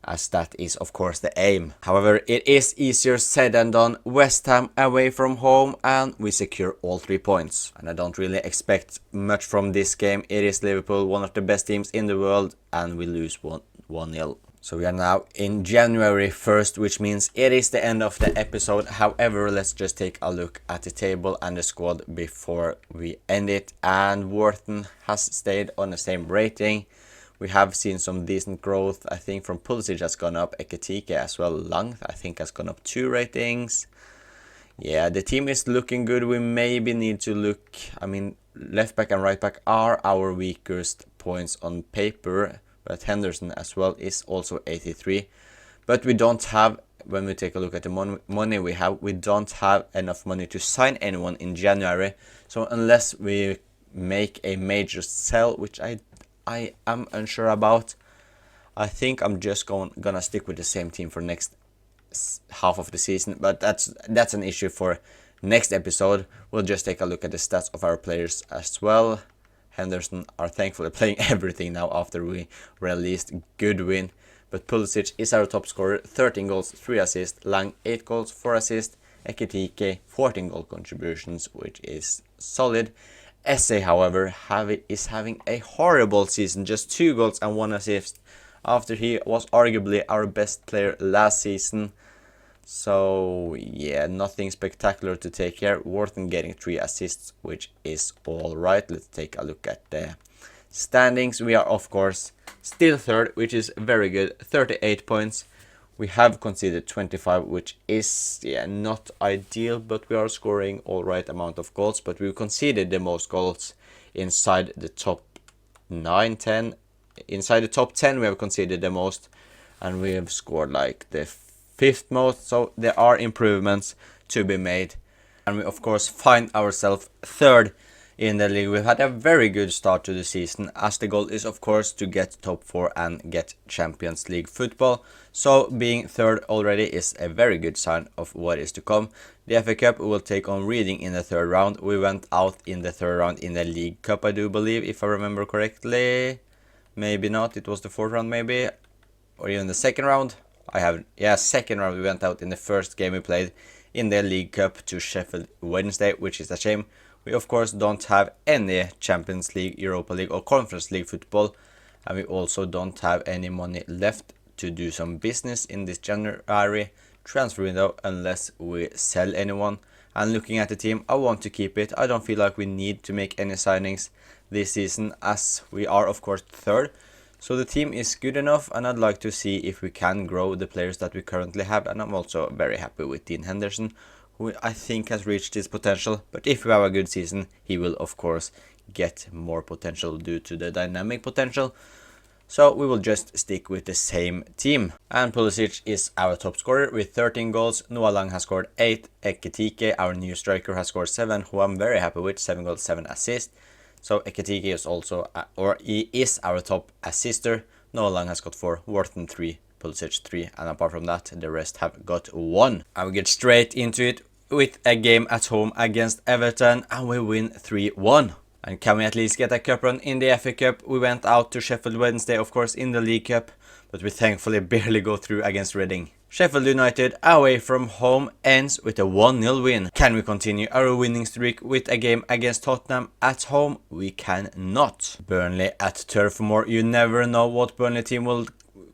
As that is of course the aim. However, it is easier said than done. West Ham away from home, and we secure all 3 points. And I don't really expect much from this game. It is Liverpool, one of the best teams in the world, and we lose 1-0. So we are now in January 1st, which means it is the end of the episode. However, let's just take a look at the table and the squad before we end it. And Wharton has stayed on the same rating. We have seen some decent growth. I think from Pulisic has gone up. Ekitike as well. Lang, I think, has gone up 2 ratings. Yeah, the team is looking good. We maybe need to look... I mean, left back and right back are our weakest points on paper. But Henderson as well is also 83. But we don't have... When we take a look at the money we have, we don't have enough money to sign anyone in January. So unless we make a major sell, which I am unsure about, I think I'm just gonna stick with the same team for next half of the season. But that's an issue for next episode. We'll just take a look at the stats of our players as well. Henderson are thankfully playing everything now after we released Goodwin. But Pulisic is our top scorer, 13 goals, 3 assists. Lang 8 goals, 4 assists. Ekitike 14 goal contributions, which is solid. SA, however, is having a horrible season. Just 2 goals and 1 assist. after he was arguably our best player last season. So yeah, nothing spectacular to take here. Wharton getting 3 assists, which is alright. Let's take a look at the standings. We are of course still third, which is very good. 38 points. We have conceded 25, which is not ideal, but we are scoring all right amount of goals. But we conceded the most goals inside the top 9, 10. Inside the top 10 we have conceded the most, and we have scored like the 5th most. So there are improvements to be made, and we of course find ourselves third in the league. We've had a very good start to the season, as the goal is of course to get top 4 and get Champions League football. So being third already is a very good sign of what is to come. The FA Cup will take on Reading in the 3rd round. We went out in the 3rd round in the League Cup, I do believe, if I remember correctly. Maybe not, it was the 4th round maybe, or even the 2nd round. 2nd round we went out in the first game we played in the League Cup to Sheffield Wednesday, which is a shame. We of course don't have any Champions League, Europa League or Conference League football, and we also don't have any money left to do some business in this January transfer window unless we sell anyone. And looking at the team, I want to keep it. I don't feel like we need to make any signings this season, as we are of course third. So the team is good enough, and I'd like to see if we can grow the players that we currently have. And I'm also very happy with Dean Henderson, who I think has reached his potential. But if we have a good season, he will of course get more potential due to the dynamic potential. So we will just stick with the same team. And Pulisic is our top scorer with 13 goals. Noah Lang has scored 8. Ekitike, our new striker, has scored 7, who I'm very happy with. 7 goals, 7 assists. So Ekitike is also, he is our top assister. Noah Lang has got 4, Wharton 3, Pulisic 3, and apart from that, the rest have got 1. And we get straight into it with a game at home against Everton, and we win 3-1. And can we at least get a cup run in the FA Cup? We went out to Sheffield Wednesday, of course, in the League Cup, but we thankfully barely go through against Reading. Sheffield United away from home ends with a 1-0 win. Can we continue our winning streak with a game against Tottenham at home? We cannot. Burnley at Turf Moor. You never know what Burnley team will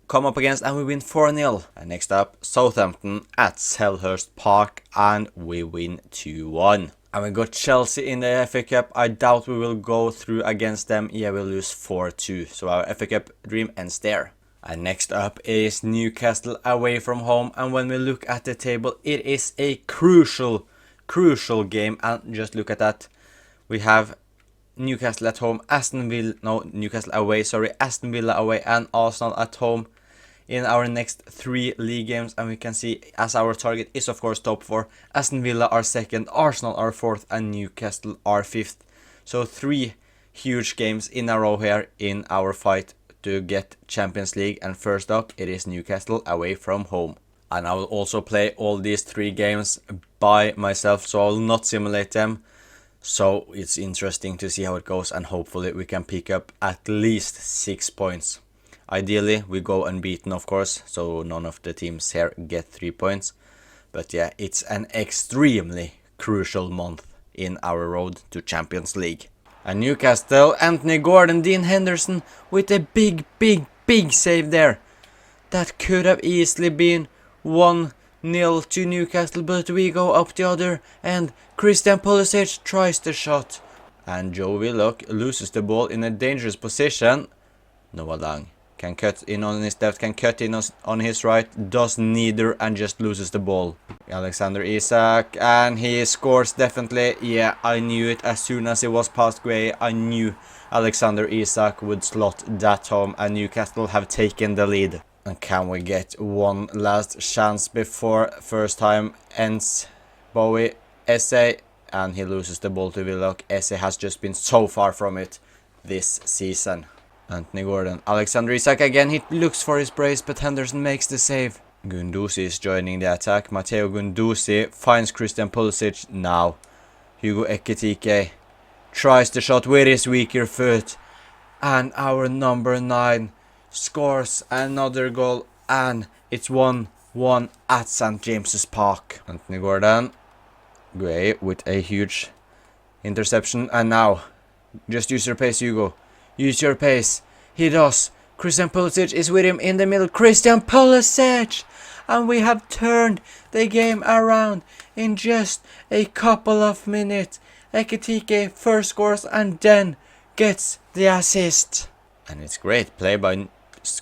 come up against, and we win 4-0. And next up, Southampton at Selhurst Park, and we win 2-1. And we got Chelsea in the FA Cup. I doubt we will go through against them. Yeah, we'll lose 4-2. So our FA Cup dream ends there. And next up is Newcastle away from home. And when we look at the table, it is a crucial game. And just look at that. We have Newcastle at home, Aston Villa away, and Arsenal at home in our next 3 league games. And we can see, as our target is of course top 4, Aston Villa are 2nd, Arsenal are 4th, and Newcastle are 5th. So 3 huge games in a row here in our fight to get Champions League. And first up, it is Newcastle away from home. And I will also play all these 3 games by myself, so I will not simulate them. So it's interesting to see how it goes, and hopefully we can pick up at least 6 points. Ideally we go unbeaten, of course, so none of the teams here get 3 points. But yeah, it's an extremely crucial month in our road to Champions League. And Newcastle, Anthony Gordon, Dean Henderson with a big save there. That could have easily been 1-0 to Newcastle, but we go up the other, and Christian Pulisic tries the shot. And Joe Willock loses the ball in a dangerous position. Noah Lang can cut in on his left, can cut in on his right, does neither, and just loses the ball. Alexander Isak, and he scores definitely. Yeah, I knew it as soon as it was past Gray. I knew Alexander Isak would slot that home, and Newcastle have taken the lead. And can we get one last chance before first time ends? Bowie, Esse, and he loses the ball to Willock. Esse has just been so far from it this season. Anthony Gordon, Alexander Isak again, he looks for his brace, but Henderson makes the save. Gunduzi is joining the attack. Matteo Gunduzi finds Christian Pulisic now. Hugo Ekitike tries the shot with his weaker foot, and our number 9 scores another goal, and it's 1-1 at St. James's Park. Anthony Gordon, Gray with a huge interception, and now just use your pace, Hugo. Use your pace. He does. Christian Pulisic is with him in the middle. Christian Pulisic! And we have turned the game around in just a couple of minutes. Ekitike first scores and then gets the assist. And it's great play by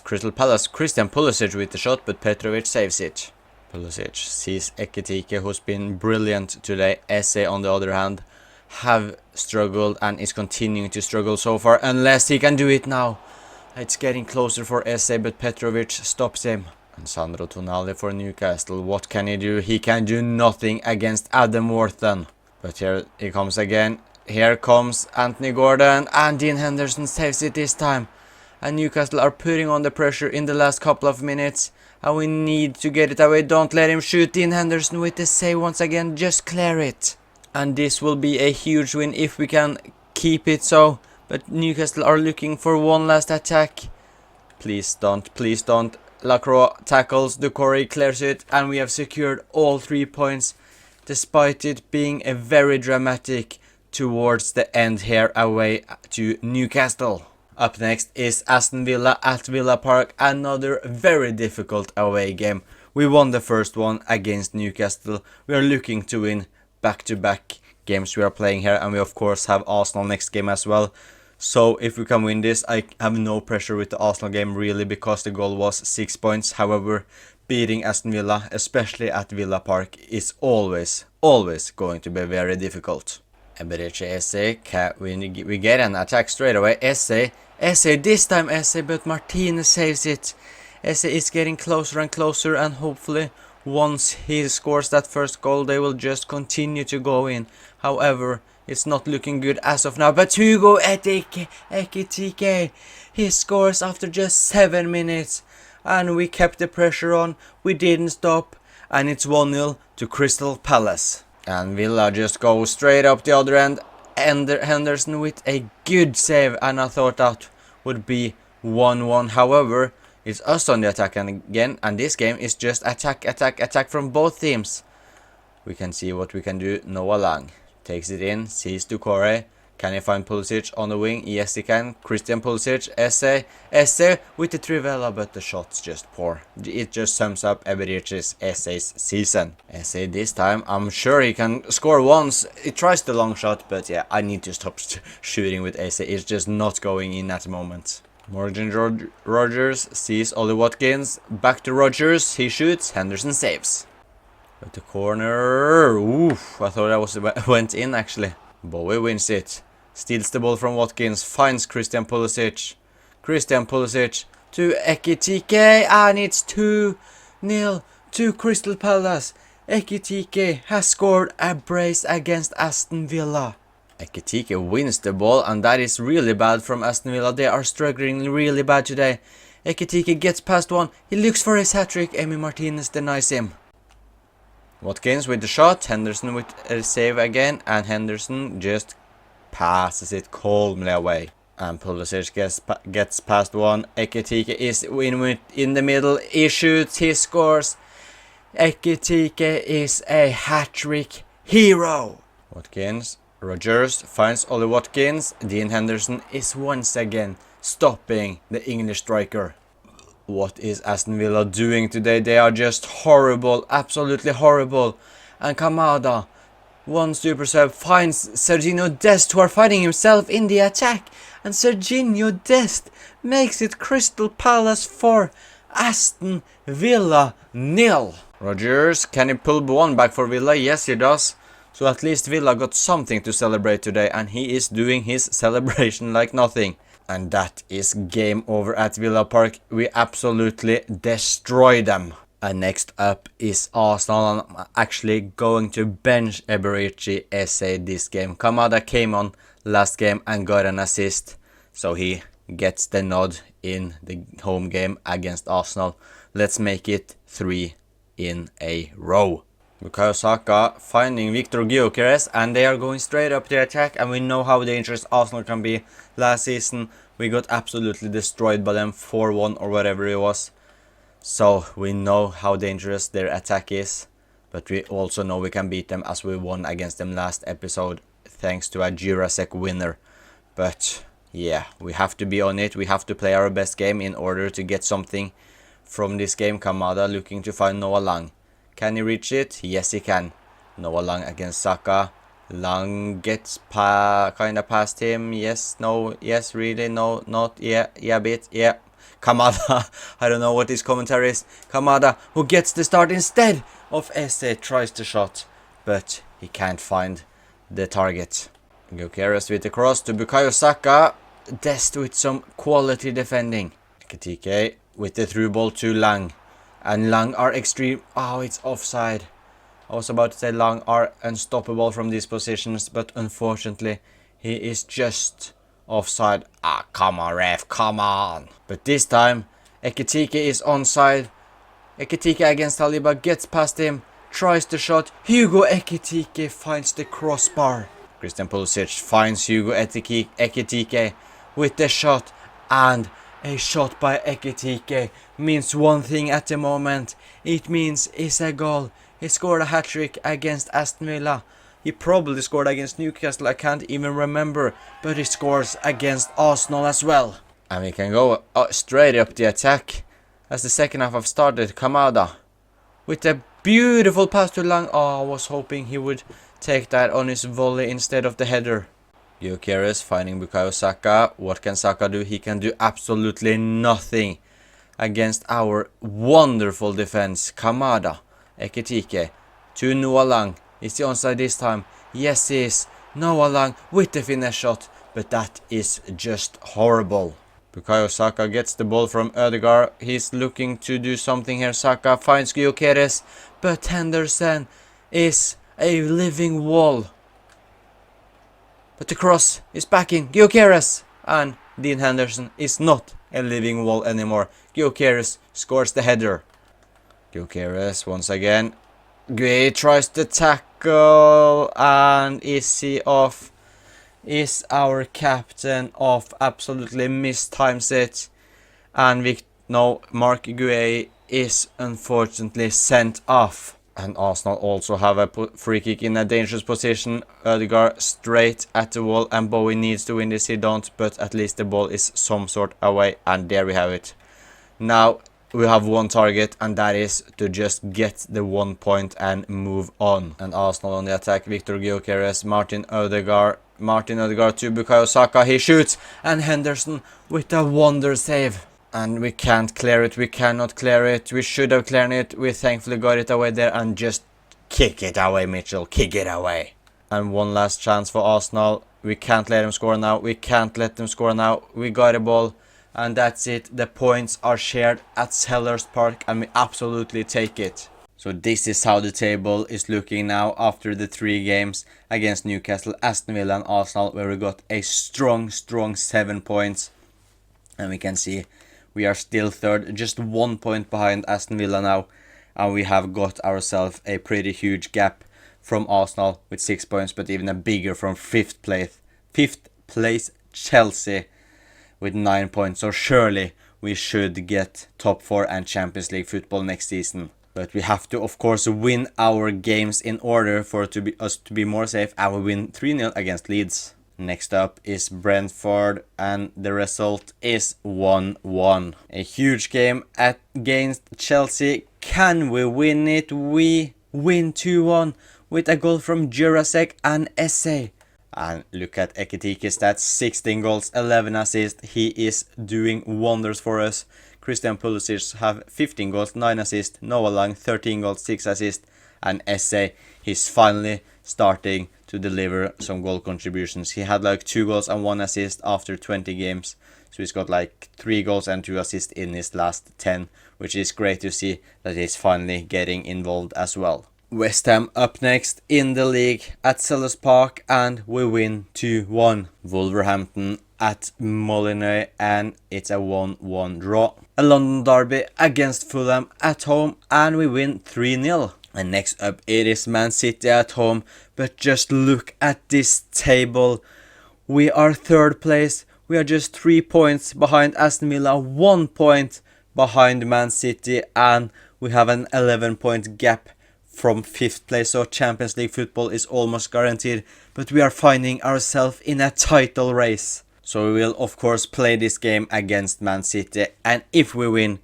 Crystal Palace. Christian Pulisic with the shot, but Petrovic saves it. Pulisic sees Ekitike, who's been brilliant today. Esse, on the other hand, have struggled and is continuing to struggle so far, unless he can do it now. It's getting closer for Esse, but Petrovic stops him. And Sandro Tonali for Newcastle. What can he do? He can do nothing against Adam Wharton. But here he comes again. Here comes Anthony Gordon, and Dean Henderson saves it this time. And Newcastle are putting on the pressure in the last couple of minutes. And we need to get it away. Don't let him shoot. Dean Henderson with the save once again. Just clear it. And this will be a huge win if we can keep it so. But Newcastle are looking for one last attack. Please don't. Please don't. Lacroix tackles, Ducoré clears it, and we have secured all 3 points, despite it being a very dramatic towards the end here away to Newcastle. Up next is Aston Villa at Villa Park, another very difficult away game. We won the first one against Newcastle. We are looking to win back-to-back games we are playing here, and we of course have Arsenal next game as well. So if we can win this, I have no pressure with the Arsenal game really, because the goal was 6 points. However, beating Aston Villa, especially at Villa Park, is always going to be very difficult. Eberechi Esse, we get an attack straight away. Esse, this time Esse, but Martinez saves it. Esse is getting closer and closer, and hopefully once he scores that first goal, they will just continue to go in. However, it's not looking good as of now, but Hugo Ekitike, he scores after just 7 minutes, and we kept the pressure on, we didn't stop, and it's 1-0 to Crystal Palace. And Villa just go straight up the other end, and Henderson with a good save, and I thought that would be 1-1. However, it's us on the attack again, and this game is just attack from both teams. We can see what we can do. Noah Lang takes it in, sees Ducoré. Can he find Pulisic on the wing? Yes, he can. Christian Pulisic, Esse with the Trivela, but the shot's just poor. It just sums up Eberech's Esse's season. Esse this time, I'm sure he can score once. He tries the long shot, but yeah, I need to stop shooting with Esse. It's just not going in at the moment. Morgan Rogers sees Ollie Watkins. Back to Rogers. He shoots. Henderson saves. At the corner. Oof, I thought that went in actually. Bowie wins it. Steals the ball from Watkins. Finds Christian Pulisic. Christian Pulisic to Ekitike. And it's 2-0 to Crystal Palace. Ekitike has scored a brace against Aston Villa. Ekitike wins the ball, and that is really bad from Aston Villa. They are struggling really bad today. Ekitike gets past one. He looks for his hat-trick. Emi Martinez denies him. Watkins with the shot. Henderson with a save again. And Henderson just passes it calmly away. And Pulisic gets past one. Ekitike is in the middle. He shoots. He scores. Ekitike is a hat-trick hero. Watkins. Rogers finds Ollie Watkins. Dean Henderson is once again stopping the English striker. What is Aston Villa doing today? They are just horrible, absolutely horrible. And Kamada, one super sub, finds Serginho Dest, who are fighting himself in the attack. And Serginho Dest makes it Crystal Palace 4, Aston Villa 0. Rogers, can he pull one back for Villa? Yes, he does. So at least Villa got something to celebrate today, and he is doing his celebration like nothing. And that is game over at Villa Park. We absolutely destroy them. And next up is Arsenal. I'm actually going to bench Eberechi Esse this game. Kamada came on last game and got an assist, so he gets the nod in the home game against Arsenal. Let's make it 3 in a row. Bukayo Saka finding Victor Gyökeres, and they are going straight up the attack, and we know how dangerous Arsenal can be. Last season we got absolutely destroyed by them 4-1 or whatever it was. So we know how dangerous their attack is, but we also know we can beat them, as we won against them last episode thanks to a Jurasek winner. But Yeah, we have to be on it. We have to play our best game in order to get something from this game. Kamada looking to find Noah Lang. Can he reach it? Yes, he can. Noah Lang against Saka. Lang gets kind of past him. Yes, no, yes, really, no, not, yeah, yeah, bit, yeah. Kamada, I don't know what his commentary is. Kamada, who gets the start instead of Esse, tries the shot, but he can't find the target. Gyökeres with the cross to Bukayo Saka. Dest with some quality defending. Ekitike with the through ball to Lang. And Lang are extreme. Oh, it's offside. I was about to say Lang are unstoppable from these positions, but unfortunately he is just offside. Ah, come on ref, come on. But this time Ekitike is onside. Ekitike against Saliba gets past him, tries the shot. Hugo Ekitike finds the crossbar. Christian Pulisic finds Hugo Ekitike with the shot, and a shot by Ekitike means one thing at the moment. It means it's a goal. He scored a hat-trick against Aston Villa. He probably scored against Newcastle, I can't even remember, but he scores against Arsenal as well. And we can go straight up the attack as the second half have started. Kamada with a beautiful pass to Lang. Oh, I was hoping he would take that on his volley instead of the header. Gyökeres finding Bukayo Saka. What can Saka do? He can do absolutely nothing against our wonderful defense. Kamada, Ekitike to Noah Lang. Is he onside this time? Yes, he is. Noah Lang with the finish shot, but that is just horrible. Bukayo Saka gets the ball from Ødegaard. He's looking to do something here. Saka finds Gyökeres, but Henderson is a living wall. But the cross is backing Gyökeres, and Dean Henderson is not a living wall anymore. Gyökeres scores the header. Gyökeres once again. Gueye tries to tackle, and is he off? Is our captain off? Absolutely mistimes it, and Mark Gueye is unfortunately sent off. And Arsenal also have a free kick in a dangerous position. Ødegaard straight at the wall, and Bowie needs to win this. He don't, but at least the ball is some sort away, and there we have it. Now we have one target, and that is to just get the 1 point and move on. And Arsenal on the attack. Victor Gyökeres, Martin Ødegaard to Bukayo Saka. He shoots, and Henderson with a wonder save. And we can't clear it. We cannot clear it. We should have cleared it. We thankfully got it away there, and just kick it away, Mitchell. Kick it away. And one last chance for Arsenal. We can't let them score now. We can't let them score now. We got a ball, and that's it. The points are shared at Selhurst Park, and we absolutely take it. So this is how the table is looking now after the 3 games against Newcastle, Aston Villa and Arsenal, where we got a strong 7 points. And we can see we are still third, just 1 point behind Aston Villa now. And we have got ourselves a pretty huge gap from Arsenal with 6 points, but even a bigger from 5th place Chelsea with 9 points. So surely we should get top 4 and Champions League football next season. But we have to, of course, win our games in order for us to be more safe, and we win 3-0 against Leeds. Next up is Brentford, and the result is 1-1. A huge game against Chelsea. Can we win it? We win 2-1 with a goal from Jurasek and Esse. And look at Ekitike's stats: 16 goals, 11 assists. He is doing wonders for us. Christian Pulisic have 15 goals, 9 assists. Noah Lang 13 goals, 6 assists. And Esse, he's finally starting to deliver some goal contributions. He had like 2 goals and 1 assist after 20 games. So he's got like 3 goals and 2 assists in his last 10, which is great to see that he's finally getting involved as well. West Ham up next in the league at Selhurst Park, and we win 2-1. Wolverhampton at Molineux, and it's a 1-1 draw. A London derby against Fulham at home, and we win 3-0. And next up it is Man City at home, but just look at this table. We are 3rd place. We are just 3 points behind Aston Villa, 1 point behind Man City, and we have an 11-point gap from 5th place. So Champions League football is almost guaranteed, but we are finding ourselves in a title race. So we will of course play this game against Man City, and if we win,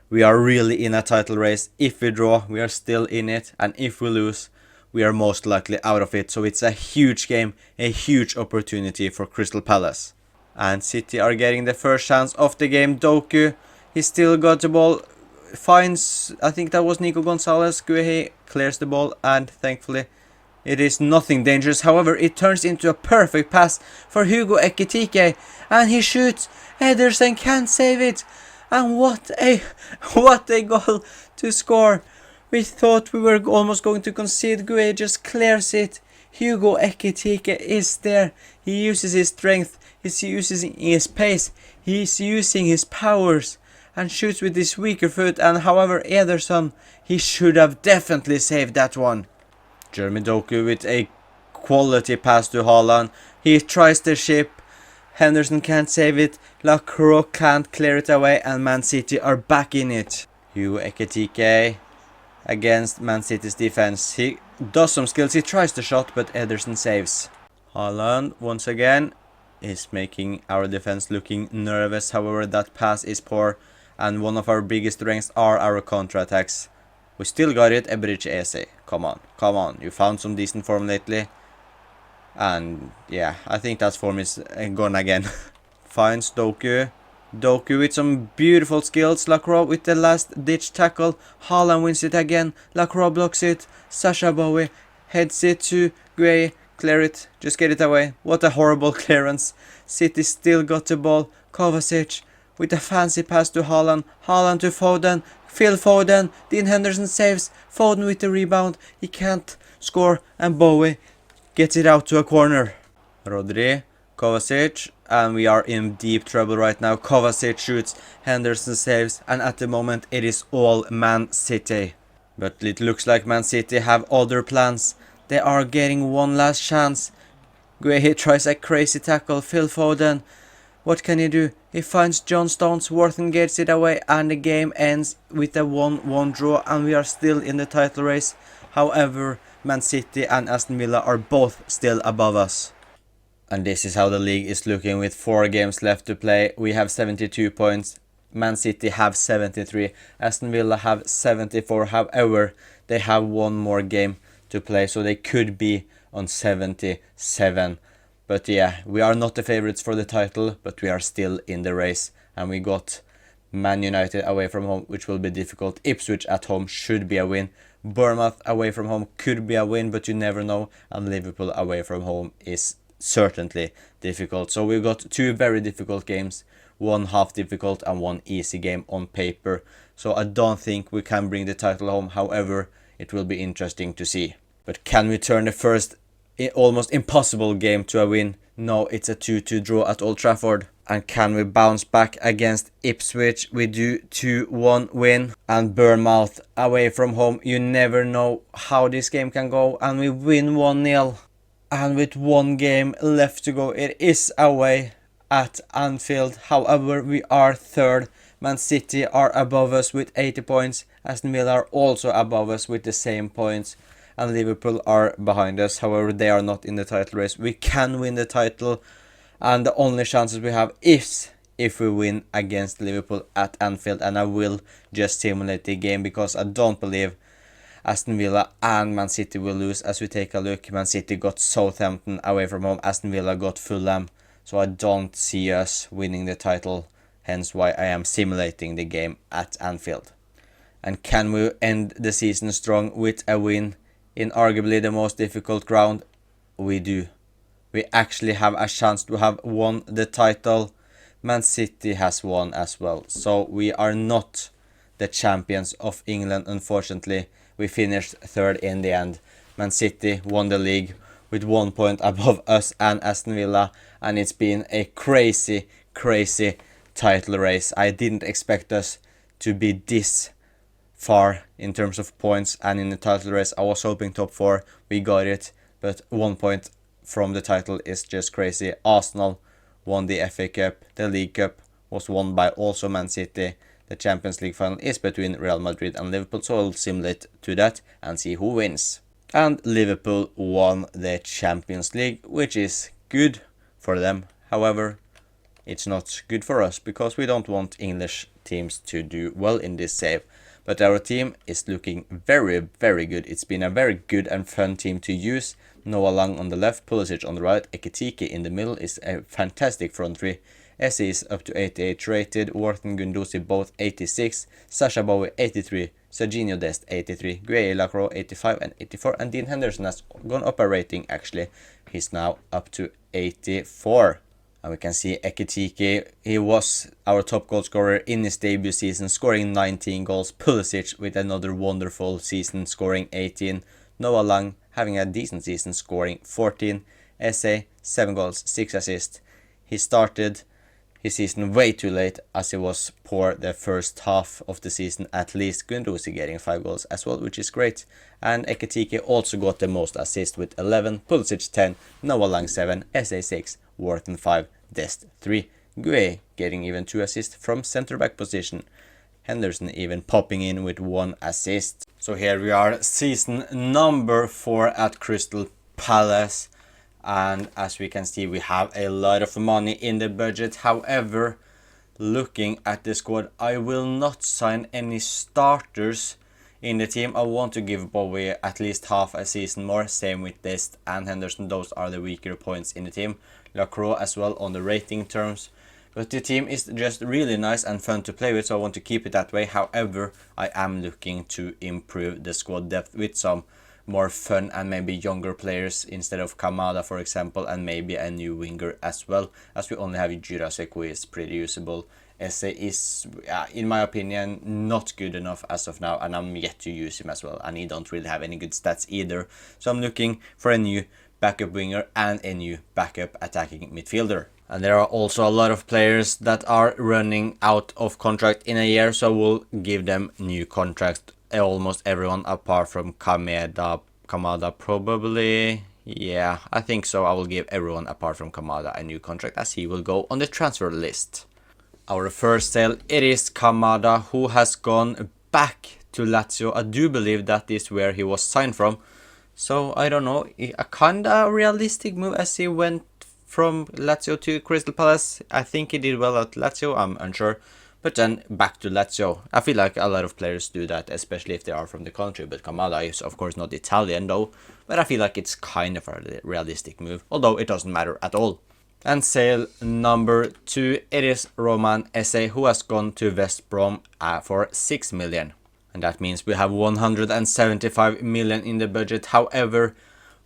we are really in a title race. If we draw, we are still in it, and if we lose, we are most likely out of it. So it's a huge game, a huge opportunity for Crystal Palace. And City are getting the first chance of the game. Doku, he still got the ball, finds, I think that was Nico Gonzalez. Guehi clears the ball, and thankfully it is nothing dangerous. However, it turns into a perfect pass for Hugo Ekitike, and he shoots. Ederson can't save it. And what a goal to score. We thought we were almost going to concede. Guehi just clears it. Hugo Ekitike is there. He uses his strength. He's using his pace. He's using his powers and shoots with his weaker foot. And however, Ederson, he should have definitely saved that one. Jeremy Doku with a quality pass to Haaland. He tries the chip. Henderson can't save it. Lacroix can't clear it away, and Man City are back in it. Hugo Ekitike against Man City's defense. He does some skills. He tries the shot, but Ederson saves. Haaland once again is making our defense looking nervous. However, that pass is poor, and one of our biggest strengths are our counter-attacks. We still got it. Ebrich Eze. Come on. You found some decent form lately. And yeah, I think that form is gone again. Finds Doku. Doku with some beautiful skills. Lacroix with the last ditch tackle. Haaland wins it again. Lacroix blocks it. Sasha Bowie heads it to Guehi. Clear it. Just get it away. What a horrible clearance. City still got the ball. Kovacic with a fancy pass to Haaland. Haaland to Foden. Phil Foden. Dean Henderson saves. Foden with the rebound. He can't score. And Bowie gets it out to a corner. Rodri, Kovacic, and we are in deep trouble right now. Kovacic shoots, Henderson saves, and at the moment it is all Man City. But it looks like Man City have other plans. They are getting one last chance. Guehi tries a crazy tackle. Phil Foden, what can he do? He finds John Stones, Worthing gets it away, and the game ends with a 1-1 draw, and we are still in the title race. However, Man City and Aston Villa are both still above us. And this is how the league is looking with 4 games left to play. We have 72 points. Man City have 73. Aston Villa have 74. However, they have one more game to play, so they could be on 77. But yeah, we are not the favourites for the title, but we are still in the race. And we got Man United away from home, which will be difficult. Ipswich at home should be a win. Bournemouth away from home could be a win, but you never know. And Liverpool away from home is certainly difficult. So we've got 2 very difficult games, 1 half difficult and 1 easy game on paper. So I don't think we can bring the title home. However, it will be interesting to see. But can we turn the first almost impossible game to a win? No, it's a 2-2 draw at Old Trafford. And can we bounce back against Ipswich? We do 2-1 win. And Bournemouth away from home. You never know how this game can go. And we win 1-0. And with 1 game left to go, it is away at Anfield. However, we are 3rd. Man City are above us with 80 points. Aston Villa are also above us with the same points. And Liverpool are behind us. However, they are not in the title race. We can win the title. And the only chances we have is if we win against Liverpool at Anfield. And I will just simulate the game because I don't believe Aston Villa and Man City will lose. As we take a look, Man City got Southampton away from home. Aston Villa got Fulham. So I don't see us winning the title. Hence why I am simulating the game at Anfield. And can we end the season strong with a win in arguably the most difficult ground? We do. We actually have a chance to have won the title. Man City has won as well. So we are not the champions of England, unfortunately. We finished 3rd in the end. Man City won the league with 1 point above us and Aston Villa. And it's been a crazy title race. I didn't expect us to be this far in terms of points and in the title race. I was hoping top 4. We got it. But 1 point from the title is just crazy. Arsenal won the FA Cup. The League Cup was won by also Man City. The Champions League final is between Real Madrid and Liverpool, so I'll simulate to that and see who wins. And Liverpool won the Champions League, which is good for them. However, It's not good for us because we don't want English teams to do well in this save. But our team is looking very, very good. It's been a very good and fun team to use. Noah Lang on the left, Pulisic on the right, Ekitike in the middle is a fantastic front three. Essie is up to 88 rated, Wharton Gunduzi both 86, Sasha Bowie 83, Serginho Dest 83, Gueye Lacroix 85 and 84, and Dean Henderson has gone up a rating actually. He's now up to 84. And we can see Ekitike, he was our top goal scorer in his debut season, scoring 19 goals. Pulisic with another wonderful season, scoring 18. Noah Lang having a decent season, scoring 14. Esse, 7 goals, 6 assists. He started his season way too late as he was poor the first half of the season, at least. Gunduzi getting 5 goals as well, which is great. And Ekitike also got the most assists with 11, Pulisic 10, Noah Lang 7, Esse 6, Wharton 5, Dest 3, Gueye getting even 2 assists from centre back position. Henderson even popping in with 1 assist. So here we are, season number 4 at Crystal Palace. And as we can see, we have a lot of money in the budget. However, looking at the squad, I will not sign any starters in the team. I want to give Bowie at least half a season more. Same with Dest and Henderson. Those are the weaker points in the team. Lacroix as well on the rating terms. But the team is just really nice and fun to play with, so I want to keep it that way. However, I am looking to improve the squad depth with some more fun and maybe younger players instead of Kamada, for example, and maybe a new winger as well, as we only have Jurasek, who is pretty usable. Esse is, in my opinion, not good enough as of now, and I'm yet to use him as well, and he don't really have any good stats either. So I'm looking for a new backup winger and a new backup attacking midfielder. And there are also a lot of players that are running out of contract in a year, so we'll give them new contracts. Almost everyone apart from Kamada probably. Yeah, I think so. I will give everyone apart from Kamada a new contract, as he will go on the transfer list. Our first sale, it is Kamada, who has gone back to Lazio. I do believe that is where he was signed from. So I don't know, a kinda realistic move as he went from Lazio to Crystal Palace. I think he did well at Lazio, I'm unsure. But then back to Lazio. I feel like a lot of players do that, especially if they are from the country. But Kamada is of course not Italian though. But I feel like it's kind of a realistic move, although it doesn't matter at all. And sale number 2, it is Roman Esse, who has gone to West Brom for 6 million. And that means we have 175 million in the budget. However,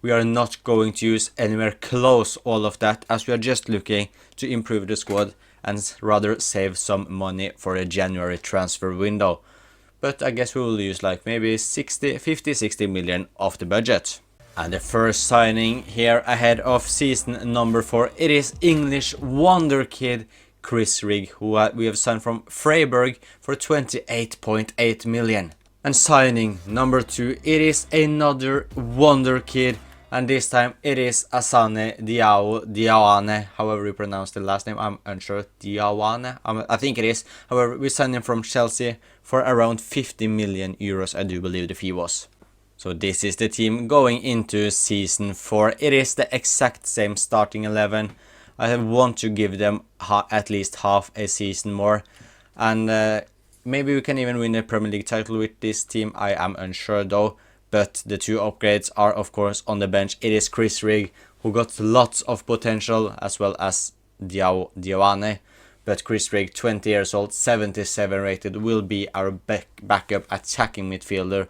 we are not going to use anywhere close all of that, as we are just looking to improve the squad and rather save some money for a January transfer window. But I guess we will use like maybe 50-60 million of the budget. And the first signing here ahead of season number 4, it is English wonder kid Chris Rigg, who we have signed from Freiburg for 28.8 million. And signing number 2, it is another wonder kid, and this time it is Asane Diawane, however you pronounce the last name, I'm unsure. Diawane, I think it is. However, we signed him from Chelsea for around 50 million euros, I do believe the fee was. So this is the team going into season 4. It is the exact same starting 11. I want to give them at least half a season more, and maybe we can even win the Premier League title with this team. I am unsure though. But the 2 upgrades are of course on the bench. It is Chris Rigg, who got lots of potential, as well as Diawane. But Chris Rigg, 20 years old, 77 rated, will be our backup attacking midfielder,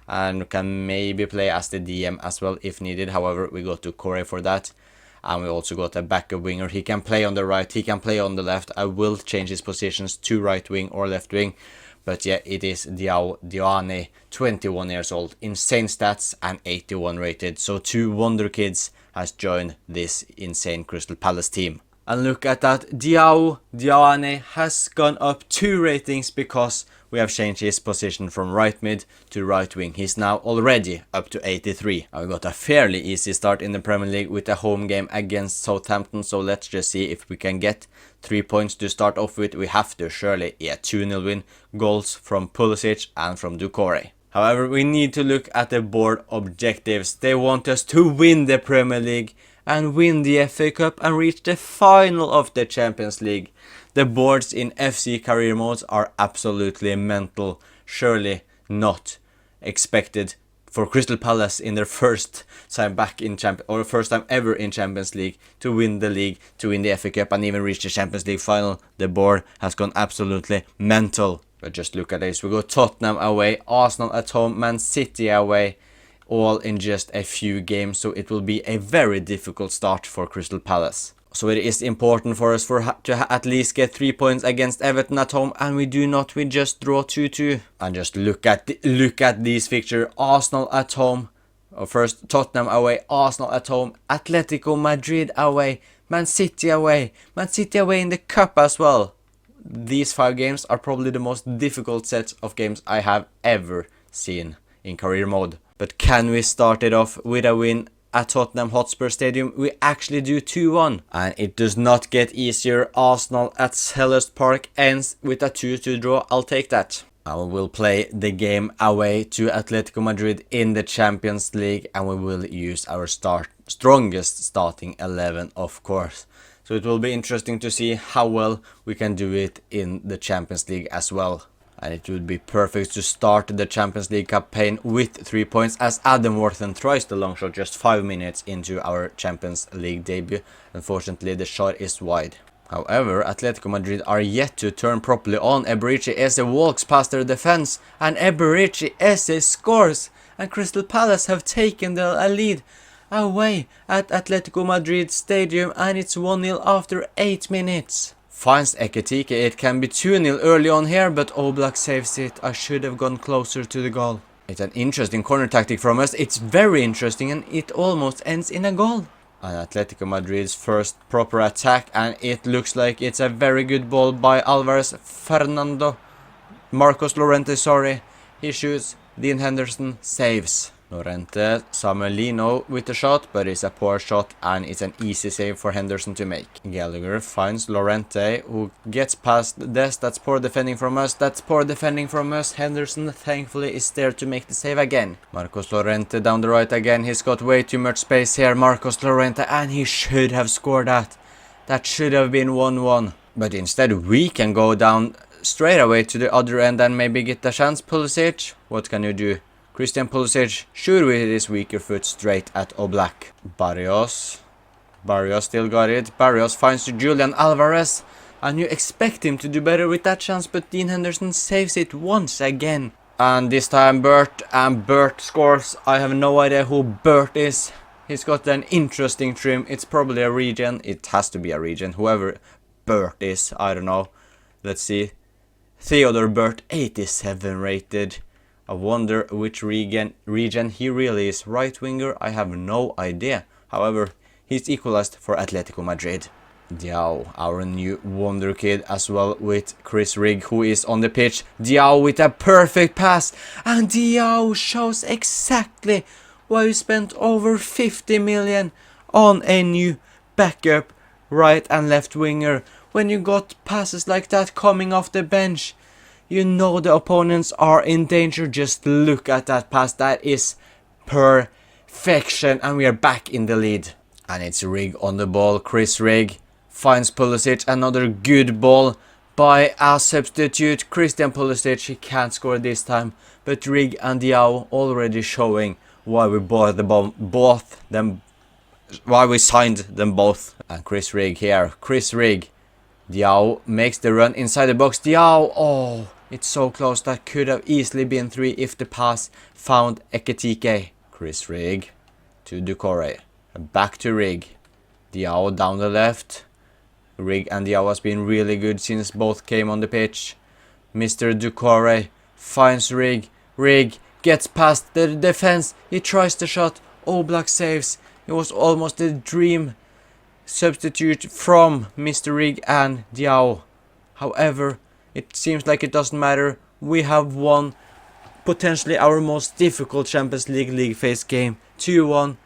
and can maybe play as the DM as well if needed. However, we go to Corey for that. And we also got a backup winger. He can play on the right, he can play on the left. I will change his positions to right wing or left wing. But yeah, it is Diawane, 21 years old, insane stats and 81 rated. So 2 wonder kids has joined this insane Crystal Palace team. And look at that, Diawane has gone up 2 ratings because we have changed his position from right mid to right wing. He's now already up to 83. And we got a fairly easy start in the Premier League with a home game against Southampton. So let's just see if we can get 3 points to start off with. We have to surely. Yeah, 2-0 win. Goals from Pulisic and from Doucouré. However, we need to look at the board objectives. They want us to win the Premier League. and win the FA Cup and reach the final of the Champions League. The boards in FC career modes are absolutely mental. Surely not expected for Crystal Palace in their first time back in or first time ever in Champions League to win the league, to win the FA Cup and even reach the Champions League final. The board has gone absolutely mental. But just look at this. We go Tottenham away, Arsenal at home, Man City away, all in just a few games. So it will be a very difficult start for Crystal Palace. So it is important for us to at least get 3 points against Everton at home, and we do not. We just draw 2-2. And just look at these fixtures. Arsenal at home, first Tottenham away, Arsenal at home, Atletico Madrid away, Man City away in the cup as well. These 5 games are probably the most difficult set of games I have ever seen in career mode. But can we start it off with a win at Tottenham Hotspur Stadium? We actually do 2-1. And it does not get easier. Arsenal at Selhurst Park ends with a 2-2 draw. I'll take that. And we will play the game away to Atletico Madrid in the Champions League. And we will use our strongest starting 11, of course. So it will be interesting to see how well we can do it in the Champions League as well. And it would be perfect to start the Champions League campaign with 3 points, as Adam Wharton tries the long shot just 5 minutes into our Champions League debut. Unfortunately, the shot is wide. However, Atletico Madrid are yet to turn properly on. Eberechi Eze walks past their defense, and Eberechi Eze scores. And Crystal Palace have taken the lead away at Atletico Madrid Stadium, and it's 1-0 after 8 minutes. Finds Ekitike. It can be 2-0 early on here, but Oblak saves it. I should have gone closer to the goal. It's an interesting corner tactic from us. It's very interesting, and it almost ends in a goal. And Atletico Madrid's first proper attack, and it looks like it's a very good ball by Alvarez. Marcos Llorente, sorry. He shoots. Dean Henderson saves. Llorente, Samuelino with the shot, but it's a poor shot and it's an easy save for Henderson to make. Gallagher finds Llorente, who gets past Dest. That's poor defending from us. Henderson thankfully is there to make the save again. Marcos Llorente down the right again. He's got way too much space here, Marcos Llorente, and he should have scored that. That should have been 1-1. But instead we can go down straight away to the other end and maybe get a chance. Pulisic, what can you do? Christian Pulisic shoot with his weaker foot straight at Oblak. Barrios still got it. Barrios finds Julian Alvarez, and you expect him to do better with that chance, but Dean Henderson saves it once again. And this time Bert scores. I have no idea who Bert is. He's got an interesting trim. It's probably a regen. It has to be a regen. Whoever Bert is, I don't know. Let's see. Theodore Bert, 87 rated. I wonder which region he really is. Right winger, I have no idea. However, he's equalized for Atletico Madrid. Diao, our new wonder kid, as well with Chris Rigg, who is on the pitch. Diao with a perfect pass, and Diao shows exactly why you spent over 50 million on a new backup right and left winger. When you got passes like that coming off the bench, you know the opponents are in danger. Just look at that pass. That is perfection. And we are back in the lead. And it's Rigg on the ball. Chris Rigg finds Pulisic. Another good ball by a substitute. Christian Pulisic. He can't score this time. But Rigg and Diao already showing why we why we signed them both. And Chris Rigg here. Chris Rigg. Diao makes the run inside the box. Diao. Oh. It's so close. That could have easily been 3 if the pass found Ekitike. Chris Rigg to Doucouré. Back to Rigg. Diao down the left. Rigg and Diao has been really good since both came on the pitch. Mr. Doucouré finds Rigg. Rigg gets past the defense. He tries the shot. Oblak saves. It was almost a dream substitute from Mr. Rigg and Diao. However, it seems like it doesn't matter. We have won potentially our most difficult Champions League phase game. 2-1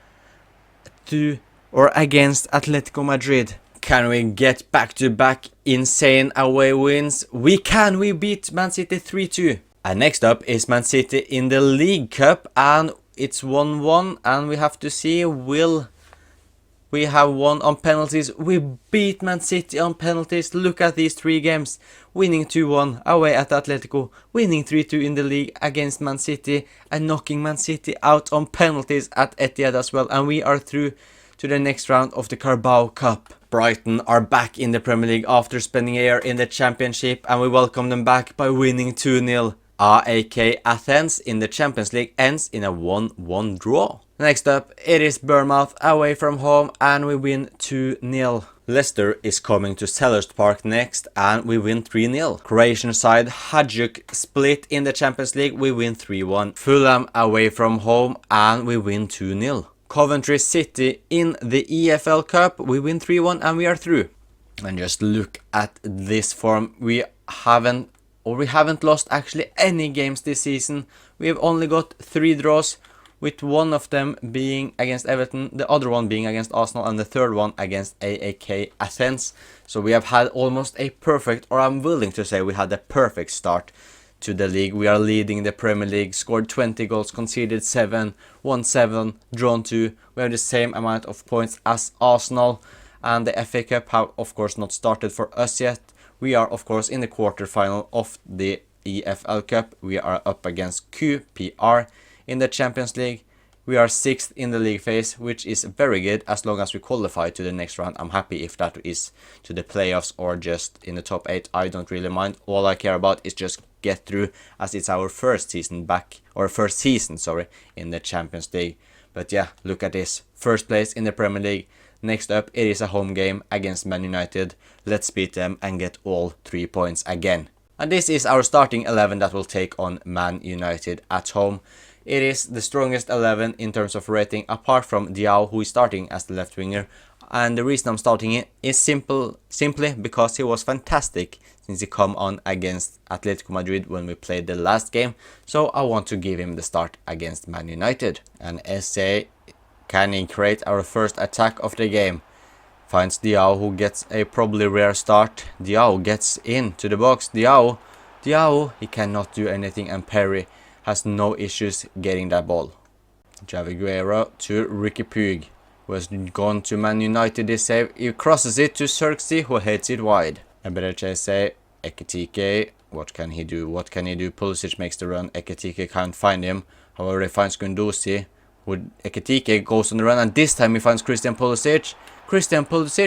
against Atletico Madrid. Can we get back-to-back insane away wins? We can. We beat Man City 3-2. And next up is Man City in the League Cup, and it's 1-1, and we have to see, will We have won on penalties. We beat Man City on penalties. Look at these 3 games. Winning 2-1 away at Atletico. Winning 3-2 in the league against Man City. And knocking Man City out on penalties at Etihad as well. And we are through to the next round of the Carabao Cup. Brighton are back in the Premier League after spending a year in the Championship. And we welcome them back by winning 2-0. AEK Athens in the Champions League ends in a 1-1 draw. Next up, it is Bournemouth away from home and we win 2-0. Leicester is coming to Selhurst Park next and we win 3-0. Croatian side Hajduk split in the Champions League, we win 3-1. Fulham away from home and we win 2-0. Coventry City in the EFL Cup, we win 3-1 and we are through. And just look at this form, we haven't lost actually any games this season. We have only got 3 draws, with one of them being against Everton, the other one being against Arsenal, and the third one against AEK Athens. So we have had almost a perfect, or I'm willing to say we had a perfect start to the league. We are leading the Premier League, scored 20 goals, conceded 7, won 7, drawn 2. We have the same amount of points as Arsenal, and the FA Cup have of course not started for us yet. We are of course in the quarterfinal of the EFL Cup. We are up against QPR. In the Champions League, we are 6th in the league phase, which is very good as long as we qualify to the next round. I'm happy if that is to the playoffs or just in the top 8. I don't really mind. All I care about is just get through, as it's our first season in the Champions League. But yeah, look at this. First place in the Premier League. Next up, it is a home game against Man United. Let's beat them and get all 3 points again. And this is our starting 11 that will take on Man United at home. It is the strongest 11 in terms of rating, apart from Diao, who is starting as the left winger. And the reason I'm starting it is simply because he was fantastic since he come on against Atletico Madrid when we played the last game. So I want to give him the start against Man United. And SA can create our first attack of the game. Finds Diao, who gets a probably rare start. Diao gets into the box. Diao, he cannot do anything, and Perry has no issues getting that ball. Javi Guerrero to Ricky Puig, who has gone to Man United this save. He crosses it to Xerxes, who heads it wide. Ebereche, Ekitike, what can he do? Pulisic makes the run. Ekitike can't find him. However, he finds Gunduzi. Ekitike goes on the run, and this time he finds Christian Pulisic.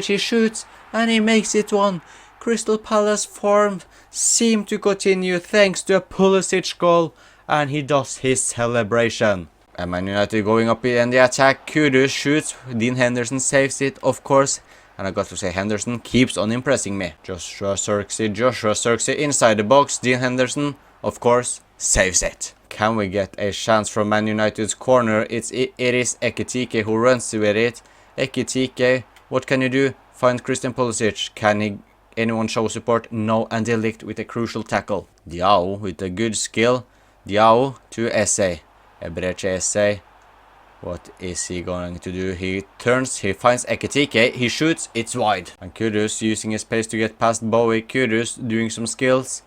He shoots, and he makes it 1. Crystal Palace form seem to continue thanks to a Pulisic goal. And he does his celebration. And Man United going up in the attack. Kudus shoots. Dean Henderson saves it, of course. And I got to say, Henderson keeps on impressing me. Joshua Xerxes inside the box. Dean Henderson, of course, saves it. Can we get a chance from Man United's corner? It is Ekitike who runs with it. Ekitike, what can you do? Find Christian Pulisic. Can anyone show support? No, and De Ligt with a crucial tackle. Diao with a good skill. Diao to SA. Ebreche SA. What is he going to do? He turns, he finds Ekitike, he shoots, it's wide. And Kudus using his pace to get past Bowie. Kudus doing some skills.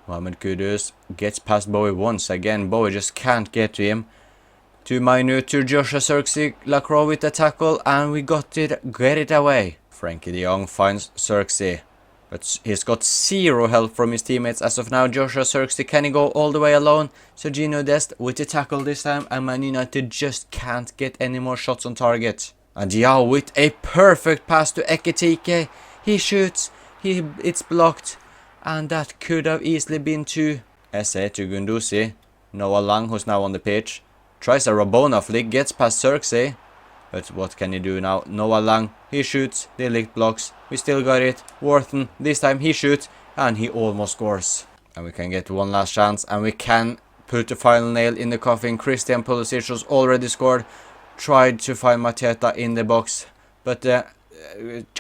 Mohamed Kudus gets past Bowie once again. Bowie just can't get to him. To Mainu, to Joshua Xerxes. Lacroix with the tackle, and we get it away. Frankie de Jong finds Xerxes. But he's got 0 help from his teammates as of now. Joshua Xerxes, can he go all the way alone? Serginho Dest with the tackle this time, and Man United just can't get any more shots on target. And Diao with a perfect pass to Ekitike. He shoots, it's blocked, and that could have easily been 2. SA to Gunduzi. Noah Lang, who's now on the pitch, tries a Rabona flick, gets past Xerxes. But what can he do now? Noah Lang, he shoots, De Ligt blocks, we still got it. Wharton, this time he shoots, and he almost scores. And we can get one last chance, and we can put the final nail in the coffin. Christian Pulisic was already scored, tried to find Mateta in the box, but the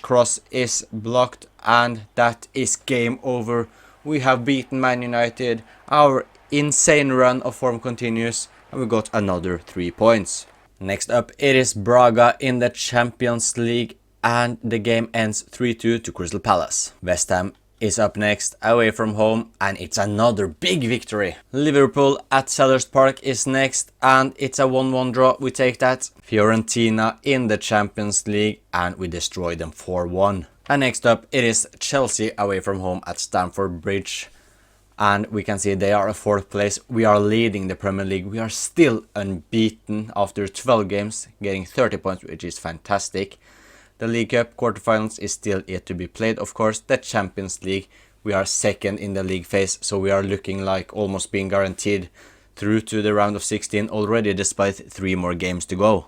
cross is blocked, and that is game over. We have beaten Man United, our insane run of form continues, and we got another 3 points. Next up, it is Braga in the Champions League, and the game ends 3-2 to Crystal Palace. West Ham is up next, away from home, and it's another big victory. Liverpool at Selhurst Park is next, and it's a 1-1 draw, we take that. Fiorentina in the Champions League, and we destroy them 4-1. And next up, it is Chelsea away from home at Stamford Bridge. And we can see they are at 4th place. We are leading the Premier League. We are still unbeaten after 12 games, getting 30 points, which is fantastic. The League Cup quarterfinals is still yet to be played, of course. The Champions League, we are 2nd in the league phase, so we are looking like almost being guaranteed through to the round of 16 already, despite 3 more games to go.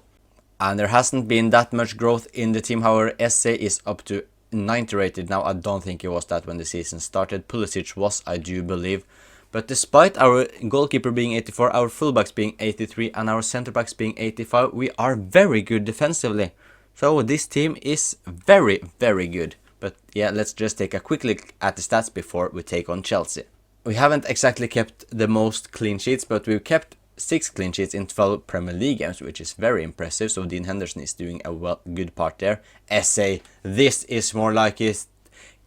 And there hasn't been that much growth in the team, however. SA is up to 90 rated now. I don't think it was that when the season started. Pulisic was, I do believe. But despite our goalkeeper being 84, our fullbacks being 83 and our centre backs being 85, we are very good defensively. So this team is very, very good. But yeah, let's just take a quick look at the stats before we take on Chelsea. We haven't exactly kept the most clean sheets, but we've kept 6 clean sheets in 12 Premier League games, which is very impressive. So Dean Henderson is doing a good part there. SA, this is more like his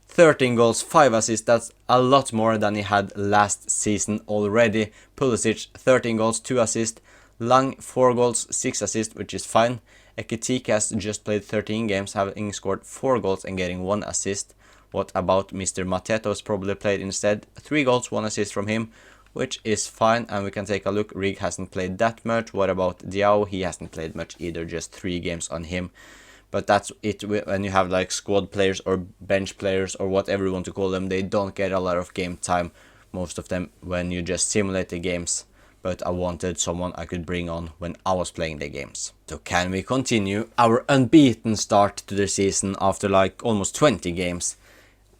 13 goals, 5 assists. That's a lot more than he had last season already. Pulisic, 13 goals, 2 assists. Lang, 4 goals, 6 assists, which is fine. Ekitike has just played 13 games, having scored 4 goals and getting 1 assist. What about Mr. Matetos? Probably played instead. 3 goals, 1 assist from him, which is fine. And we can take a look. Rig hasn't played that much. What about Diao? He hasn't played much either, just 3 games on him. But that's it. When you have like squad players or bench players or whatever you want to call them, they don't get a lot of game time, most of them, when you just simulate the games. But I wanted someone I could bring on when I was playing the games. So can we continue our unbeaten start to the season after like almost 20 games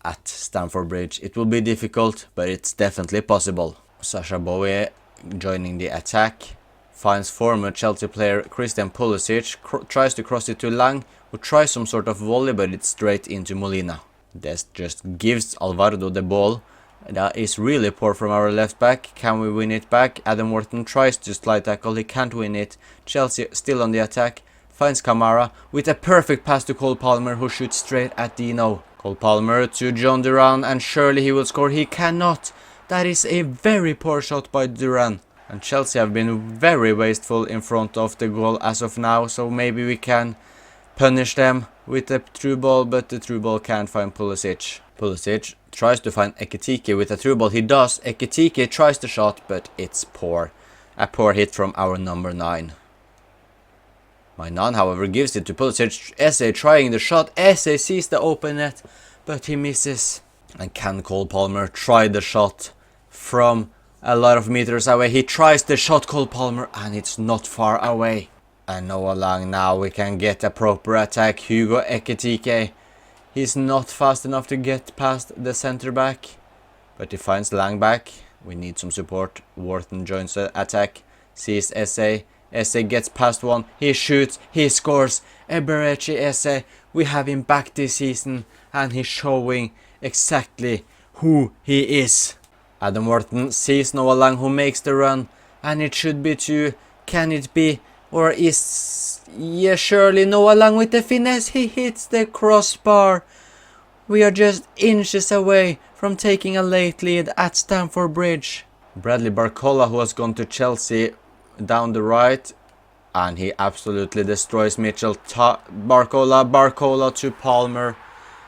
at Stamford Bridge? It will be difficult, but it's definitely possible. Sasha Bowie joining the attack, finds former Chelsea player Christian Pulisic, tries to cross it to Lang, who tries some sort of volley, but it's straight into Molina. This just gives Alvaro the ball. That is really poor from our left back. Can we win it back? Adam Wharton tries to slide tackle, he can't win it. Chelsea still on the attack, finds Kamara with a perfect pass to Cole Palmer, who shoots straight at Dino. Cole Palmer to John Duran, and surely he will score. He cannot. That is a very poor shot by Duran. And Chelsea have been very wasteful in front of the goal as of now, so maybe we can punish them with a through ball, but the through ball can't find Pulisic. Pulisic tries to find Ekitike with a through ball. He does. Ekitike tries the shot, but it's poor. A poor hit from our number 9. Mainan, however, gives it to Pulisic. Eze trying the shot. Eze sees the open net, but he misses. And can Cole Palmer try the shot from a lot of meters away? He tries the shot, Cole Palmer, and it's not far away. And Noah Lang, now we can get a proper attack. Hugo Ekitike. He's not fast enough to get past the centre back, but he finds Lang back. We need some support. Wharton joins the attack, sees Eze. Eze gets past one, he shoots, he scores. Eberechi Eze, we have him back this season, and he's showing exactly who he is. Adam Wharton sees Noah Lang, who makes the run, and it should be 2. Can it be? Or is... yeah, surely Noah Lang with the finesse. He hits the crossbar. We are just inches away from taking a late lead at Stamford Bridge. Bradley Barcola, who has gone to Chelsea, down the right. And he absolutely destroys Mitchell. Barcola to Palmer.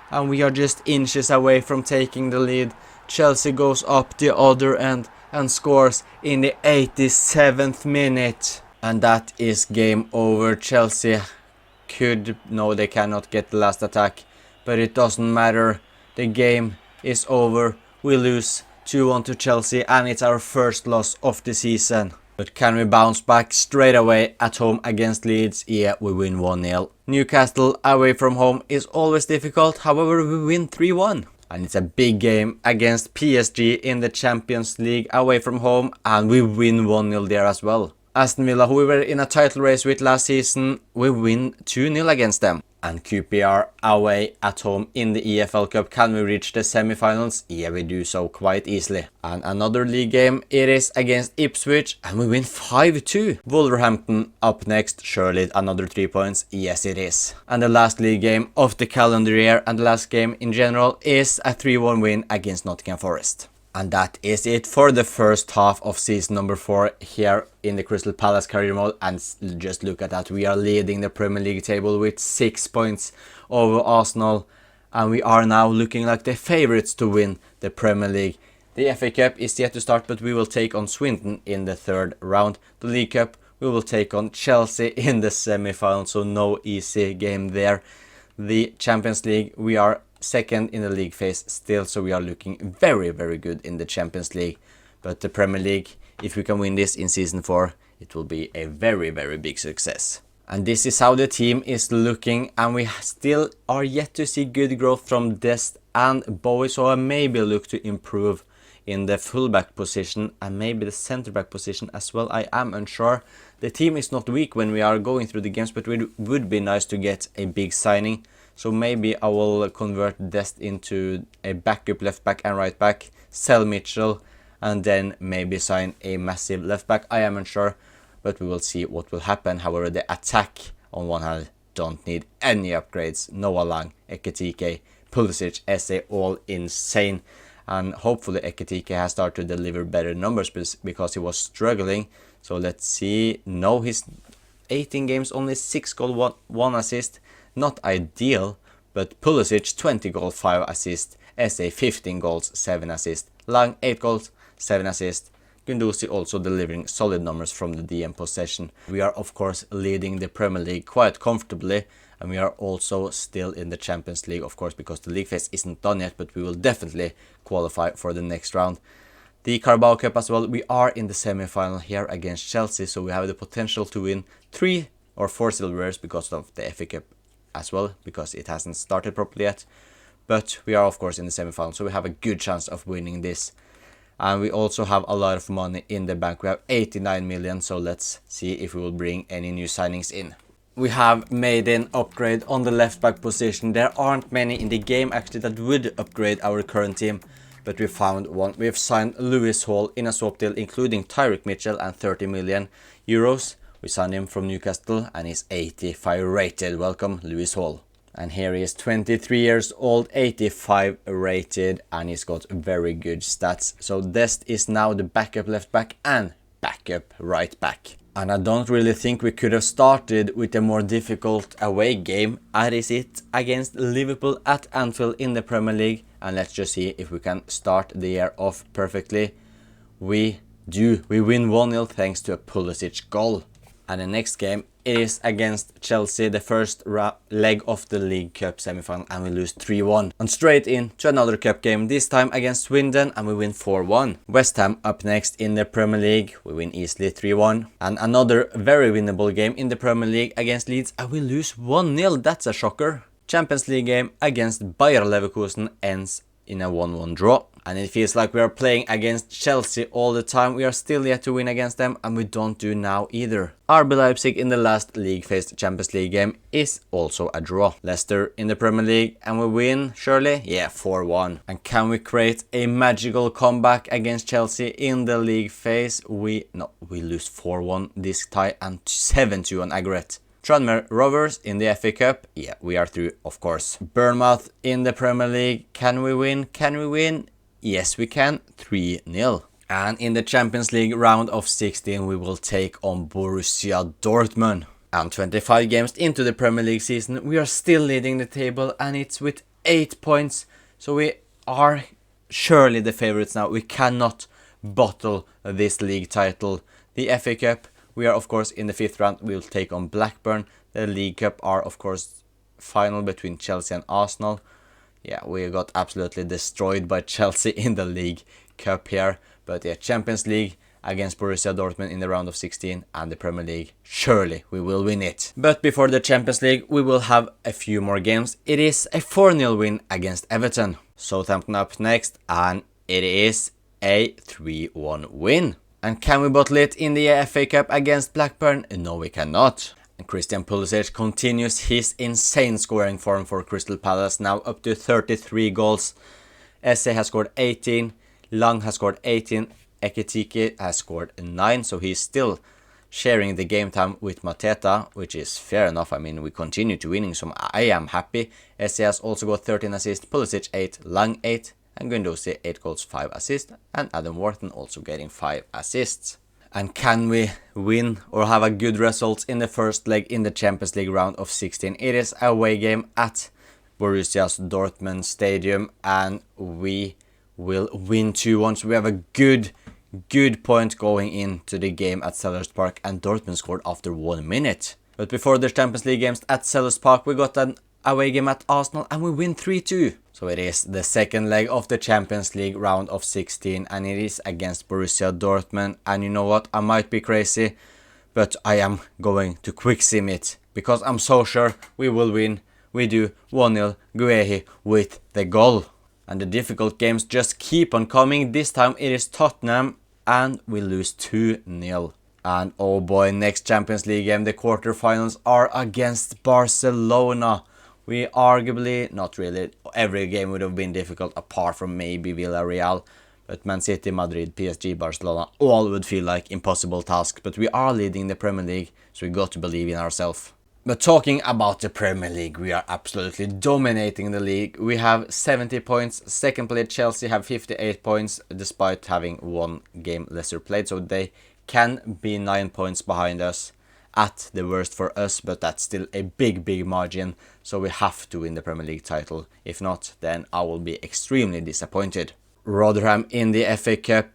And we are just inches away from taking the lead. Chelsea goes up the other end and scores in the 87th minute. And that is game over. Chelsea no, they cannot get the last attack, but it doesn't matter. The game is over. We lose 2-1 to Chelsea, and it's our first loss of the season. But can we bounce back straight away at home against Leeds? Yeah, we win 1-0. Newcastle away from home is always difficult. However, we win 3-1. And it's a big game against PSG in the Champions League away from home, and we win 1-0 there as well. Aston Villa, who we were in a title race with last season, we win 2-0 against them. And QPR away at home in the EFL Cup. Can we reach the semi-finals? Yeah, we do so quite easily. And another league game, it is against Ipswich, and we win 5-2. Wolverhampton up next, surely another 3 points. Yes, it is. And the last league game of the calendar year, and the last game in general, is a 3-1 win against Nottingham Forest. And that is it for the first half of season number 4 here in the Crystal Palace career mode. And just look at that, we are leading the Premier League table with 6 points over Arsenal. And we are now looking like the favourites to win the Premier League. The FA Cup is yet to start, but we will take on Swindon in the 3rd round. The League Cup, we will take on Chelsea in the semi-final, so no easy game there. The Champions League, we are 2nd in the league phase still, so we are looking very, very good in the Champions League. But the Premier League, if we can win this in season 4, it will be a very, very big success. And this is how the team is looking, and we still are yet to see good growth from Dest and Bowie, so I maybe look to improve in the fullback position and maybe the centre back position as well. I am unsure. The team is not weak when we are going through the games, but it would be nice to get a big signing. So maybe I will convert Dest into a backup left back and right back, sell Mitchell, and then maybe sign a massive left back. I am unsure, but we will see what will happen. However, the attack on one hand don't need any upgrades. Noah Lang, Ekitike, Pulisic, Eze, all insane. And hopefully Ekitike has started to deliver better numbers because he was struggling. So let's see. No, he's 18 games, only 6 goals, 1 assist. Not ideal, but Pulisic 20 goals, 5 assists. Eze 15 goals, 7 assists. Lang 8 goals, 7 assists. Gunduzi also delivering solid numbers from the DM possession. We are of course leading the Premier League quite comfortably, and we are also still in the Champions League, of course, because the league phase isn't done yet, but we will definitely qualify for the next round. The Carabao Cup as well, we are in the semi-final here against Chelsea, so we have the potential to win 3 or 4 silverwares because of the FA Cup as well, because it hasn't started properly yet. But we are of course in the semi-final, so we have a good chance of winning this. And we also have a lot of money in the bank. We have 89 million, so let's see if we will bring any new signings in. We have made an upgrade on the left back position. There aren't many in the game actually that would upgrade our current team, but we found one. We have signed Lewis Hall in a swap deal, including Tyrick Mitchell and 30 million euros. We signed him from Newcastle and he's 85 rated. Welcome, Lewis Hall. And here he is, 23 years old, 85 rated, and he's got very good stats. So Dest is now the backup left back and backup right back. And I don't really think we could have started with a more difficult away game, as it against Liverpool at Anfield in the Premier League. And let's just see if we can start the year off perfectly. We do. We win 1-0 thanks to a Pulisic goal. And the next game is against Chelsea, the first leg of the League Cup semi-final, and we lose 3-1. And straight into another cup game, this time against Swindon, and we win 4-1. West Ham up next in the Premier League, we win easily 3-1. And another very winnable game in the Premier League against Leeds, and we lose 1-0, that's a shocker. Champions League game against Bayer Leverkusen ends in a 1-1 draw. And it feels like we are playing against Chelsea all the time. We are still yet to win against them, and we don't do now either. RB Leipzig in the last league phase Champions League game is also a draw. Leicester in the Premier League, and we win, surely? Yeah, 4-1. And can we create a magical comeback against Chelsea in the league phase? We lose 4-1 this tie and 7-2 on aggregate. Tranmere Rovers in the FA Cup. Yeah, we are through, of course. Bournemouth in the Premier League. Can we win? Can we win? Yes, we can. 3-0. And in the Champions League round of 16, we will take on Borussia Dortmund. And 25 games into the Premier League season, we are still leading the table, and it's with 8 points. So we are surely the favourites now. We cannot bottle this league title. The FA Cup, we are of course in the 5th round. We will take on Blackburn. The League Cup are of course final between Chelsea and Arsenal. Yeah, we got absolutely destroyed by Chelsea in the League Cup here. But yeah, Champions League against Borussia Dortmund in the round of 16, and the Premier League, surely we will win it. But before the Champions League, we will have a few more games. It is a 4-0 win against Everton. Southampton up next, and it is a 3-1 win. And can we bottle it in the FA Cup against Blackburn? No, we cannot. And Christian Pulisic continues his insane scoring form for Crystal Palace, now up to 33 goals. Esse has scored 18, Lang has scored 18, Ekitike has scored 9, so he's still sharing the game time with Mateta, which is fair enough. I mean, we continue to winning, so I am happy. Esse has also got 13 assists, Pulisic 8, Lang 8, and Guendouzi 8 goals, 5 assists, and Adam Wharton also getting 5 assists. And can we win or have a good result in the first leg in the Champions League round of 16? It is a away game at Borussia Dortmund Stadium, and we will win 2-1. So we have a good point going into the game at Selhurst Park, and Dortmund scored after 1 minute. But before the Champions League games at Selhurst Park, we got an away game at Arsenal and we win 3-2. So it is the second leg of the Champions League round of 16, and it is against Borussia Dortmund. And you know what, I might be crazy, but I am going to quick sim it, because I'm so sure we will win. We do 1-0, Guehi with the goal. And the difficult games just keep on coming. This time it is Tottenham, and we lose 2-0. And oh boy, next Champions League game, the quarterfinals are against Barcelona. We arguably, not really, every game would have been difficult apart from maybe Villarreal. But Man City, Madrid, PSG, Barcelona, all would feel like impossible tasks. But we are leading the Premier League, so we got to believe in ourselves. But talking about the Premier League, we are absolutely dominating the league. We have 70 points. Second place Chelsea have 58 points, despite having 1 game lesser played. So they can be 9 points behind us at the worst for us, but that's still a big margin. So we have to win the Premier League title. If not, then I will be extremely disappointed. Rotherham in the FA Cup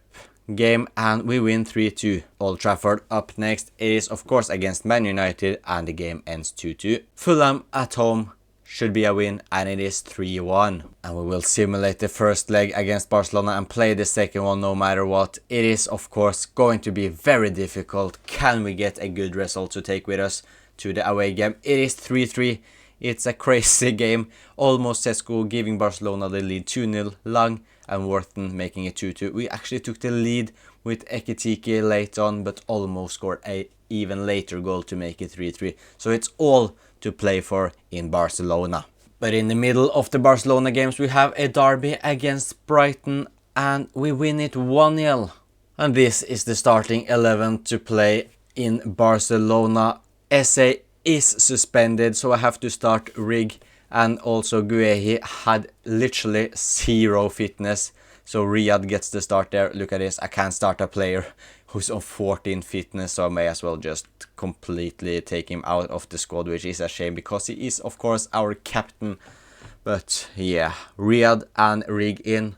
game, and we win 3-2. Old Trafford up next. It is of course against Man United, and the game ends 2-2. Fulham at home should be a win, and it is 3-1. And we will simulate the first leg against Barcelona and play the second one no matter what. It is of course going to be very difficult. Can we get a good result to take with us to the away game? It is 3-3. It's a crazy game. Almost Sesko giving Barcelona the lead 2-0. Lang and Wharton making it 2-2. We actually took the lead with Ekitike late on, but almost scored a even later goal to make it 3-3. So it's all to play for in Barcelona. But in the middle of the Barcelona games, we have a derby against Brighton, and we win it 1-0. And this is the starting 11 to play in Barcelona. Esse is suspended, so I have to start Rig, and also Guehi had literally 0 fitness, so Riyad gets the start there. Look at this, I can't start a player who's on 14 fitness, so I may as well just completely take him out of the squad, which is a shame because he is of course our captain. But yeah, Riyad and Rig in.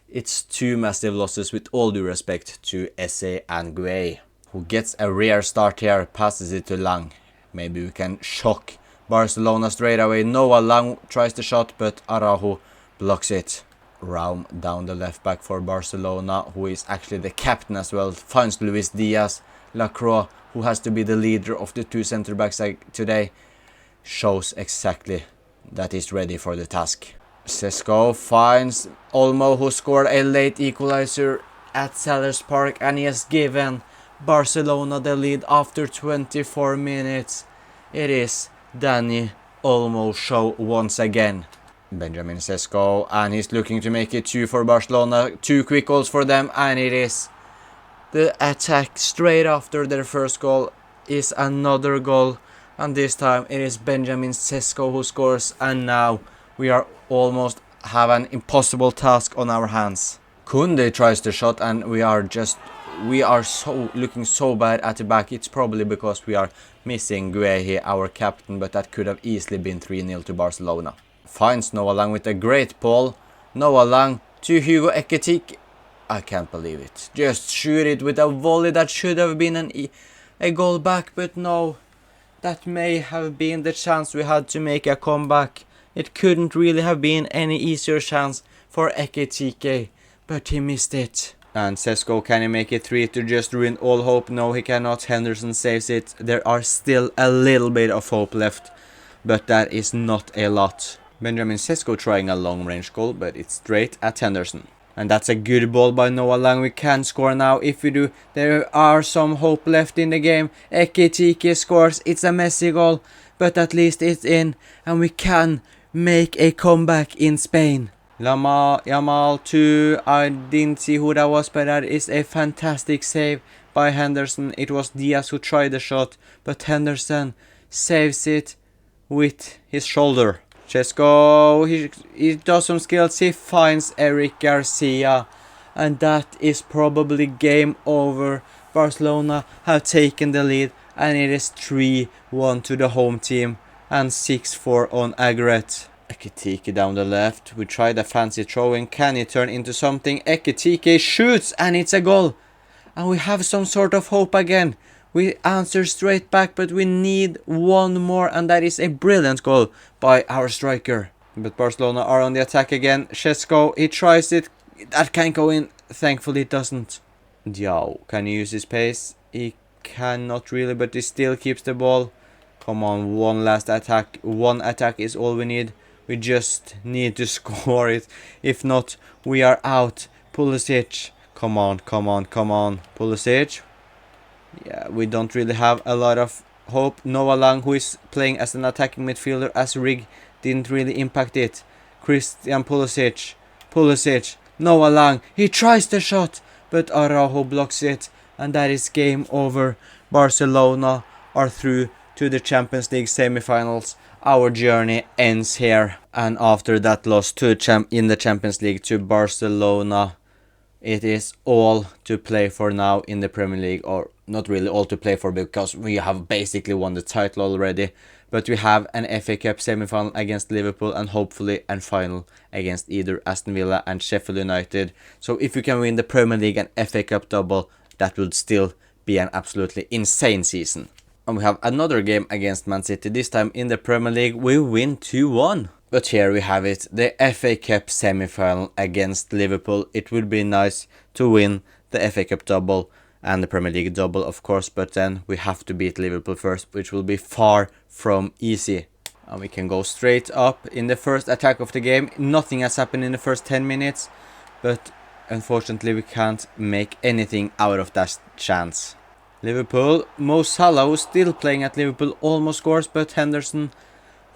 It's 2 massive losses, with all due respect to Esse and Guehi, who gets a rare start here, passes it to Lang. Maybe we can shock Barcelona straight away. Noah Lang tries the shot, but Araujo blocks it. Raum down the left back for Barcelona, who is actually the captain as well, finds Luis Diaz. Lacroix, who has to be the leader of the 2 centre backs today, shows exactly that he's ready for the task. Sesko finds Olmo, who scored a late equalizer at Selhurst Park, and he has given Barcelona the lead after 24 minutes. It is Dani Olmo show once again. Benjamin Sesko, and he's looking to make it 2 for Barcelona. 2 quick goals for them, and it is the attack straight after their first goal is another goal, and this time it is Benjamin Sesko who scores, and now we are almost have an impossible task on our hands. Kunde tries the shot, and we are so looking so bad at the back. It's probably because we are missing Guehi, our captain, but that could have easily been 3-0 to Barcelona. Finds Noah Lang with a great ball. Noah Lang to Hugo Ekitike. I can't believe it. Just shoot it with a volley. That should have been a goal back, but no. That may have been the chance we had to make a comeback. It couldn't really have been any easier chance for Ekitike, but he missed it. And Sesko, can he make it 3 to just ruin all hope? No, he cannot. Henderson saves it. There are still a little bit of hope left, but that is not a lot. Benjamin Sesko trying a long range goal, but it's straight at Henderson. And that's a good ball by Noah Lang. We can score now. If we do, there are some hope left in the game. Ekitike scores. It's a messy goal, but at least it's in. And we can make a comeback in Spain. Yamal 2. I didn't see who that was, but that is a fantastic save by Henderson. It was Diaz who tried the shot, but Henderson saves it with his shoulder. Chesko, he does some skills, he finds Eric Garcia, and that is probably game over. Barcelona have taken the lead, and it is 3-1 to the home team and 6-4 on Agret. Ekitike down the left, we tried a fancy throw-in, can it turn into something? Ekitike shoots, and it's a goal, and we have some sort of hope again. We answer straight back, but we need one more, and that is a brilliant goal by our striker. But Barcelona are on the attack again. Chesko, he tries it. That can't go in. Thankfully, it doesn't. Diao, can he use his pace? He cannot really, but he still keeps the ball. Come on, one last attack. One attack is all we need. We just need to score it. If not, we are out. Pulisic. Come on, come on, come on. Pulisic. Yeah, we don't really have a lot of hope. Noah Lang, who is playing as an attacking midfielder as Rig, didn't really impact it. Christian Pulisic. Pulisic. Noah Lang. He tries the shot, but Araujo blocks it. And that is game over. Barcelona are through to the Champions League semi-finals. Our journey ends here. And after that loss to in the Champions League to Barcelona, it is all to play for now in the Premier League, or not really all to play for because we have basically won the title already, but we have an FA Cup semi-final against Liverpool and hopefully a final against either Aston Villa and Sheffield United. So if we can win the Premier League and FA Cup double, that would still be an absolutely insane season. And we have another game against Man City, this time in the Premier League. We win 2-1. But here we have it, the FA Cup semi-final against Liverpool. It would be nice to win the FA Cup double and the Premier League double, of course, but then we have to beat Liverpool first, which will be far from easy. And we can go straight up in the first attack of the game. Nothing has happened in the first 10 minutes, but unfortunately we can't make anything out of that chance. Liverpool, Mo Salah, who's still playing at Liverpool, almost scores, but Henderson,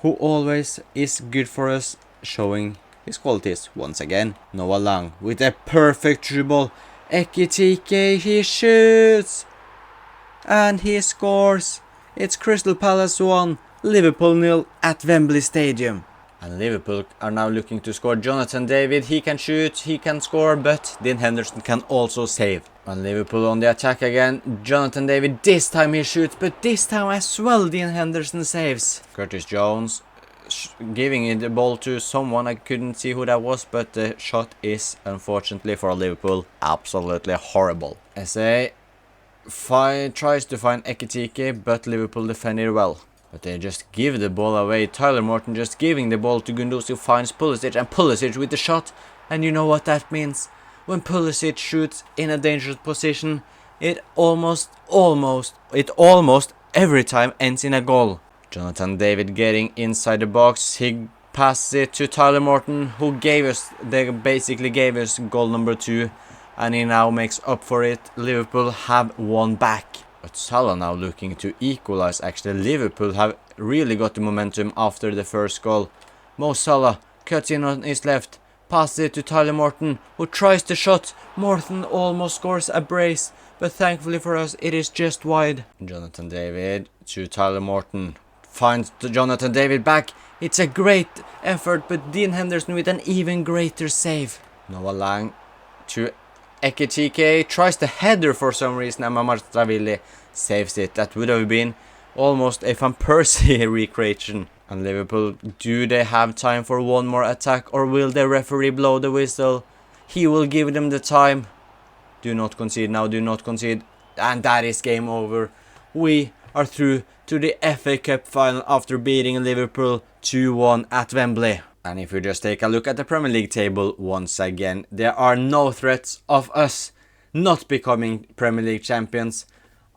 who always is good for us, showing his qualities once again. Noah Lang with a perfect dribble. Ekitike, he shoots! And he scores! It's Crystal Palace 1, Liverpool 0 at Wembley Stadium. And Liverpool are now looking to score. Jonathan David, he can shoot, he can score, but Dean Henderson can also save. And Liverpool on the attack again. Jonathan David, this time he shoots, but this time as well Dean Henderson saves. Curtis Jones giving the ball to someone, I couldn't see who that was, but the shot is, unfortunately for Liverpool, absolutely horrible. SA tries to find Ekitike, but Liverpool defended well. But they just give the ball away. Tyler Morton just giving the ball to Gundogan, who finds Pulisic, and Pulisic with the shot. And you know what that means. When Pulisic shoots in a dangerous position, it almost every time ends in a goal. Jonathan David getting inside the box. He passes it to Tyler Morton, who basically gave us goal number 2. And he now makes up for it. Liverpool have won back. But Salah now looking to equalize. Actually, Liverpool have really got the momentum after the first goal. Mo Salah cuts in on his left, passes it to Tyler Morton, who tries the shot. Morton almost scores a brace, but thankfully for us, it is just wide. Jonathan David to Tyler Morton, finds Jonathan David back. It's a great effort, but Dean Henderson with an even greater save. Noah Lang to Ekitike, tries the header for some reason, and Mamardashvili saves it. That would have been almost a Van Persie recreation. And Liverpool, do they have time for one more attack, or will the referee blow the whistle? He will give them the time. Do not concede now, do not concede. And that is game over. We are through to the FA Cup final after beating Liverpool 2-1 at Wembley. And if we just take a look at the Premier League table once again, there are no threats of us not becoming Premier League champions.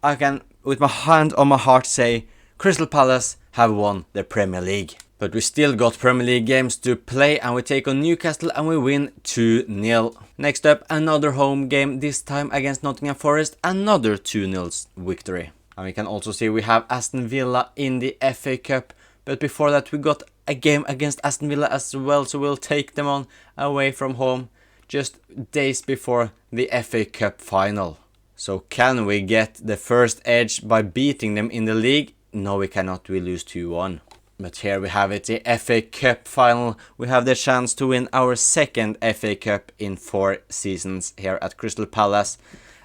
I can, with my hand on my heart, say Crystal Palace have won the Premier League. But we still got Premier League games to play, and we take on Newcastle and we win 2-0. Next up, another home game, this time against Nottingham Forest, another 2-0 victory. And we can also see we have Aston Villa in the FA Cup, but before that we got a game against Aston Villa as well, so we'll take them on away from home just days before the FA Cup final. So can we get the first edge by beating them in the league? No, we cannot, we lose 2-1. But here we have it, the FA Cup final. We have the chance to win our second FA Cup in 4 seasons here at Crystal Palace.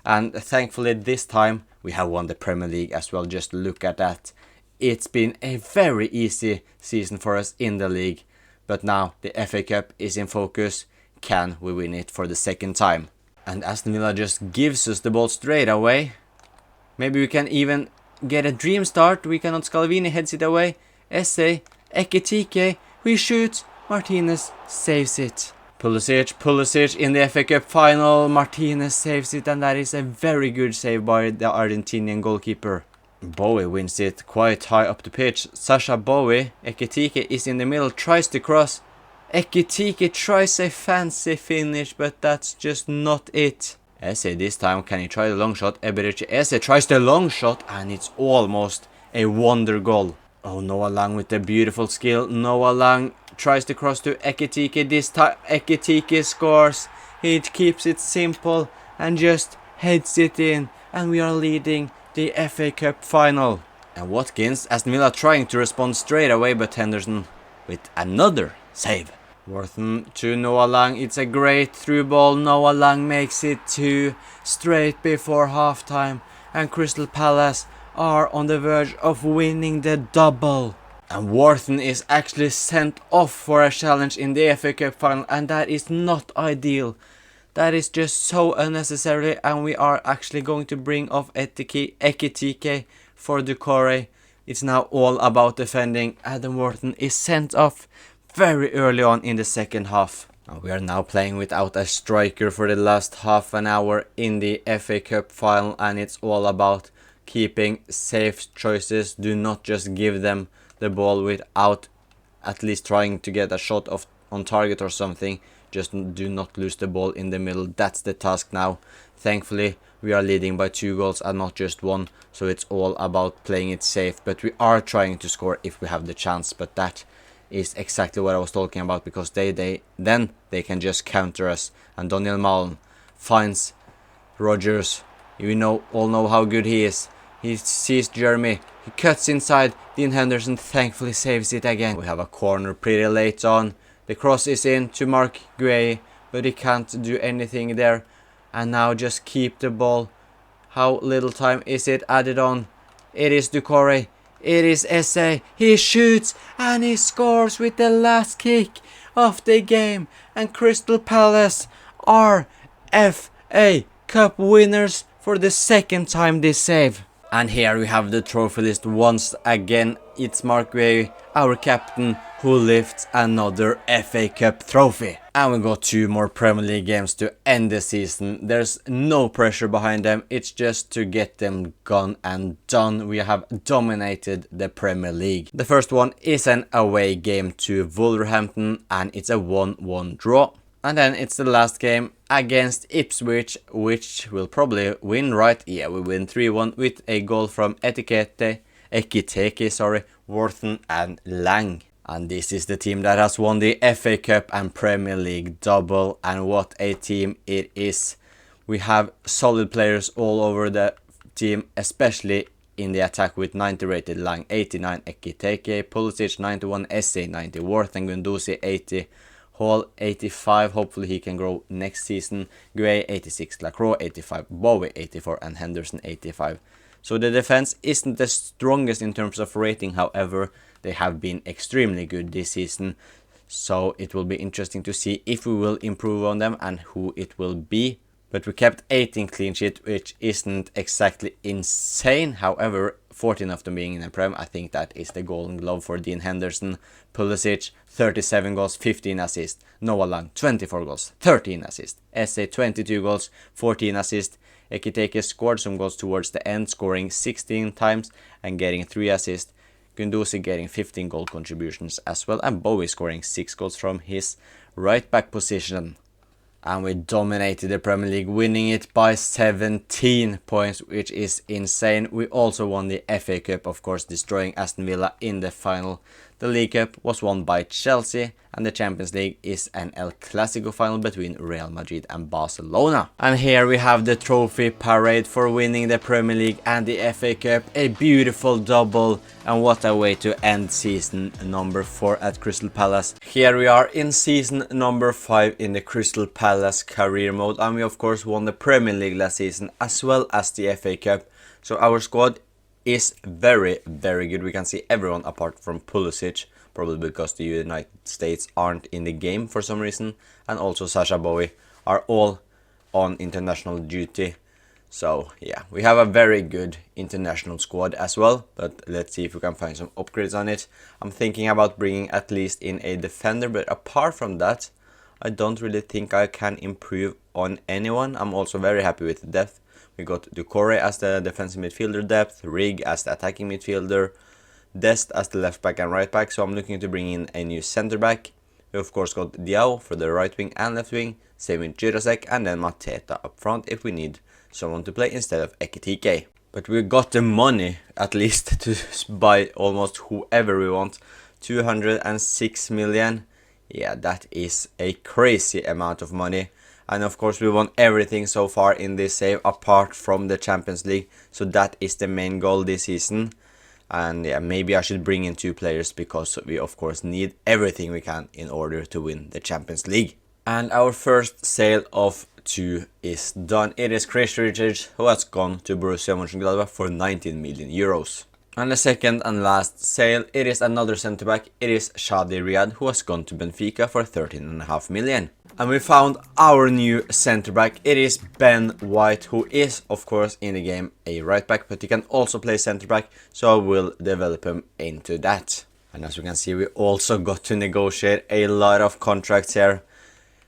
And thankfully this time we have won the Premier League as well. Just look at that. It's been a very easy season for us in the league. But now the FA Cup is in focus. Can we win it for the second time? And Aston Villa just gives us the ball straight away. Maybe we can even get a dream start. We cannot. Scalvini heads it away. Esse, Ekitike, we shoot, Martinez saves it. Pulisic in the FA Cup final, Martinez saves it, and that is a very good save by the Argentinian goalkeeper. Bowie wins it quite high up the pitch. Sasha Bowie, Ekitike is in the middle, tries to cross. Ekitike tries a fancy finish, but that's just not it. Esse this time, can he try the long shot? Eberici Esse tries the long shot, and it's almost a wonder goal. Oh, Noah Lang with the beautiful skill. Noah Lang tries to cross to Ekitike. This time Ekitike scores. He keeps it simple and just heads it in. And we are leading the FA Cup final. And Watkins, Aston Villa trying to respond straight away, but Henderson with another save. Wortham to Noah Lang. It's a great through ball. Noah Lang makes it 2 straight before halftime. And Crystal Palace are on the verge of winning the double. And Wortham is actually sent off for a challenge in the FA Cup final, and that is not ideal. That is just so unnecessary, and we are actually going to bring off Ekitike for Doucouré. It's now all about defending. Adam Wortham is sent off very early on in the second half. We are now playing without a striker for the last half an hour in the FA Cup final, and it's all about keeping safe choices. Do not just give them the ball without at least trying to get a shot on target or something. Just do not lose the ball in the middle. That's the task now. Thankfully we are leading by 2 goals and not just 1, so it's all about playing it safe. But we are trying to score if we have the chance, but that is exactly what I was talking about, because then they can just counter us. And Daniel Malen finds Rodgers. You all know how good he is. He sees Jeremy. He cuts inside. Dean Henderson thankfully saves it again. We have a corner pretty late on. The cross is in to Mark Gueye, but he can't do anything there. And now just keep the ball. How little time is it added on? It is Doucouré. It is Esse. He shoots and he scores with the last kick of the game. And Crystal Palace are FA Cup winners for the second time this save. And here we have the trophy list once again. It's Mark Gueye, our captain, who lifts another FA Cup trophy. And we got 2 more Premier League games to end the season. There's no pressure behind them. It's just to get them gone and done. We have dominated the Premier League. The first one is an away game to Wolverhampton, and it's a 1-1 draw. And then it's the last game against Ipswich, which will probably win, right? Yeah, we win 3-1 with a goal from Ekitike, Wortham and Lang. And this is the team that has won the FA Cup and Premier League double, and what a team it is. We have solid players all over the team, especially in the attack with 90 rated Lang, 89 Ekitike, Pulisic 91, Esse 90, Wortham, Guendouzi 80, Hall 85, hopefully he can grow next season, Gueye 86, Lacroix 85, Bowie 84 and Henderson 85. So the defense isn't the strongest in terms of rating, however, they have been extremely good this season. So it will be interesting to see if we will improve on them and who it will be. But we kept 18 clean sheets, which isn't exactly insane. However, 14 of them being in the Prem, I think that is the golden glove for Dean Henderson. Pulisic, 37 goals, 15 assists. Noah Lang, 24 goals, 13 assists. Esse, 22 goals, 14 assists. Ekitike scored some goals towards the end, scoring 16 times and getting 3 assists. Guendouzi getting 15 goal contributions as well, and Bowie scoring 6 goals from his right back position. And we dominated the Premier League, winning it by 17 points, which is insane. We also won the FA Cup, of course, destroying Aston Villa in the final. The League Cup was won by Chelsea, and the Champions League is an El Clasico final between Real Madrid and Barcelona. And here we have the trophy parade for winning the Premier League and the FA Cup. A beautiful double, and what a way to end season number 4 at Crystal Palace. Here we are in season number 5 in the Crystal Palace career mode, and we of course won the Premier League last season as well as the FA Cup. So our squad is very good. We can see everyone apart from Pulisic, probably because the United States aren't in the game for some reason, and also Sasha Bowie are all on international duty. So yeah, we have a very good international squad as well, but let's see if we can find some upgrades on it. I'm thinking about bringing at least in a defender, but apart from that, I don't really think I can improve on anyone. I'm also very happy with the depth. We got Doucouré as the defensive midfielder depth, Rig as the attacking midfielder, Dest as the left back and right back, so I'm looking to bring in a new centre back. We of course got Diao for the right wing and left wing, same with Jurasek, and then Mateta up front if we need someone to play instead of Ekitike. But we got the money at least to buy almost whoever we want. 206 million. Yeah, that is a crazy amount of money. And of course we won everything so far in this save apart from the Champions League. So that is the main goal this season. And yeah, maybe I should bring in 2 players because we of course need everything we can in order to win the Champions League. And our first sale of 2 is done. It is Chris Richards, who has gone to Borussia Mönchengladbach for 19 million euros. And the second and last sale, it is another centre back. It is Shadi Riyad, who has gone to Benfica for 13.5 million. And we found our new centre back. It is Ben White, who is of course in the game a right back, but he can also play centre back, so I will develop him into that. And as you can see, we also got to negotiate a lot of contracts here,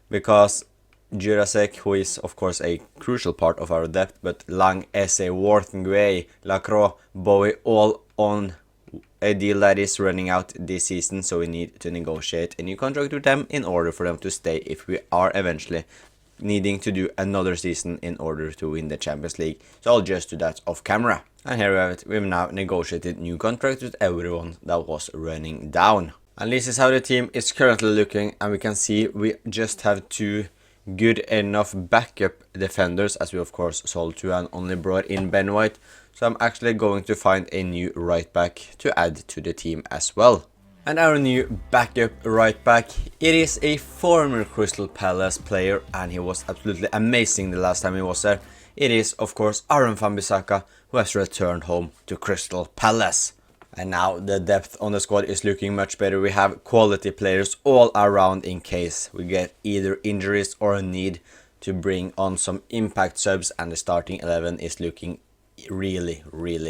because Jurasek, who is of course a crucial part of our depth, but Lang, Esse, Wharton, Gueye, Lacroix, Bowie, all on a deal that is running out this season, so we need to negotiate a new contract with them in order for them to stay if we are eventually needing to do another season in order to win the Champions League. So I'll just do that off camera. And here we have it. We've now negotiated new contracts with everyone that was running down. And this is how the team is currently looking, and we can see we just have 2 good enough backup defenders, as we of course sold 2 and only brought in Ben White. So I'm actually going to find a new right back to add to the team as well. And our new backup right back, it is a former Crystal Palace player, and he was absolutely amazing the last time he was there. It is of course Aaron Wan-Bissaka, who has returned home to Crystal Palace. And now the depth on the squad is looking much better. We have quality players all around in case we get either injuries or a need to bring on some impact subs, and the starting 11 is looking really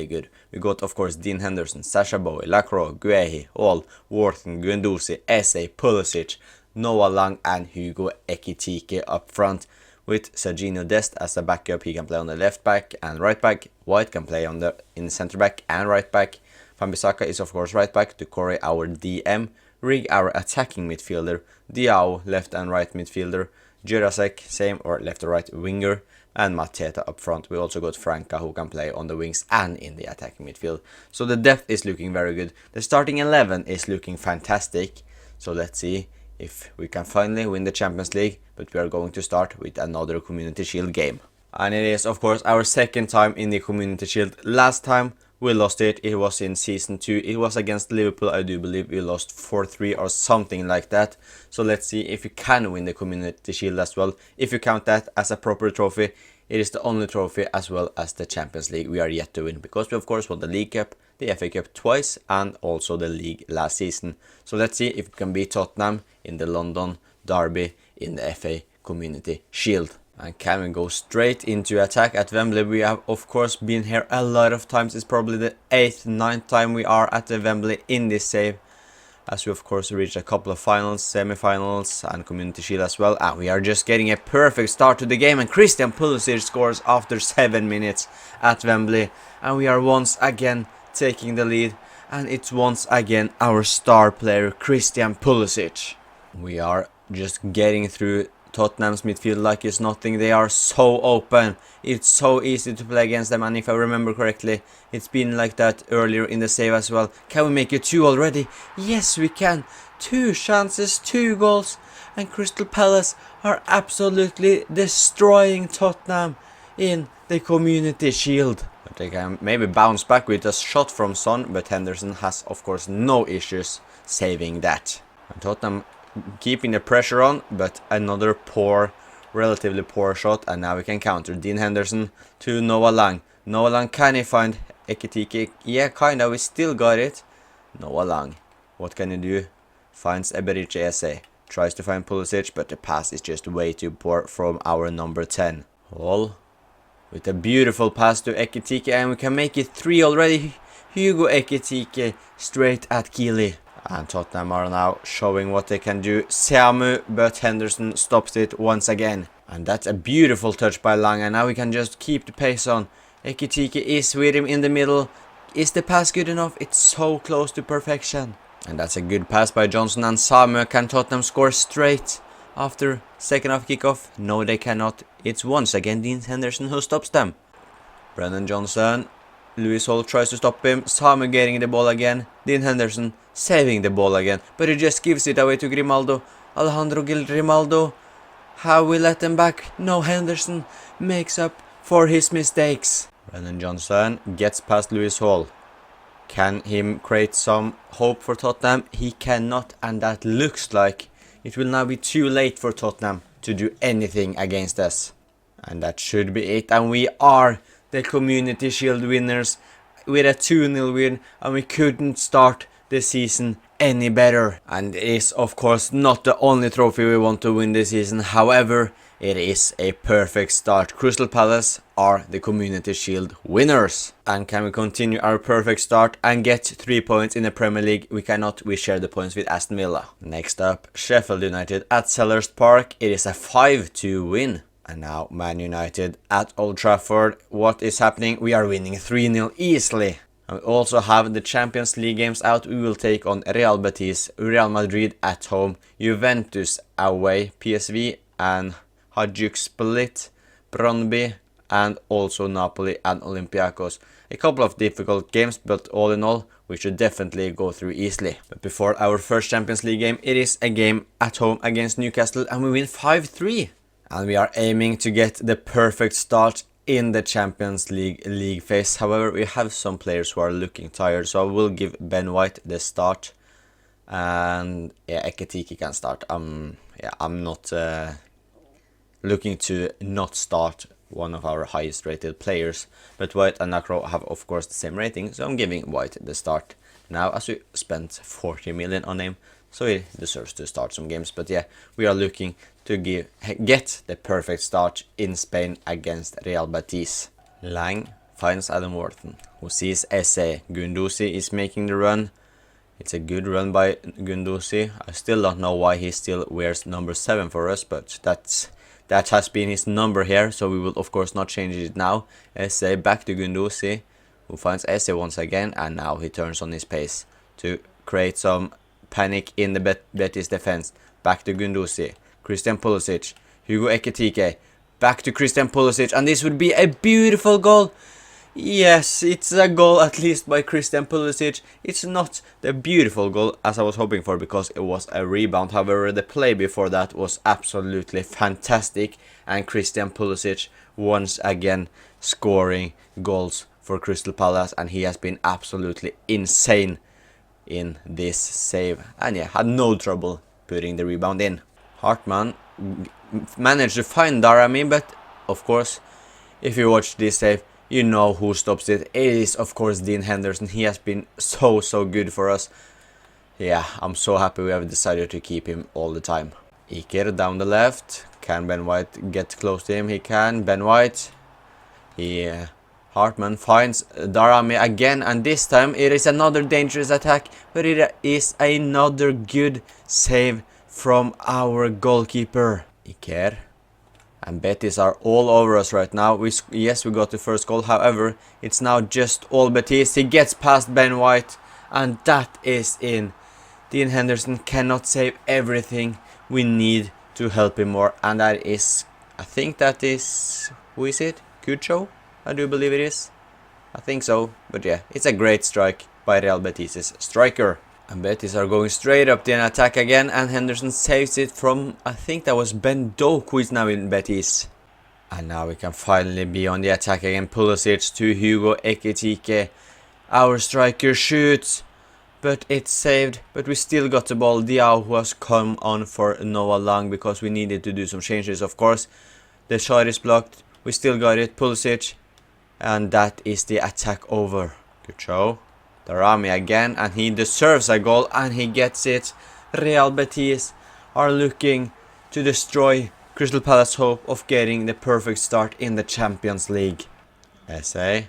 good. We got of course Dean Henderson, Sasha Bowie, Lacroix, Guehi, Hall, Wharton, Guendouzi, Esse, Pulisic, Noah Lang and Hugo Ekitike up front, with Serginho Dest as a backup. He can play on the left back and right back. White can play in the centre back and right back. Wan-Bissaka is of course right back, Doucouré our DM, Rig our attacking midfielder, Diao left and right midfielder, Jurasek same or left or right winger, and Mateta up front. We also got Franca, who can play on the wings and in the attacking midfield. So the depth is looking very good. The starting 11 is looking fantastic. So let's see if we can finally win the Champions League, but we are going to start with another Community Shield game. And it is of course our second time in the Community Shield. Last time we lost it, it was in season 2, it was against Liverpool. I do believe we lost 4-3 or something like that. So let's see if we can win the Community Shield as well. If you count that as a proper trophy, it is the only trophy as well as the Champions League we are yet to win, because we of course won the League Cup, the FA Cup twice, and also the league last season. So let's see if we can beat Tottenham in the London Derby in the FA Community Shield. And can we go straight into attack at Wembley? We have of course been here a lot of times. It's probably the 8th, 9th time we are at the Wembley in this save, as we of course reached a couple of finals, semi-finals and Community Shield as well. And we are just getting a perfect start to the game, and Christian Pulisic scores after 7 minutes at Wembley, and we are once again taking the lead. and it's once again our star player Christian Pulisic. We are just getting through Tottenham's midfield like it's nothing. They are so open. It's so easy to play against them, and if I remember correctly, it's been like that earlier in the save as well. Can we make it 2 already? Yes, we can. 2 chances, 2 goals, and Crystal Palace are absolutely destroying Tottenham in the Community Shield. But they can maybe bounce back with a shot from Son, but Henderson has of course no issues saving that. And Tottenham keeping the pressure on, but another relatively poor shot, and now we can counter. Dean Henderson to Noah Lang. Noah Lang, can he find Ekitike? Yeah, kinda, we still got it. Noah Lang, what can he do? Finds Eberiche Eze. Tries to find Pulisic, but the pass is just way too poor from our number 10. Hall with a beautiful pass to Ekitike, and we can make it 3 already. Hugo Ekitike straight at Keeley. And Tottenham are now showing what they can do. Samu, but Henderson stops it once again. And that's a beautiful touch by Lang, and now we can just keep the pace on. Ekitike is with him in the middle. Is the pass good enough? It's so close to perfection. And that's a good pass by Johnson and Samu. Can Tottenham score straight after second half kickoff? No, they cannot. It's once again Dean Henderson who stops them. Brennan Johnson. Lewis Hall tries to stop him. Samu getting the ball again. Dean Henderson saving the ball again, but he just gives it away to Grimaldo. Alejandro Grimaldo. How we let them back? No, Henderson makes up for his mistakes. Brennan Johnson gets past Lewis Hall. Can him create some hope for Tottenham? He cannot, and that looks like it will now be too late for Tottenham to do anything against us. And that should be it, and we are the Community Shield winners with a 2-0 win, and we couldn't start the season any better. And it is of course not the only trophy we want to win this season, however it is a perfect start. Crystal Palace are the Community Shield winners. And can we continue our perfect start and get 3 points in the Premier League? We cannot. We share the points with Aston Villa. Next up, Sheffield United at Selhurst Park. It is a 5-2 win. And now Man United at Old Trafford. What is happening? We are winning 3-0 easily. And we also have the Champions League games out. We will take on Real Betis, Real Madrid at home, Juventus away, PSV and Hajduk Split, Brøndby, and also Napoli and Olympiacos. A couple of difficult games, but all in all, we should definitely go through easily. But before our first Champions League game, it is a game at home against Newcastle, and we win 5-3. And we are aiming to get the perfect start in the Champions League phase. However, we have some players who are looking tired, so I will give Ben White the start. And yeah, Ekitike can start. I'm not looking to not start one of our highest rated players, but White and Nakro have of course the same rating, so I'm giving White the start now, as we spent 40 million on him, so he deserves to start some games. But yeah, we are looking to get the perfect start in Spain against Real Betis. Lang finds Adam Wharton, who sees Eze. Guendouzi is making the run. It's a good run by Guendouzi. I still don't know why he still wears number 7 for us, but that has been his number here, so we will of course not change it now. Eze back to Guendouzi, who finds Eze once again, and now he turns on his pace to create some panic in the Betis defense. Back to Guendouzi. Christian Pulisic, Hugo Ekitike, back to Christian Pulisic, and this would be a beautiful goal. Yes, it's a goal at least by Christian Pulisic. It's not the beautiful goal as I was hoping for, because it was a rebound. However, the play before that was absolutely fantastic, and Christian Pulisic once again scoring goals for Crystal Palace, and he has been absolutely insane in this save, and yeah, had no trouble putting the rebound in. Hartman managed to find Daramy, but of course, if you watch this save, you know who stops it. It is of course Dean Henderson. He has been so good for us. Yeah, I'm so happy we have decided to keep him all the time. Iker down the left. Can Ben White get close to him? He can. Ben White. Hartman finds Daramy again, and this time it is another dangerous attack, but it is another good save from our goalkeeper. Iker. And Betis are all over us right now. Yes, we got the first goal. However, it's now just all Betis. He gets past Ben White, and that is in. Dean Henderson cannot save everything. We need to help him more, and that is, I think that is, who is it? Cucho? I do believe it is. I think so, but yeah, it's a great strike by Real Betis' striker. And Betis are going straight up the attack again, and Henderson saves it from, I think that was Ben Doak, who is now in Betis. And now we can finally be on the attack again. Pulisic to Hugo Ekitike. Our striker shoots, but it's saved. But we still got the ball. Diao, who has come on for Noah Lang because we needed to do some changes, of course. The shot is blocked. We still got it. Pulisic. And that is the attack over. Good show. Darami again, and he deserves a goal, and he gets it. Real Betis are looking to destroy Crystal Palace's hope of getting the perfect start in the Champions League. Esse,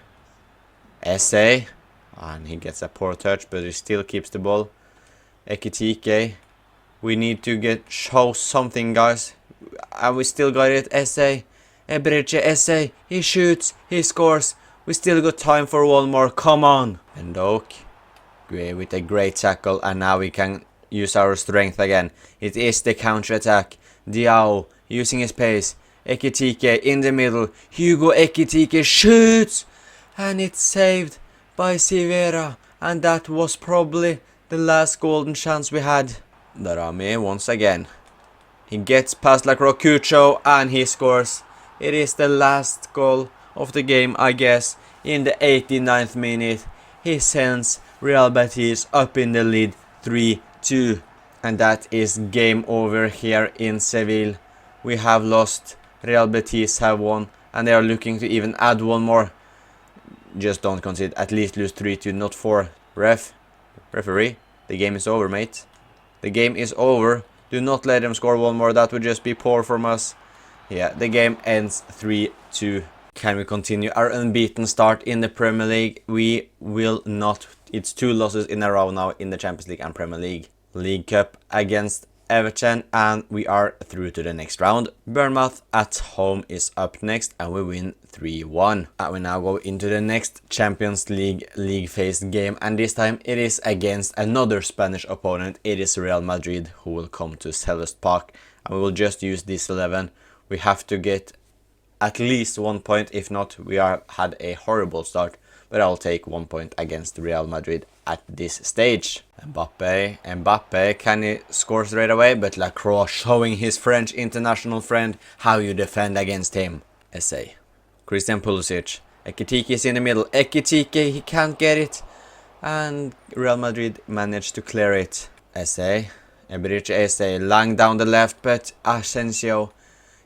and he gets a poor touch, but he still keeps the ball. Ekitike, we need to show something, guys, and we still got it. Esse, he shoots, he scores. We still got time for one more, come on. And Oak with a great tackle, and now we can use our strength again. It is the counter-attack. Diao using his pace. Ekitike in the middle. Hugo Ekitike shoots, and it's saved by Sivera. And that was probably the last golden chance we had. Darame once again. He gets past Cucho, and he scores. It is the last goal of the game, I guess. In the 89th minute, he sends Real Betis up in the lead 3-2. And that is game over here in Seville. We have lost, Real Betis have won, and they are looking to even add one more. Just don't concede, at least lose 3-2, not 4. Referee, the game is over, mate. The game is over. Do not let them score one more, that would just be poor from us. Yeah, the game ends 3-2. Can we continue our unbeaten start in the Premier League? We will not. It's 2 losses in a row now in the Champions League and Premier League. League Cup against Everton, and we are through to the next round. Bournemouth at home is up next, and we win 3-1. And we now go into the next Champions League phase game, and this time it is against another Spanish opponent. It is Real Madrid who will come to Selhurst Park, and we will just use this 11. We have to get at least 1 point. If not, we had a horrible start, but I'll take 1 point against Real Madrid at this stage. Mbappe, can he score straight away? But Lacroix showing his French international friend how you defend against him. Essay. Christian Pulisic. Ekitike is in the middle. Ekitike, he can't get it. And Real Madrid managed to clear it. Essay. Essay. Lang down the left, but Asensio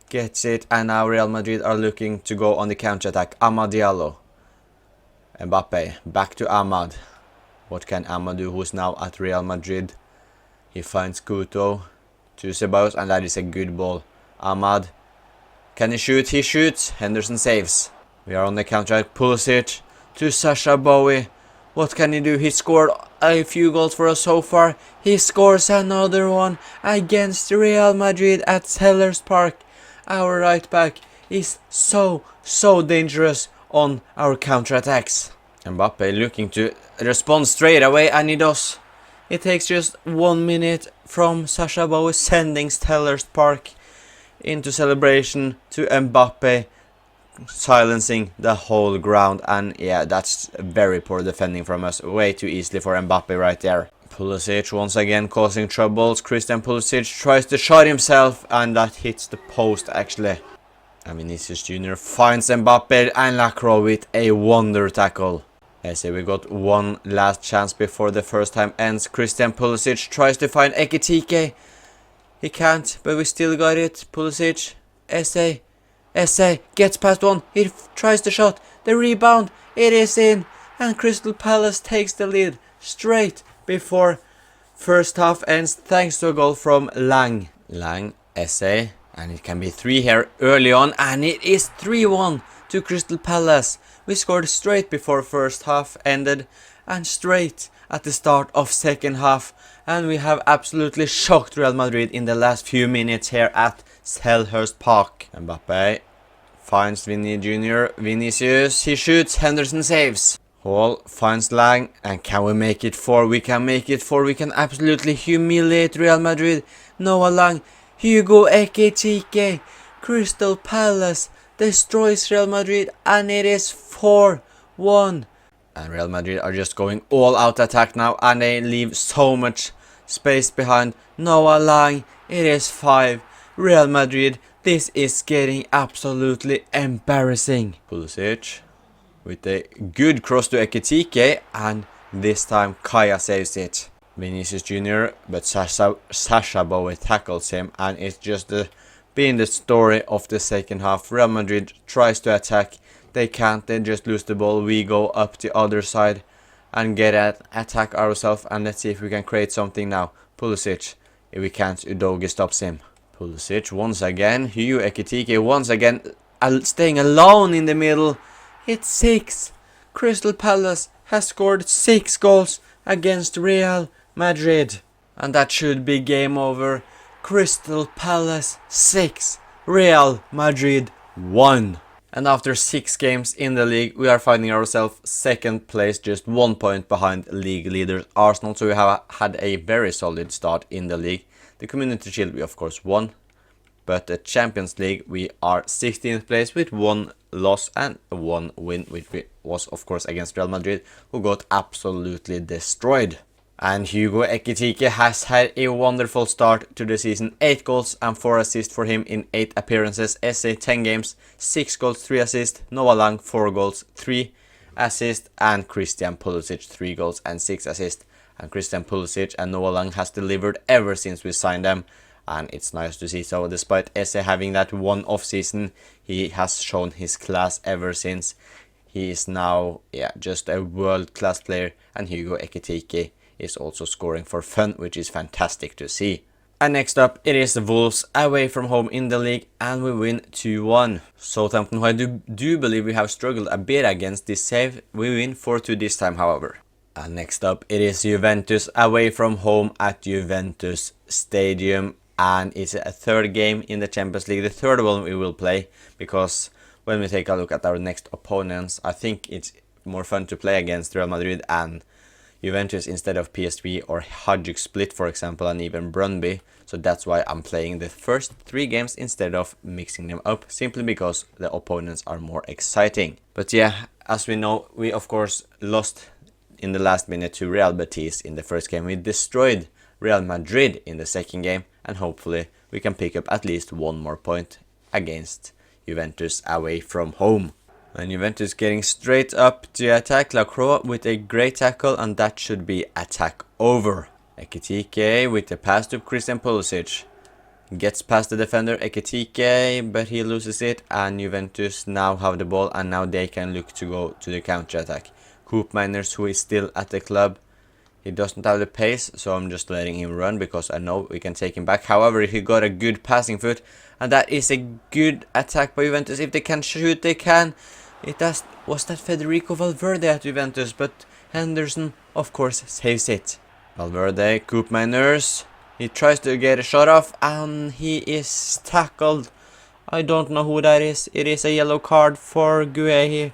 gets it, and now Real Madrid are looking to go on the counter-attack. Amad Diallo. Mbappe, back to Amad. What can Amad do, who's now at Real Madrid? He finds Couto to Ceballos, and that is a good ball. Amad, can he shoot? He shoots. Henderson saves. We are on the counter-attack. Pulisic to Sasha Bowie. What can he do? He scored a few goals for us so far. He scores another one against Real Madrid at Selhurst Park. Our right back is so dangerous on our counter-attacks. Mbappe looking to respond straight away, and he does. It takes just 1 minute from Sasha Bowie sending Selhurst Park into celebration to Mbappe silencing the whole ground. And yeah, that's very poor defending from us. Way too easily for Mbappe right there. Pulisic once again causing troubles. Christian Pulisic tries to shot himself, and that hits the post actually. And Vinicius Jr. finds Mbappe, and Lacroix with a wonder tackle. I say we got one last chance before the first time ends. Christian Pulisic tries to find Ekitike. He can't, but we still got it. Pulisic, Esse gets past one. He tries the shot. The rebound, it is in. And Crystal Palace takes the lead straight before first half ends, thanks to a goal from Lang. Esse, and it can be 3 here early on, and it is 3-1 to Crystal Palace. We scored straight before first half ended, and straight at the start of second half, and we have absolutely shocked Real Madrid in the last few minutes here at Selhurst Park. Mbappe finds Vinicius, he shoots, Henderson saves. Hall finds Lang, and can we make it 4? We can make it 4. We can absolutely humiliate Real Madrid. Noah Lang, Hugo Ekitike, Crystal Palace destroys Real Madrid, and it is 4-1. And Real Madrid are just going all out attack now, and they leave so much space behind. Noah Lang, it is 5. Real Madrid, this is getting absolutely embarrassing. Pulisic with a good cross to Ekitike, and this time Kaya saves it. Vinicius Jr., but Sasha Bowie tackles him, and it's just being the story of the second half. Real Madrid tries to attack, they can't, they just lose the ball. We go up the other side and get at attack ourselves, and let's see if we can create something now. Pulisic, if we can't, Udogi stops him. Pulisic once again, Hugo Ekitike once again, staying alone in the middle. It's 6. Crystal Palace has scored 6 goals against Real Madrid. And that should be game over. Crystal Palace 6. Real Madrid 1. And after 6 games in the league, we are finding ourselves second place, just 1 point behind league leader Arsenal. So we have had a very solid start in the league. The Community Shield we of course won. But the Champions League, we are 16th place with 1 loss and 1 win, which was of course against Real Madrid, who got absolutely destroyed. And Hugo Ekitike has had a wonderful start to the season. 8 goals and 4 assists for him in 8 appearances. SA 10 games, 6 goals, 3 assists. Noah Lang 4 goals, 3 assists. And Christian Pulisic 3 goals and 6 assists. And Christian Pulisic and Noah Lang has delivered ever since we signed them. And it's nice to see. So despite Esse having that one off season, he has shown his class ever since. He is now just a world class player, and Hugo Ekitike is also scoring for fun, which is fantastic to see. And next up, it is the Wolves away from home in the league, and we win 2-1. Southampton, who I do believe we have struggled a bit against this save, we win 4-2 this time, however. And next up, it is Juventus away from home at Juventus Stadium. And it's a third game in the Champions League, the third one we will play, because when we take a look at our next opponents, I think it's more fun to play against Real Madrid and Juventus instead of PSV or Hajduk Split, for example, and even Brøndby. So that's why I'm playing the first 3 games instead of mixing them up, simply because the opponents are more exciting. But yeah, as we know, we of course lost in the last minute to Real Betis in the first game. We destroyed Real Madrid in the second game, and hopefully we can pick up at least 1 more point against Juventus away from home. And Juventus getting straight up to attack. Lacroix with a great tackle, and that should be attack over. Ekitike with the pass to Christian Pulisic. Gets past the defender Ekitike, but he loses it, and Juventus now have the ball, and now they can look to go to the counter attack. Koopmeiners, who is still at the club, he doesn't have the pace, so I'm just letting him run because I know we can take him back. However, he got a good passing foot, and that is a good attack by Juventus. If they can shoot, they can. Was that Federico Valverde at Juventus, but Henderson, of course, saves it. Valverde, Koopmeiners, he tries to get a shot off, and he is tackled. I don't know who that is. It is a yellow card for Guehi,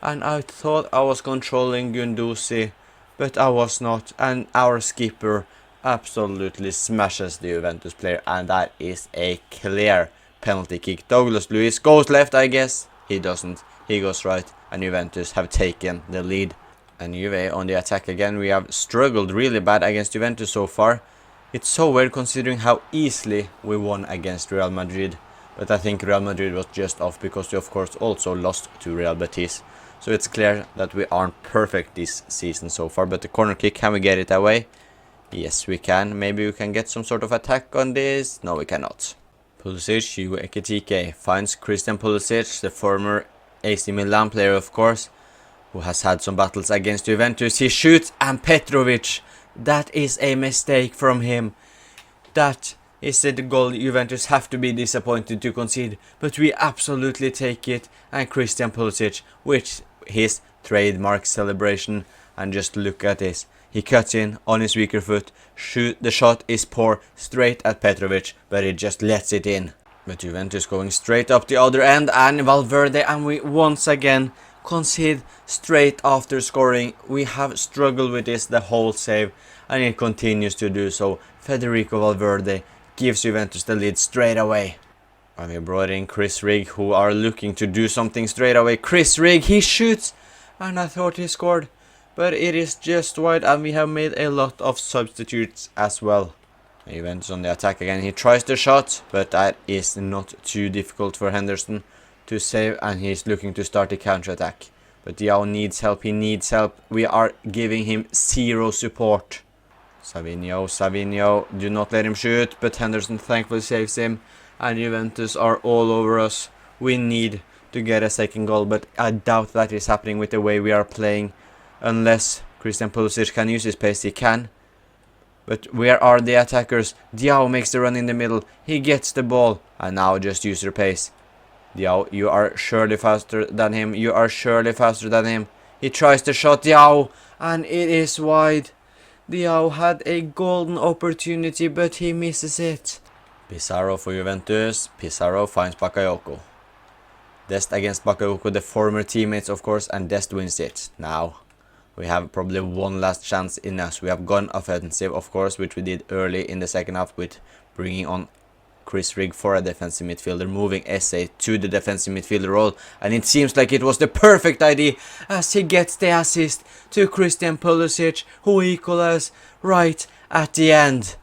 and I thought I was controlling Gunduzi, but I was not, and our skipper absolutely smashes the Juventus player, and that is a clear penalty kick. Douglas Luiz goes left, I guess. He doesn't. He goes right, and Juventus have taken the lead. And Juve on the attack again. We have struggled really bad against Juventus so far. It's so weird considering how easily we won against Real Madrid. But I think Real Madrid was just off because we of course also lost to Real Betis. So it's clear that we aren't perfect this season so far. But the corner kick, can we get it away? Yes, we can. Maybe we can get some sort of attack on this. No, we cannot. Pulisic, Hugo Ekitike finds Christian Pulisic, the former AC Milan player of course, who has had some battles against Juventus. He shoots, and Petrovic, that is a mistake from him. That is the goal Juventus have to be disappointed to concede, but we absolutely take it. And Christian Pulisic with his trademark celebration, and just look at this. He cuts in on his weaker foot. The shot is poor, straight at Petrovic, but he just lets it in. But Juventus going straight up the other end, and Valverde, and we once again concede straight after scoring. We have struggled with this the whole save, and it continues to do so. Federico Valverde gives Juventus the lead straight away. And we brought in Chris Rigg, who are looking to do something straight away. Chris Rigg, he shoots! And I thought he scored. But it is just wide, and we have made a lot of substitutes as well. Juventus on the attack again. He tries the shot, but that is not too difficult for Henderson to save, and he's looking to start the counter-attack. But Diao needs help, he needs help. We are giving him zero support. Savinho, do not let him shoot, but Henderson thankfully saves him. And Juventus are all over us. We need to get a second goal, but I doubt that is happening with the way we are playing. Unless Christian Pulisic can use his pace, he can. But where are the attackers? Diao makes the run in the middle. He gets the ball. And now just use your pace. Diao, you are surely faster than him. You are surely faster than him. He tries the shot, Diao. And it is wide. Diao had a golden opportunity, but he misses it. Pizarro for Juventus. Pizarro finds Bakayoko. Dest against Bakayoko, the former teammates of course, and Dest wins it. Now we have probably one last chance in us. We have gone offensive of course, which we did early in the second half with bringing on Chris Rigg for a defensive midfielder, moving Esse to the defensive midfielder role, and it seems like it was the perfect idea as he gets the assist to Christian Pulisic, who equalizes right at the end.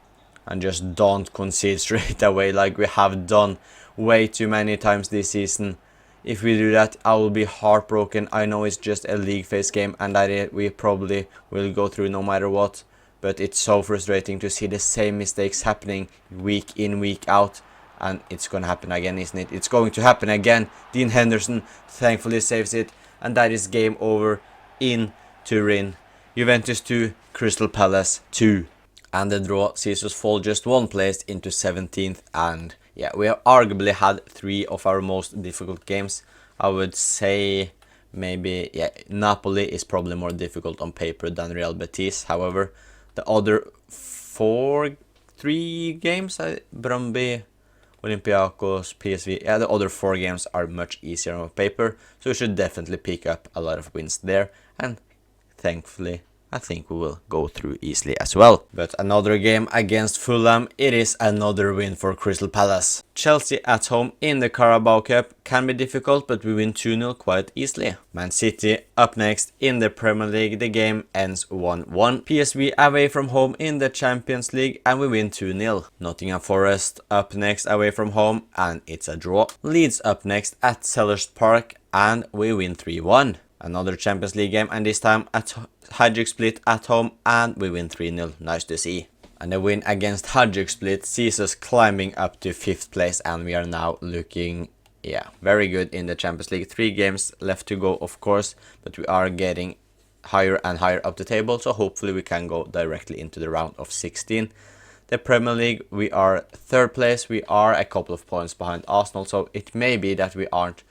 And just don't concede straight away like we have done way too many times this season. If we do that, I will be heartbroken. I know it's just a league phase game and that we probably will go through no matter what. But it's so frustrating to see the same mistakes happening week in, week out. And it's going to happen again, isn't it? It's going to happen again. Dean Henderson thankfully saves it. And that is game over in Turin. Juventus 2, Crystal Palace 2. And the draw sees us fall just one place into 17th. And yeah, we have arguably had 3 of our most difficult games. I would say maybe, yeah, Napoli is probably more difficult on paper than Real Betis. However, the other 3 games, Brøndby, Olympiacos, PSV, yeah, the other 4 games are much easier on paper. So we should definitely pick up a lot of wins there. And thankfully, I think we will go through easily as well. But another game against Fulham, it is another win for Crystal Palace. Chelsea at home in the Carabao Cup can be difficult, but we win 2-0 quite easily. Man City up next in the Premier League, the game ends 1-1. PSV away from home in the Champions League and we win 2-0. Nottingham Forest up next away from home and it's a draw. Leeds up next at Selhurst Park and we win 3-1. Another Champions League game, and this time at Hajduk Split at home, and we win 3-0. Nice to see. And the win against Hajduk Split sees us climbing up to 5th place, and we are now looking, yeah, very good in the Champions League. 3 games left to go, of course, but we are getting higher and higher up the table, so hopefully we can go directly into the round of 16. The Premier League, we are 3rd place. We are a couple of points behind Arsenal, so it may be that we aren't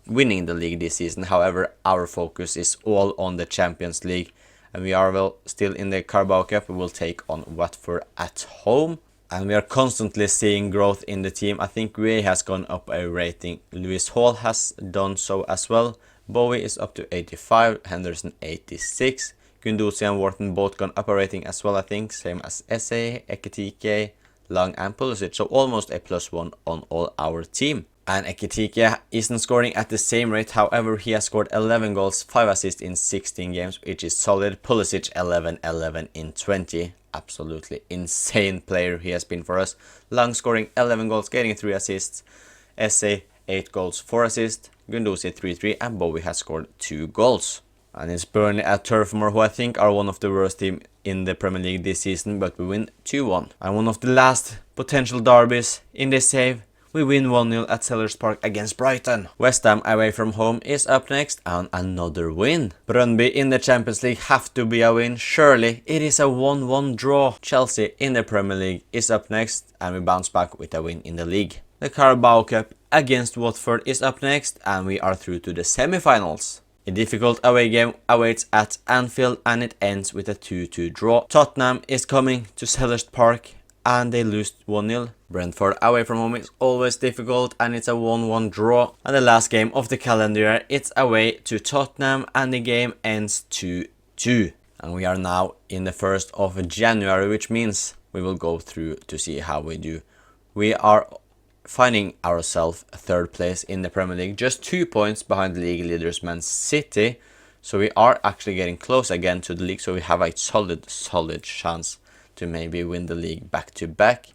winning the league this season. However, our focus is all on the Champions League, and we are well still in the Carabao Cup. We will take on Watford at home, and we are constantly seeing growth in the team. I think Ray has gone up a rating. Lewis Hall has done so as well. Bowie is up to 85, Henderson 86. Gundosi and Wharton both gone up a rating as well, I think. Same as Esse, Ekitike, Lang and Pulisic. So almost a +1 on all our team. And Ekitike isn't scoring at the same rate. However, he has scored 11 goals, 5 assists in 16 games, which is solid. Pulisic 11 in 20. Absolutely insane player he has been for us. Lang scoring 11 goals, getting 3 assists. Esse 8 goals, 4 assists. Gundosi 3-3 and Bowie has scored 2 goals. And it's Burnley at Turf Moor, who I think are one of the worst teams in the Premier League this season, but we win 2-1. And one of the last potential derbies in this save, we win 1-0 at Selhurst Park against Brighton. West Ham away from home is up next and another win. Brøndby in the Champions League have to be a win. Surely it is a 1-1 draw. Chelsea in the Premier League is up next and we bounce back with a win in the league. The Carabao Cup against Watford is up next and we are through to the semi-finals. A difficult away game awaits at Anfield and it ends with a 2-2 draw. Tottenham is coming to Selhurst Park and they lose 1-0. Brentford away from home is always difficult, and it's a 1-1 draw. And the last game of the calendar year, it's away to Tottenham, and the game ends 2-2. And we are now in the 1st of January, which means we will go through to see how we do. We are finding ourselves 3rd place in the Premier League, just 2 points behind the league leaders Man City. So we are actually getting close again to the league, so we have a solid chance to maybe win the league back to back.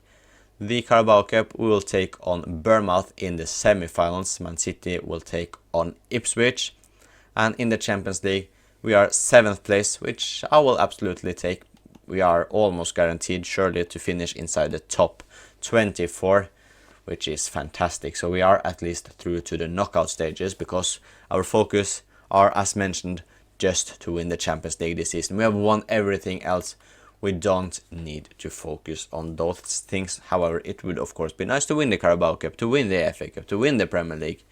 The Carabao Cup we will take on Bournemouth in the semi-finals. Man City will take on Ipswich. And in the Champions League we are 7th place, which I will absolutely take. We are almost guaranteed surely to finish inside the top 24, which is fantastic. So we are at least through to the knockout stages, because our focus are, as mentioned, just to win the Champions League this season. We have won everything else. We don't need to focus on those things. However, it would of course be nice to win the Carabao Cup, to win the FA Cup, to win the Premier League.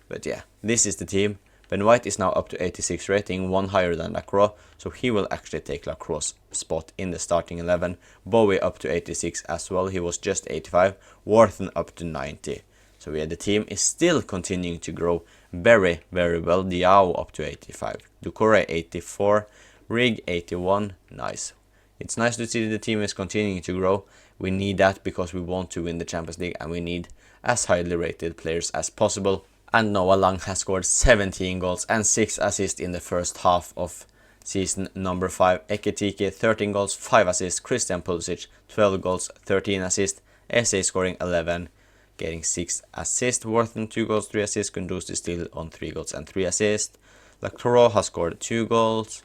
But yeah, this is the team. Ben White is now up to 86 rating, 1 higher than Lacroix, so he will actually take Lacroix's spot in the starting 11. Bowie up to 86 as well, he was just 85. Wharton up to 90. So yeah, the team is still continuing to grow very well. Diao up to 85. Doucouré 84. Rig 81. Nice. It's nice to see the team is continuing to grow. We need that because we want to win the Champions League, and we need as highly rated players as possible. And Noah Lang has scored 17 goals and 6 assists in the first half of season number 5. Ekitike 13 goals, 5 assists. Christian Pulisic 12 goals, 13 assists. SA scoring 11. Getting 6 assists. Wharton 2 goals, 3 assists. Kunduzi still on 3 goals and 3 assists. Lacroix has scored 2 goals.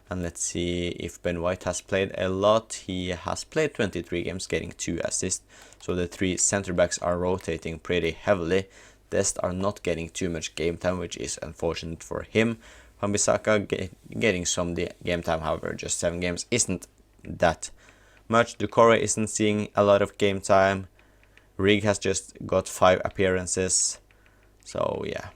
And let's see if Ben White has played a lot. He has played 23 games, getting 2 assists. So the 3 centre backs are rotating pretty heavily. Dest are not getting too much game time, which is unfortunate for him. Wan-Bissaka getting some game time, however, just 7 games isn't that much. Doucouré isn't seeing a lot of game time. Rig has just got 5 appearances. So yeah,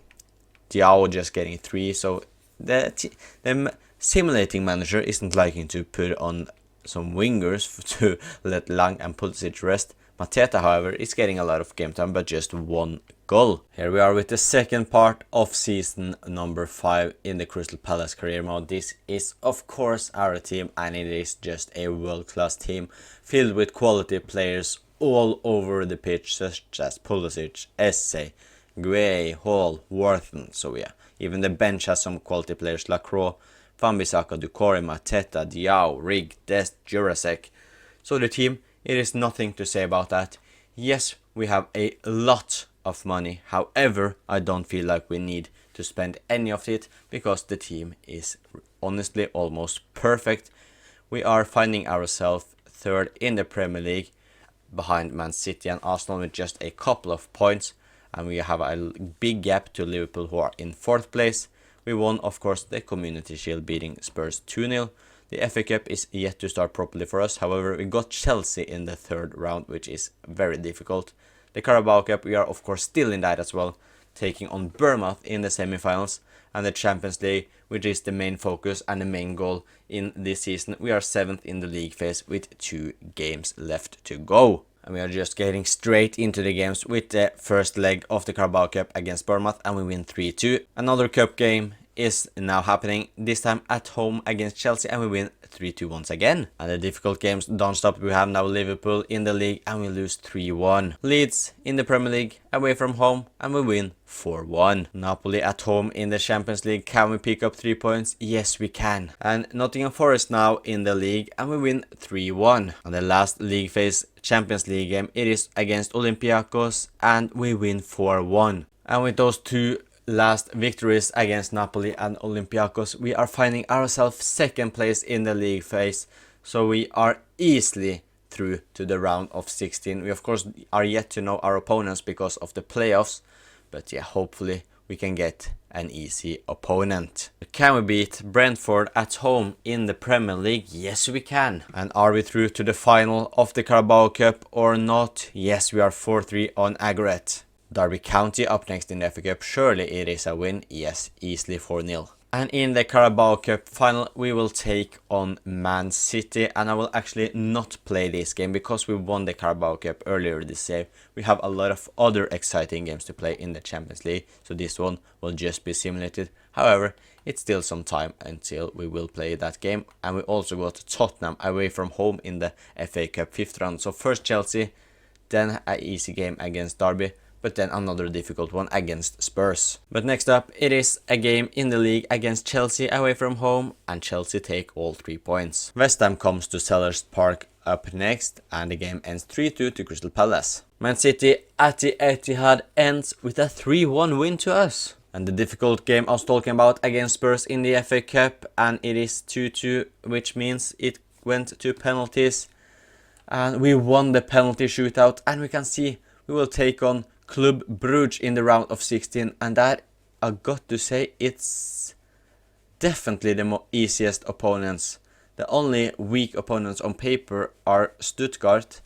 Diao just getting 3. So the simulating manager isn't liking to put on some wingers to let Lang and Pulisic rest. Mateta, however, is getting a lot of game time, but just 1 goal. Here we are with the second part of season number 5 in the Crystal Palace career mode. This is of course our team, and it is just a world-class team filled with quality players all over the pitch, such as Pulisic, Esse, Gueye, Hall, Wharton. So yeah, even the bench has some quality players: Lacroix, Wan-Bissaka, Doucouré, Mateta, Diao, Rig, Dest, Jurasek. So the team, it is nothing to say about that. Yes, we have a lot of money. However, I don't feel like we need to spend any of it, because the team is honestly almost perfect. We are finding ourselves 3rd in the Premier League, behind Man City and Arsenal with just a couple of points. And we have a big gap to Liverpool, who are in 4th place. We won, of course, the Community Shield, beating Spurs 2-0. The FA Cup is yet to start properly for us. However, we got Chelsea in the 3rd round, which is very difficult. The Carabao Cup, we are of course still in that as well, taking on Bournemouth in the semi-finals. And the Champions League, which is the main focus and the main goal in this season. We are 7th in the league phase with 2 games left to go. And we are just getting straight into the games with the first leg of the Carabao Cup against Bournemouth, and we win 3-2. Another cup game is now happening, this time at home against Chelsea, and we win 3-2 once again. And the difficult games don't stop. We have now Liverpool in the league, and we lose 3-1. Leeds in the Premier League away from home, and we win 4-1. Napoli at home in the Champions League. Can we pick up 3 points? Yes, we can. And Nottingham Forest now in the league, and we win 3-1. And the last league phase Champions League game, it is against Olympiacos, and we win 4-1. And with those 2 last victories against Napoli and Olympiacos, we are finding ourselves 2nd place in the league phase. So we are easily through to the round of 16. We of course are yet to know our opponents because of the playoffs, but yeah, hopefully we can get an easy opponent. Can we beat Brentford at home in the Premier League? Yes, we can. And are we through to the final of the Carabao Cup or not? Yes, we are 4-3 on aggregate. Derby County up next in the FA Cup. Surely it is a win. Yes, easily 4-0. And in the Carabao Cup final, we will take on Man City. And I will actually not play this game because we won the Carabao Cup earlier this year. We have a lot of other exciting games to play in the Champions League. So this one will just be simulated. However, it's still some time until we will play that game. And we also got Tottenham away from home in the FA Cup 5th round. So first Chelsea, then an easy game against Derby, but then another difficult one against Spurs. But next up, it is a game in the league against Chelsea away from home, and Chelsea take all 3 points. West Ham comes to Selhurst Park up next, and the game ends 3-2 to Crystal Palace. Man City at the Etihad ends with a 3-1 win to us. And the difficult game I was talking about against Spurs in the FA Cup, and it is 2-2, which means it went to penalties. And we won the penalty shootout, and we can see we will take on Club Brugge in the round of 16, and that, I got to say, it's definitely the easiest opponents. The only weak opponents on paper are Stuttgart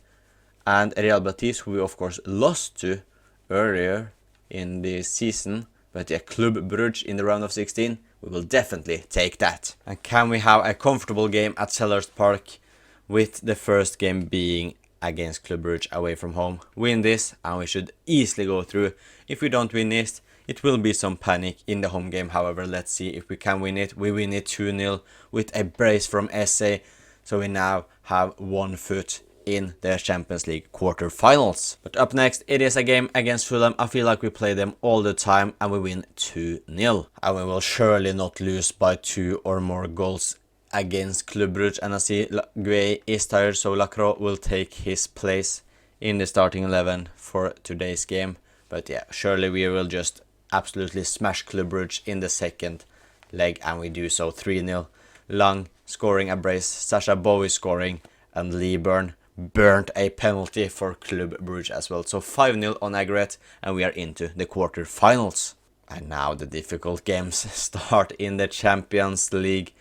and Real Betis, who we of course lost to earlier in the season. But yeah, Club Brugge in the round of 16, we will definitely take that. And can we have a comfortable game at Selhurst Park, with the first game being against Club Brugge away from home? Win this and we should easily go through. If we don't win this, it will be some panic in the home game. However, let's see if we can win it. We win it 2-0 with a brace from SA. So we now have 1 foot in the Champions League quarterfinals. But up next, it is a game against Fulham. I feel like we play them all the time and we win 2-0. And we will surely not lose by 2 or more goals against Club Brugge. And I see Gueye is tired, so Lacroix will take his place in the starting 11 for today's game. But yeah, surely we will just absolutely smash Club Brugge in the second leg, and we do so 3-0. Lang scoring a brace, Sasha Bowie scoring, and Leeburn burnt a penalty for Club Brugge as well. So 5-0 on aggregate, and we are into the quarterfinals. And now the difficult games start in the Champions League.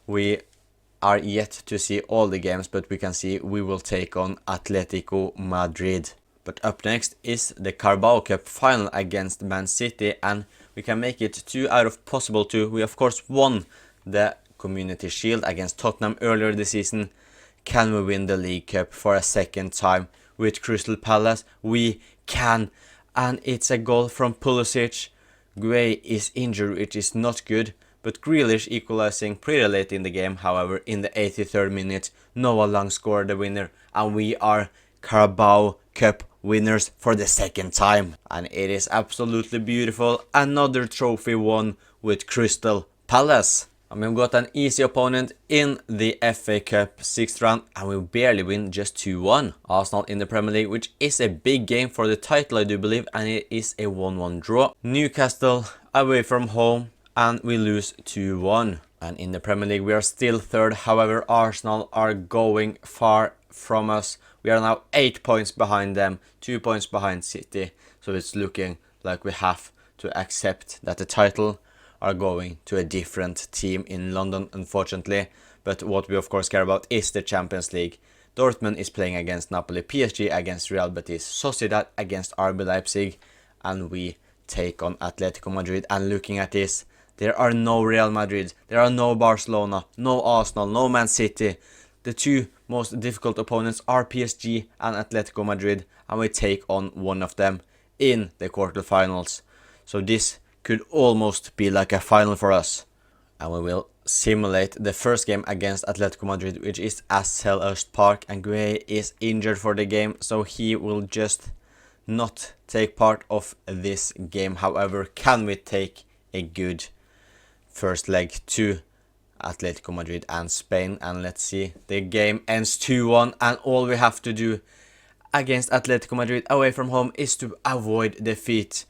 We are yet to see all the games, but we can see we will take on Atletico Madrid. But up next is the Carabao Cup final against Man City, and we can make it 2 out of possible 2. We of course won the Community Shield against Tottenham earlier this season. Can we win the League Cup for a second time with Crystal Palace? We can, and it's a goal from Pulisic. Gueye is injured, which is not good, but Grealish equalizing pretty late in the game. However, in the 83rd minute, Noah Lang scored the winner, and we are Carabao Cup winners for the second time. And it is absolutely beautiful. Another trophy won with Crystal Palace. And we've got an easy opponent in the FA Cup 6th round, and we barely win, just 2-1. Arsenal in the Premier League, which is a big game for the title, I do believe, and it is a 1-1 draw. Newcastle away from home, and we lose 2-1. And in the Premier League we are still 3rd. However, Arsenal are going far from us. We are now 8 points behind them, 2 points behind City. So it's looking like we have to accept that the title are going to a different team in London, unfortunately. But what we of course care about is the Champions League. Dortmund is playing against Napoli, PSG against Real Betis, Sociedad against RB Leipzig, and we take on Atletico Madrid. And looking at this, there are no Real Madrid, there are no Barcelona, no Arsenal, no Man City. The 2 most difficult opponents are PSG and Atletico Madrid, and we take on one of them in the quarterfinals. So this could almost be like a final for us. And we will simulate the first game against Atletico Madrid, which is at Selhurst Park, and Gueye is injured for the game, so he will just not take part of this game. However, can we take a good first leg to Atletico Madrid and Spain? And let's see, the game ends 2-1, and all we have to do against Atletico Madrid away from home is to avoid defeat.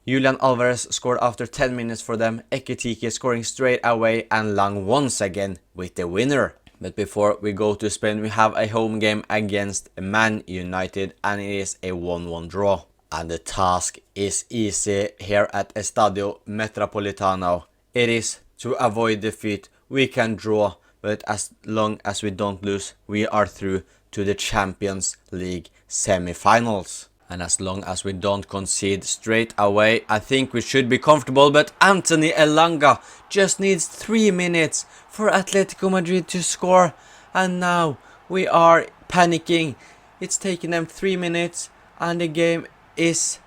Julian Alvarez scored after 10 minutes for them, Ekitike scoring straight away, and Lang once again with the winner. But before we go to Spain, we have a home game against Man United, and it is a 1-1 draw. And the task is easy here at Estadio Metropolitano. It is to avoid defeat. We can draw, but as long as we don't lose, we are through to the Champions League semi-finals. And as long as we don't concede straight away, I think we should be comfortable. But Anthony Elanga just needs 3 minutes for Atletico Madrid to score. And now we are panicking. It's taking them 3 minutes and the game is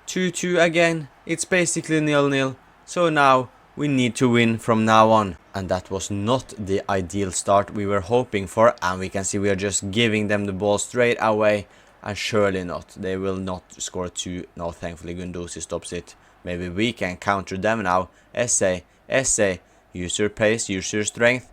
2-2 again. It's basically 0-0. So now we need to win from now on. And that was not the ideal start we were hoping for. And we can see we are just giving them the ball straight away. And surely not. They will not score 2. No, thankfully Guendouzi stops it. Maybe we can counter them now. Esse. Use your pace, use your strength.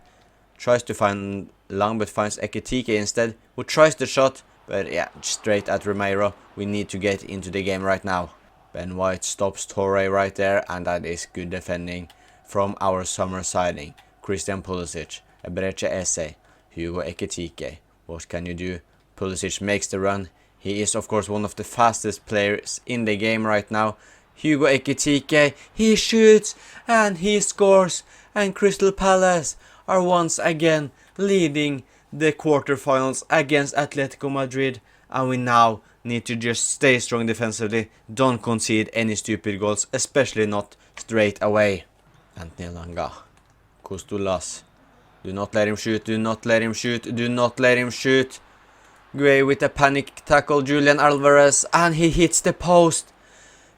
Tries to find Lang but finds Ekitike instead. Who tries the shot. But yeah, straight at Romero. We need to get into the game right now. Ben White stops Torre right there. And that is good defending from our summer signing. Christian Pulisic. Ebreche Esse. Hugo Ekitike. What can you do? Pulisic makes the run. He is of course one of the fastest players in the game right now. Hugo Ekitike, he shoots and he scores. And Crystal Palace are once again leading the quarterfinals against Atletico Madrid. And we now need to just stay strong defensively. Don't concede any stupid goals, especially not straight away. Anthony Elanga. Costolas. Do not let him shoot, do not let him shoot, do not let him shoot. Gray with a panic tackle, Julian Alvarez, and he hits the post.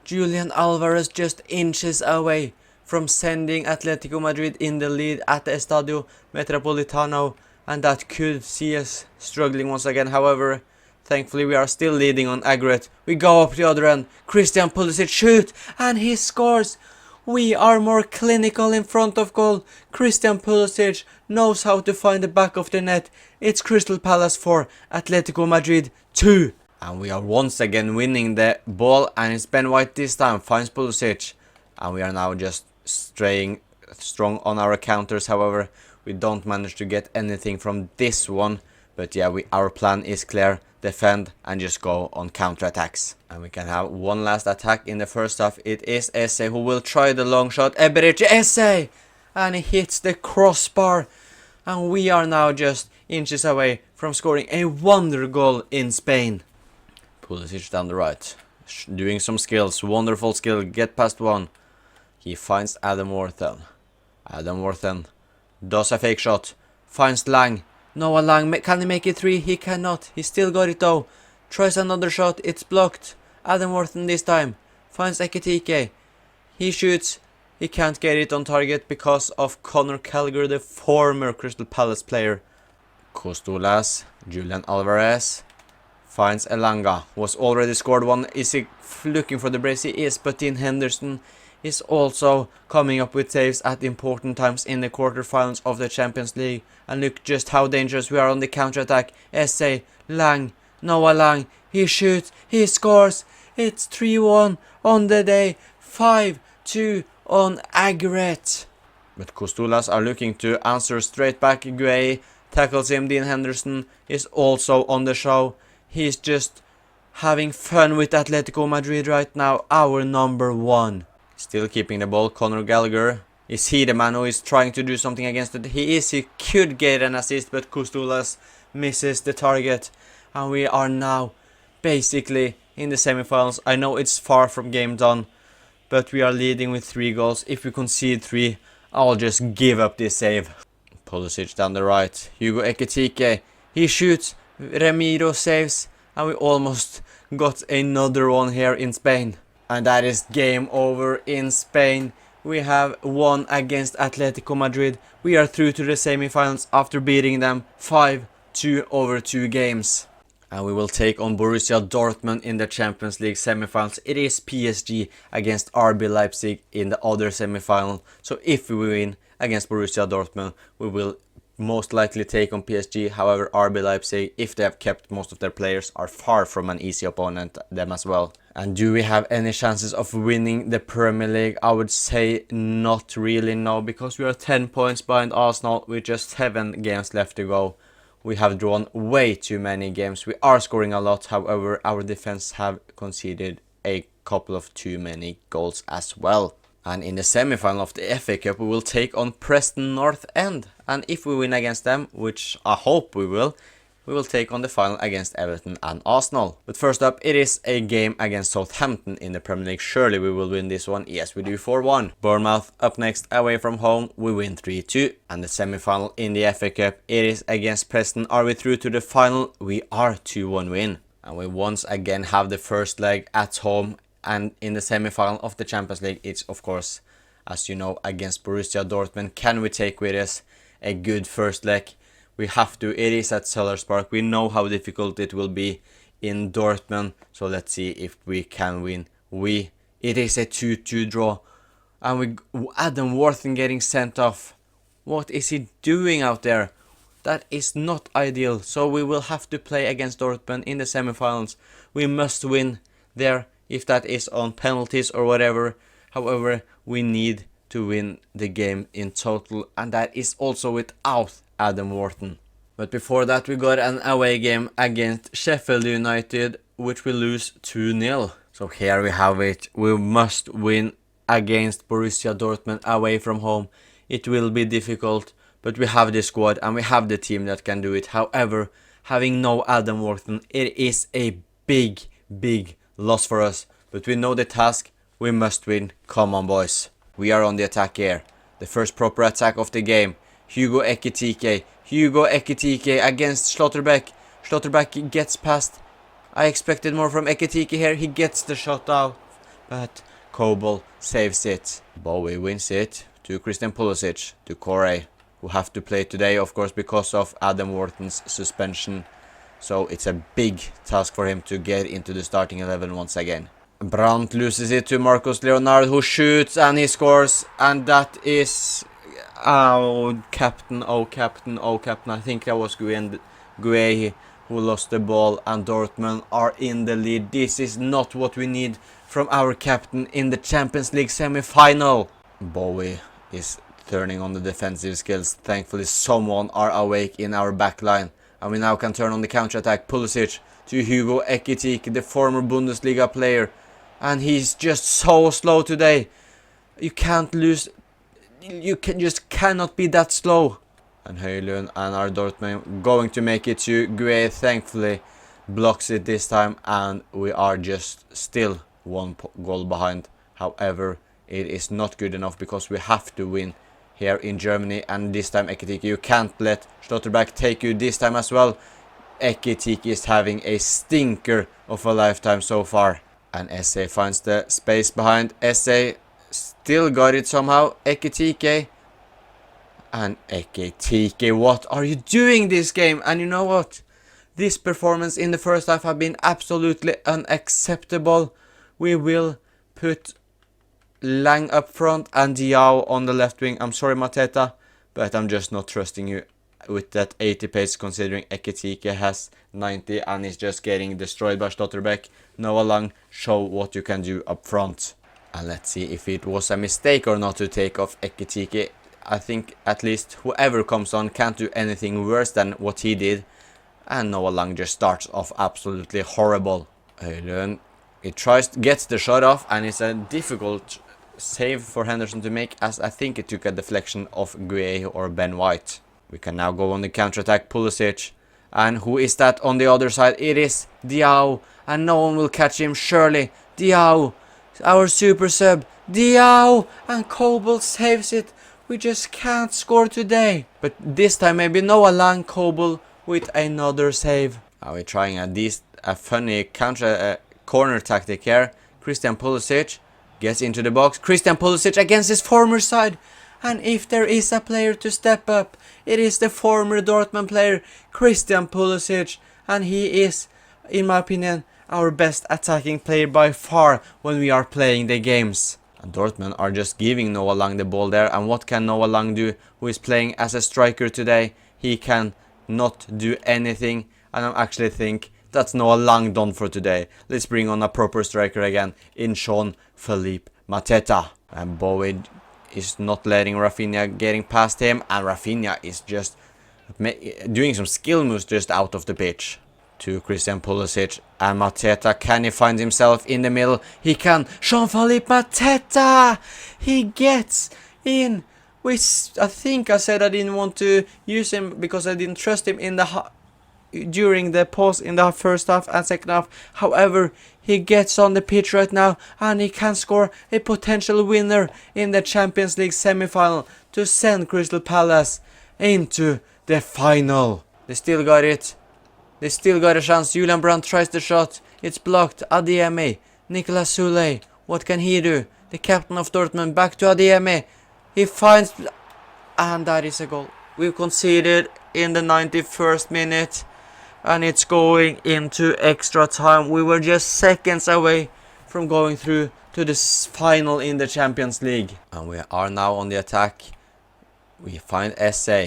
Julian Alvarez just inches away from sending Atletico Madrid in the lead at the Estadio Metropolitano, and that could see us struggling once again. However, thankfully we are still leading on aggregate. We go up the other end. Christian Pulisic shoot, and he scores. We are more clinical in front of goal. Christian Pulisic knows how to find the back of the net. It's Crystal Palace 4, Atletico Madrid 2. And we are once again winning the ball, and it's Ben White this time finds Pulisic. And we are now just staying strong on our counters. However, we don't manage to get anything from this one. But yeah, our plan is clear. Defend and just go on counter-attacks. And we can have one last attack in the first half. It is Esse who will try the long shot. Eberechi Esse! And he hits the crossbar. And we are now just inches away from scoring a wonder goal in Spain. Pulisic down the right. Doing some skills. Wonderful skill. Get past one. He finds Adam Worthen. Adam Worthen does a fake shot. Finds Lang. Noah Lang, can he make it 3? He cannot. He still got it though. Tries another shot. It's blocked. Adam Worthen this time. Finds Ekitike. He shoots. He can't get it on target because of Conor Gallagher, the former Crystal Palace player. Costolas. Julian Alvarez. Finds Elanga. Was already scored one. Is he looking for the brace? He is. But Dean Henderson is also coming up with saves at important times in the quarterfinals of the Champions League. And look just how dangerous we are on the counter-attack. Esse, Lang, Noah Lang, he shoots, he scores. It's 3-1 on the day, 5-2 on aggregate. But Costolas are looking to answer straight back. Gueye tackles him. Dean Henderson is also on the show. He's just having fun with Atletico Madrid right now, our number 1. Still keeping the ball, Conor Gallagher. Is he the man who is trying to do something against it? He is. He could get an assist, but Costolas misses the target. And we are now basically in the semifinals. I know it's far from game done, but we are leading with 3 goals. If we concede 3, I'll just give up this save. Pulisic down the right. Hugo Ekitike. He shoots. Ramiro saves. And we almost got another one here in Spain. And that is game over in Spain. We have won against Atletico Madrid. We are through to the semifinals after beating them 5-2 over 2 games. And we will take on Borussia Dortmund in the Champions League semifinals. It is PSG against RB Leipzig in the other semifinal. So if we win against Borussia Dortmund, we will most likely take on PSG. However, RB Leipzig, if they have kept most of their players, are far from an easy opponent, them as well. And do we have any chances of winning the Premier League? I would say not really, no, because we are 10 points behind Arsenal with just 7 games left to go. We have drawn way too many games. We are scoring a lot, however, our defense have conceded a couple of too many goals as well. And in the semi-final of the FA Cup, we will take on Preston North End. And if we win against them, which I hope we will, we will take on the final against Everton and Arsenal. But first up, it is a game against Southampton in the Premier League. Surely we will win this one. Yes, we do 4-1. Bournemouth up next, away from home, we win 3-2. And the semi-final in the FA Cup, it is against Preston. Are we through to the final? We are 2-1 win. And we once again have the first leg at home. And in the semi-final of the Champions League, it's of course, as you know, against Borussia Dortmund. Can we take with us a good first leg? We have to. It is at Selhurst Park. We know how difficult it will be in Dortmund. So let's see if we can win. It is a 2-2 draw. And Adam Wharton getting sent off. What is he doing out there? That is not ideal. So we will have to play against Dortmund in the semifinals. We must win there, if that is on penalties or whatever. However, we need to win the game in total, and that is also without Adam Wharton. But before that, we got an away game against Sheffield United, which we lose 2-0. So here we have it. We must win against Borussia Dortmund away from home. It will be difficult, but we have the squad and we have the team that can do it. However, having no Adam Wharton, it is a big loss for us. But we know the task. We must win. Come on, boys. We are on the attack here. The first proper attack of the game. Hugo Ekitike against Schlotterbeck. Schlotterbeck gets past. I expected more from Ekitike here. He gets the shot out, but Kobel saves it. Bowie wins it to Christian Pulisic, to Corey, who have to play today, of course, because of Adam Wharton's suspension. So it's a big task for him to get into the starting 11 once again. Brandt loses it to Marcos Leonard, who shoots and he scores, and that is captain. I think that was Guehi who lost the ball, and Dortmund are in the lead. This is not what we need from our captain in the Champions League semi-final. Bowie is turning on the defensive skills. Thankfully someone are awake in our backline, and we now can turn on the counter-attack. Pulisic to Hugo Ekitike, the former Bundesliga player. And he's just so slow today. You can't lose. You just cannot be that slow. And Højlund and our Dortmund going to make it to Gueye. Thankfully blocks it this time. And we are just still one goal behind. However, it is not good enough because we have to win here in Germany. And this time Ekitike, you can't let Schlotterbeck take you this time as well. Ekitike is having a stinker of a lifetime so far. And Esse finds the space behind. Esse still got it somehow. Ekitike. And Ekitike, what are you doing this game? And you know what? This performance in the first half have been absolutely unacceptable. We will put Lang up front and Diao on the left wing. I'm sorry, Mateta, but I'm just not trusting you with that 80 pace, considering Ekitike has 90 and is just getting destroyed by Schlotterbeck. Noah Lang, show what you can do up front. And let's see if it was a mistake or not to take off Ekitike. I think at least whoever comes on can't do anything worse than what he did. And Noah Lang just starts off absolutely horrible. Højlund, he gets the shot off, and it's a difficult save for Henderson to make, as I think it took a deflection of Gueye or Ben White. We can now go on the counter-attack. Pulisic. And who is that on the other side? It is Diao. And no one will catch him, surely. Diao, our super sub. Diao! And Kobel saves it. We just can't score today. But this time maybe Noah Lang, Kobel with another save. Are we trying a funny corner tactic here? Christian Pulisic gets into the box. Christian Pulisic against his former side. And if there is a player to step up, it is the former Dortmund player, Christian Pulisic. And he is, in my opinion, our best attacking player by far when we are playing the games. And Dortmund are just giving Noah Lang the ball there. And what can Noah Lang do, who is playing as a striker today? He can not do anything. And I actually think that's Noah Lang done for today. Let's bring on a proper striker again in Jean-Philippe Mateta. And Bowie is not letting Rafinha getting past him, and Rafinha is just doing some skill moves just out of the pitch. To Christian Pulisic and Mateta. Can he find himself in the middle? He can. Jean-Philippe Mateta! He gets in. I think I said I didn't want to use him because I didn't trust him in the during the pause in the first half and second half. However, he gets on the pitch right now and he can score a potential winner in the Champions League semi-final to send Crystal Palace into the final. They still got it. They still got a chance. Julian Brandt tries the shot. It's blocked. Adeyemi. Nicolas Soulé. What can he do? The captain of Dortmund back to Adeyemi. He finds... And that is a goal. We've conceded in the 91st minute. And it's going into extra time. We were just seconds away from going through to the final in the Champions League. And we are now on the attack. We find SA.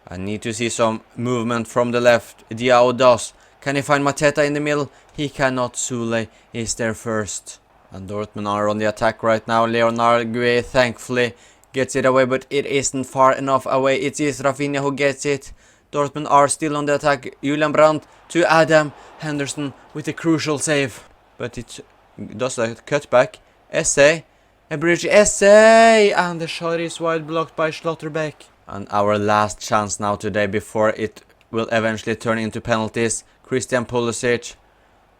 I need to see some movement from the left. Diao does. Can he find Mateta in the middle? He cannot. Soulé is there first. And Dortmund are on the attack right now. Leonard Gué thankfully gets it away, but it isn't far enough away. It is Rafinha who gets it. Dortmund are still on the attack. Julian Brandt to Adam Henderson with a crucial save. But it does a cutback. SA. A bridge. SA. And the shot is wide, blocked by Schlotterbeck. And our last chance now today before it will eventually turn into penalties. Christian Pulisic.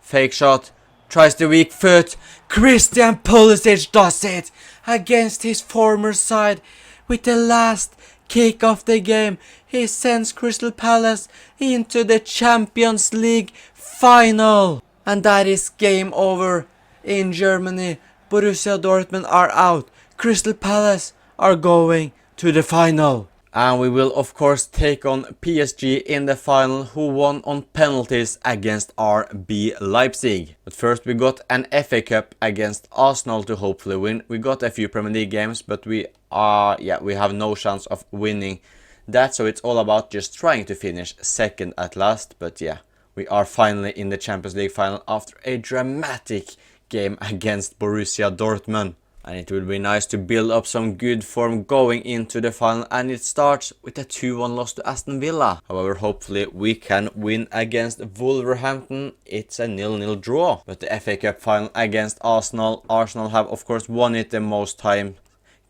Fake shot. Tries the weak foot. Christian Pulisic does it against his former side with the last kick of the game. He sends Crystal Palace into the Champions League final. And that is game over in Germany. Borussia Dortmund are out. Crystal Palace are going to the final. And we will of course take on PSG in the final, who won on penalties against RB Leipzig. But first we got an FA Cup against Arsenal to hopefully win. We got a few Premier League games, but we have no chance of winning that. So it's all about just trying to finish second at last. But yeah, we are finally in the Champions League final after a dramatic game against Borussia Dortmund. And it will be nice to build up some good form going into the final. And it starts with a 2-1 loss to Aston Villa. However, hopefully we can win against Wolverhampton. It's a 0-0 draw. But the FA Cup final against Arsenal. Arsenal have of course won it the most time.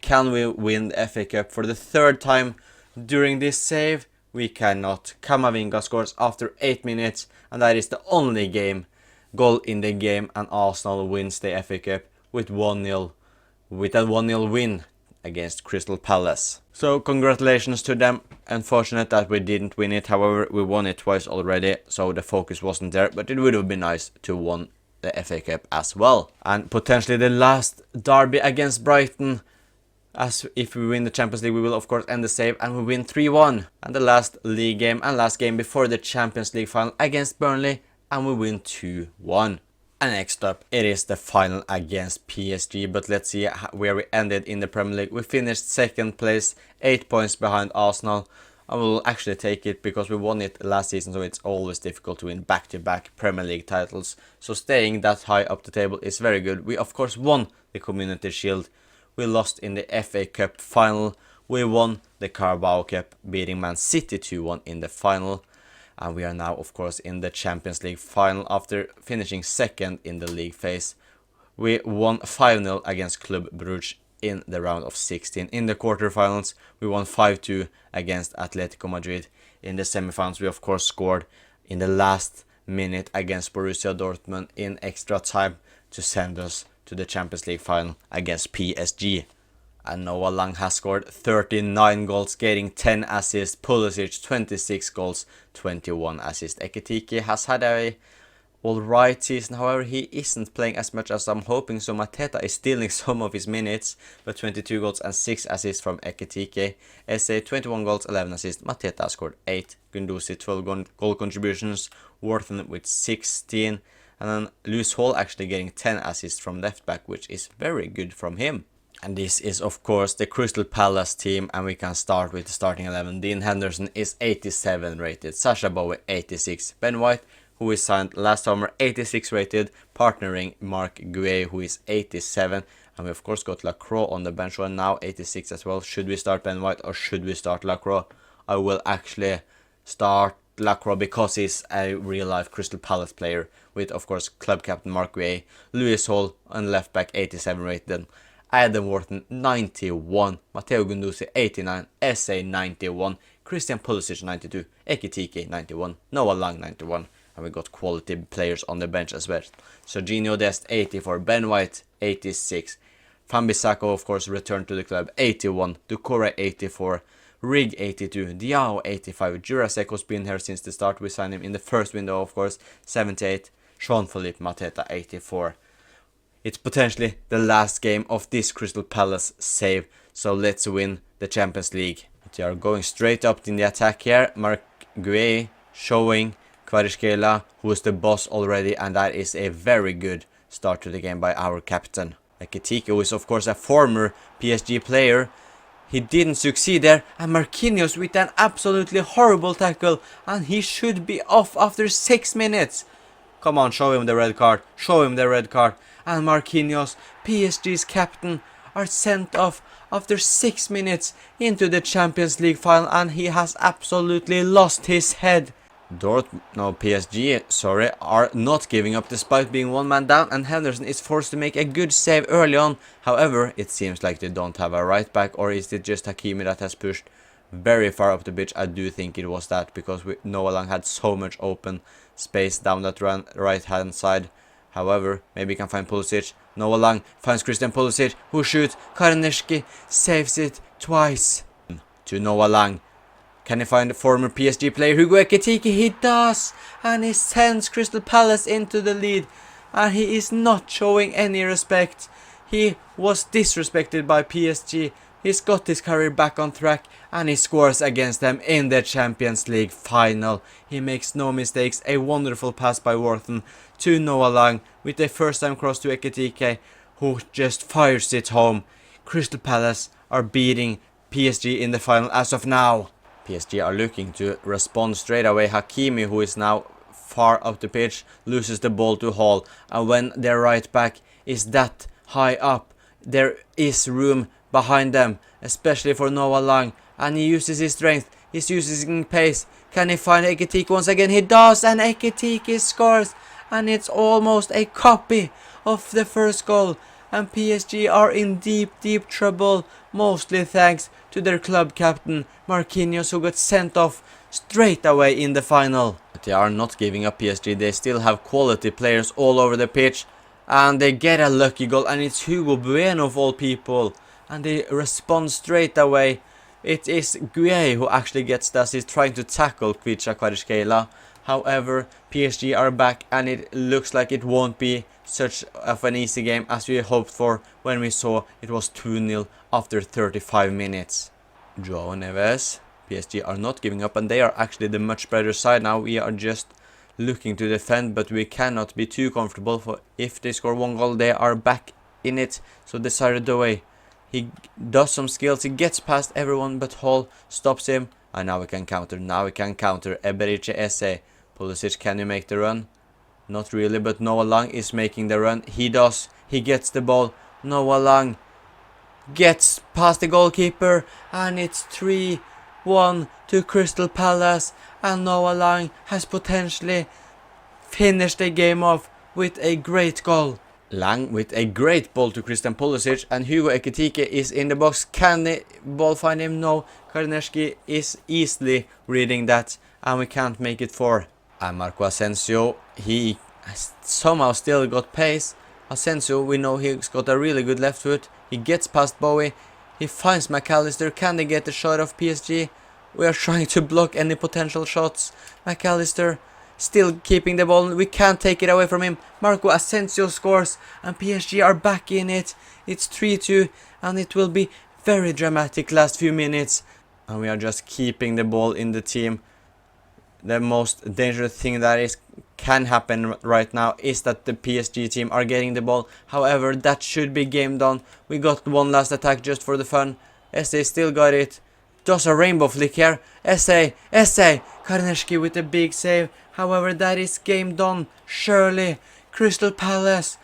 Can we win the FA Cup for the third time during this save? We cannot. Camavinga scores after 8 minutes. And that is the only goal in the game. And Arsenal wins the FA Cup with 1-0. With a 1-0 win against Crystal Palace. So congratulations to them. Unfortunate that we didn't win it. However, we won it twice already, so the focus wasn't there. But it would have been nice to win the FA Cup as well. And potentially the last derby against Brighton. As if we win the Champions League, we will of course end the save and we win 3-1. And the last league game and last game before the Champions League final against Burnley. And we win 2-1. And next up, it is the final against PSG. But let's see where we ended in the Premier League. We finished second place, 8 points behind Arsenal. I will actually take it because we won it last season, so it's always difficult to win back-to-back Premier League titles. So staying that high up the table is very good. We of course won the Community Shield. We lost in the FA Cup final. We won the Carabao Cup, beating Man City 2-1 in the final. And we are now, of course, in the Champions League final after finishing second in the league phase. We won 5-0 against Club Brugge in the round of 16. In the quarterfinals, we won 5-2 against Atletico Madrid. In the semifinals, we, of course, scored in the last minute against Borussia Dortmund in extra time to send us to the Champions League final against PSG. And Noah Lang has scored 39 goals, getting 10 assists. Pulisic 26 goals, 21 assists. Ekitike has had a alright season. However, he isn't playing as much as I'm hoping. So Mateta is stealing some of his minutes. But 22 goals and 6 assists from Ekitike. SA 21 goals, 11 assists. Mateta scored 8. Gunduzi 12 goal contributions. Worthen with 16. And then Lewis Hall actually getting 10 assists from left back, which is very good from him. And this is of course the Crystal Palace team, and we can start with the starting 11. Dean Henderson is 87 rated, Sasha Bowie 86, Ben White, who we signed last summer, 86 rated, partnering Mark Gué, who is 87, and we of course got Lacroix on the bench and now 86 as well. Should we start Ben White or should we start Lacroix? I will actually start Lacroix because he's a real life Crystal Palace player, with of course club captain Mark Gué, Lewis Hall on left back 87 rated, Adam Worthen 91, Matteo Gunduzi 89, SA 91, Christian Pulisic 92, Ekitike 91, Noah Lang 91, and we got quality players on the bench as well. Serginho Dest 84, Ben White 86, Fambisako of course returned to the club 81, Doucouré 84, Rig 82, Diao 85, Juraseko's been here since the start, we signed him in the first window of course, 78, Jean-Philippe Mateta 84. It's potentially the last game of this Crystal Palace save, so let's win the Champions League. They are going straight up in the attack here. Marc Gueye showing Kvaratskhelia, who is the boss already, and that is a very good start to the game by our captain. Ekitike, who is of course a former PSG player, he didn't succeed there, and Marquinhos with an absolutely horrible tackle, and he should be off after 6 minutes. Come on, show him the red card, show him the red card. And Marquinhos, PSG's captain, are sent off after 6 minutes into the Champions League final, and he has absolutely lost his head. PSG are not giving up despite being one man down, and Henderson is forced to make a good save early on. However, it seems like they don't have a right back, or is it just Hakimi that has pushed very far up the pitch? I do think it was that, because Noah Lang had so much open space down that right hand side. However, maybe he can find Pulisic. Noah Lang finds Christian Pulisic, who shoots. Karneski saves it twice. To Noah Lang. Can he find the former PSG player Hugo Ekitike? He does! And he sends Crystal Palace into the lead. And he is not showing any respect. He was disrespected by PSG. He's got his career back on track, and he scores against them in the Champions League final. He makes no mistakes. A wonderful pass by Wharton to Noah Lang with a first time cross to Ekitike, who just fires it home. Crystal Palace are beating PSG in the final as of now. PSG are looking to respond straight away. Hakimi, who is now far up the pitch, loses the ball to Hall, and when their right back is that high up, there is room behind them, especially for Noah Lang, and he uses his strength, he's using pace. Can he find Ekitike once again? He does, and Ekitike scores, and it's almost a copy of the first goal, and PSG are in deep trouble, mostly thanks to their club captain Marquinhos, who got sent off straight away in the final. But they are not giving up, PSG. They still have quality players all over the pitch, and they get a lucky goal, and it's Hugo Bueno of all people, and they respond straight away. It is Gueye who actually gets this. He's trying to tackle Kvaratskhelia. However, PSG are back, and it looks like it won't be such of an easy game as we hoped for when we saw it was 2-0 after 35 minutes. Joao Neves, PSG are not giving up, and they are actually the much better side now. We are just looking to defend, but we cannot be too comfortable, for if they score one goal they are back in it. So decided away. He does some skills, he gets past everyone, but Hall stops him, and now we can counter. Eberiche Esse. Pulisic, can you make the run? Not really, but Noah Lang is making the run. He does. He gets the ball. Noah Lang gets past the goalkeeper, and it's 3-1 to Crystal Palace, and Noah Lang has potentially finished the game off with a great goal. Lang with a great ball to Christian Pulisic, and Hugo Ekitike is in the box. Can the ball find him? No. Karneski is easily reading that, and we can't make it 4. And Marco Asensio, he somehow still got pace. Asensio, we know he's got a really good left foot. He gets past Bowie. He finds McAllister. Can they get the shot of PSG? We are trying to block any potential shots. McAllister still keeping the ball. We can't take it away from him. Marco Asensio scores, and PSG are back in it. It's 3-2, and it will be very dramatic last few minutes. And we are just keeping the ball in the team. The most dangerous thing that can happen right now is that the PSG team are getting the ball. However, that should be game done. We got one last attack just for the fun. Esse still got it. Does a rainbow flick here. Esse. Karneski with a big save. However, that is game done. Surely, Crystal Palace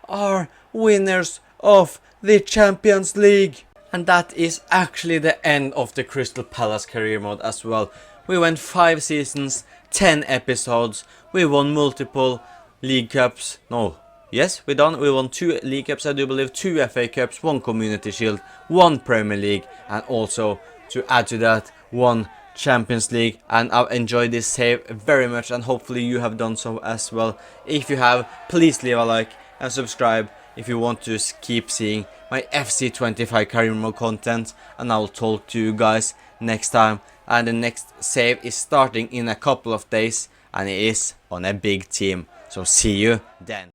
are winners of the Champions League. And that is actually the end of the Crystal Palace career mode as well. We went 5 seasons, 10 episodes. We won multiple League Cups. We won 2 League Cups, I do believe, 2 FA Cups, 1 Community Shield, 1 Premier League, and also, to add to that, 1 Champions League, and I've enjoyed this save very much, and hopefully you have done so as well. If you have, please leave a like and subscribe if you want to keep seeing my FC25 career mode content, and I'll talk to you guys next time. And the next save is starting in a couple of days, and it is on a big team, so see you then.